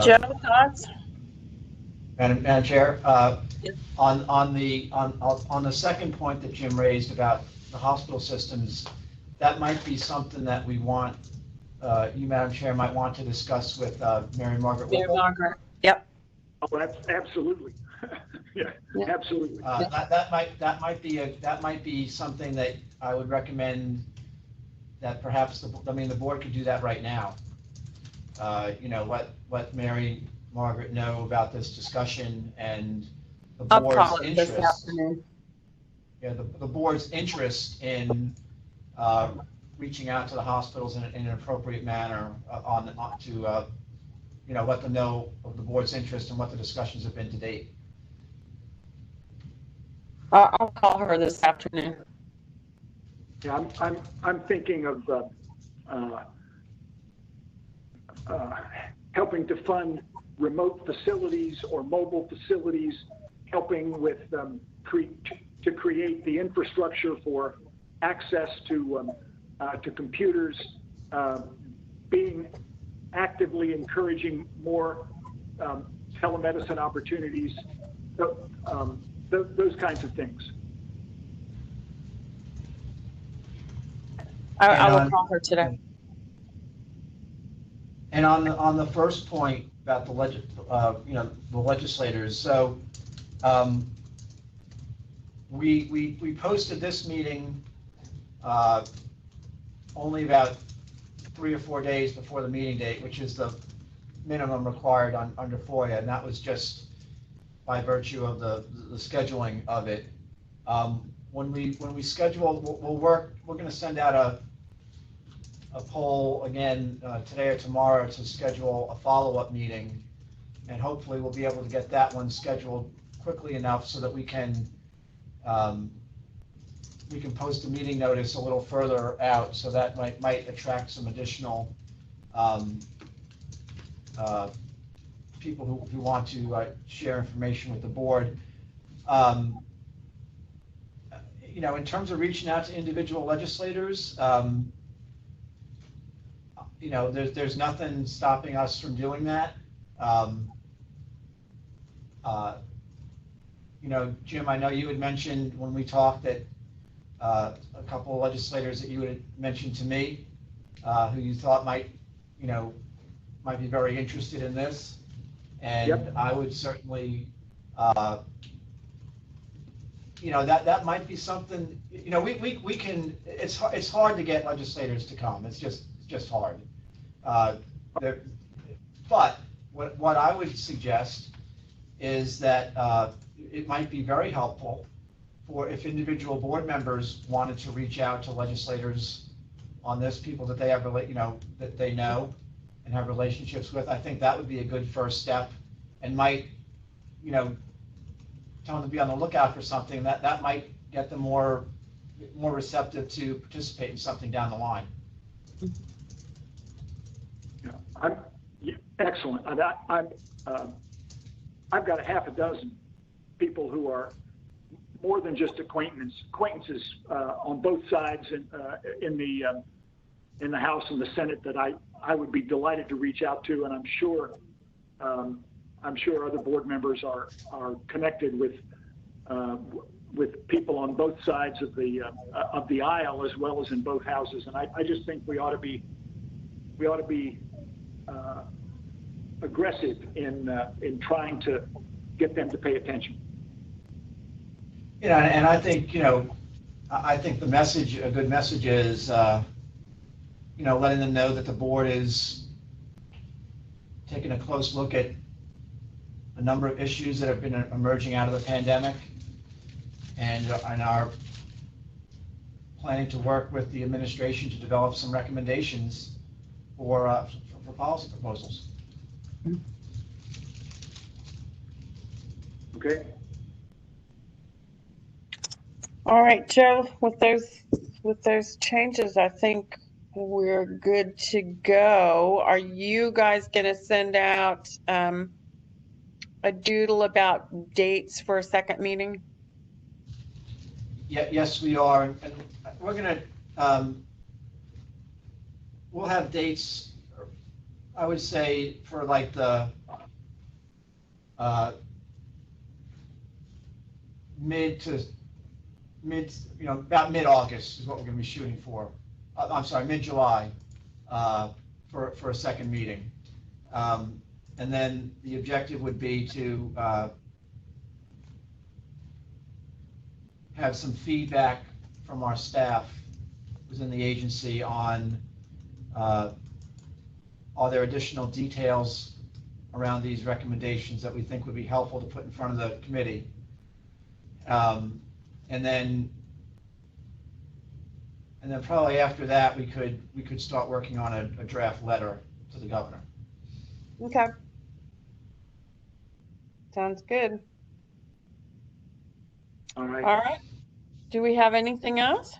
Joe, thoughts? Madam Chair, on the second point that Jim raised about the hospital systems, that might be something that we want, you, Madam Chair, might want to discuss with Mary Margaret. Mary Margaret. Yep. Oh, absolutely. Yeah, absolutely. That might be something that I would recommend that perhaps the board could do that right now. Let Mary Margaret know about this discussion and the board's interest. Yeah, the board's interest in reaching out to the hospitals in an appropriate manner to let them know of the board's interest and what the discussions have been to date. I'll call her this afternoon. Yeah, I'm thinking of helping to fund remote facilities or mobile facilities, helping with to create the infrastructure for access to computers, being actively encouraging more telemedicine opportunities, those kinds of things. I will call her today. And on the first point, about the the legislators. So we posted this meeting only about 3 or 4 days before the meeting date, which is the minimum required under FOIA, and that was just by virtue of the scheduling of it. When we schedule, we're going to send out a poll again today or tomorrow to schedule a follow-up meeting, and hopefully we'll be able to get that one scheduled quickly enough so that we can post a meeting notice a little further out, so that might attract some additional people who want to share information with the board. In terms of reaching out to individual legislators, there's nothing stopping us from doing that. Jim, I know you had mentioned when we talked that a couple of legislators that you had mentioned to me who you thought might be very interested in this. And yep. I would certainly, that might be something, we can, it's hard to get legislators to come. It's just hard. But what I would suggest is that it might be very helpful for if individual board members wanted to reach out to legislators on this, people that they have, that they know and have relationships with. I think that would be a good first step, and might, tell them to be on the lookout for something that might get them more receptive to participate in something down the line. Excellent. I've got a half a dozen people who are more than just acquaintances on both sides in the House and the Senate that I would be delighted to reach out to, and I'm sure other board members are connected with people on both sides of the aisle as well as in both houses, and I just think we ought to be aggressive in trying to get them to pay attention. And I think I think a good message is letting them know that the board is taking a close look at a number of issues that have been emerging out of the pandemic, and are planning to work with the administration to develop some recommendations for policy proposals. Okay. All right, Joe, with those changes, I think we're good to go. Are you guys going to send out a doodle about dates for a second meeting? Yes, we are, and we're going to we'll have dates, I would say, for like the about mid-August is what we're going to be shooting for. I'm sorry, mid-July for a second meeting. And then the objective would be to have some feedback from our staff within the agency on are there additional details around these recommendations that we think would be helpful to put in front of the committee. And then probably after that we could start working on a draft letter to the governor. Okay. Sounds good. All right. All right. Do we have anything else?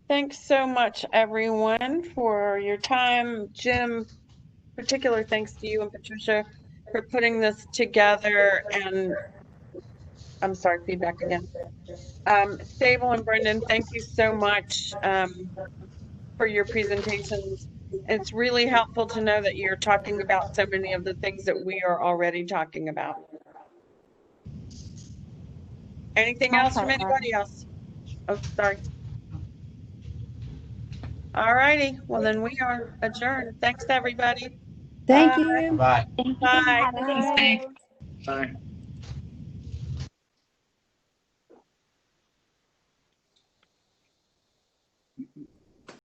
Thanks so much, everyone, for your time. Jim, particular thanks to you and Patricia for putting this together. And I'm sorry, feedback again. Sable and Brendan, thank you so much for your presentations. It's really helpful to know that you're talking about so many of the things that we are already talking about. Anything else from anybody else? Oh, sorry. All righty. Well, then we are adjourned. Thanks, everybody. Thank you. Bye. Thank you. Bye. Have a nice Bye. day. Bye.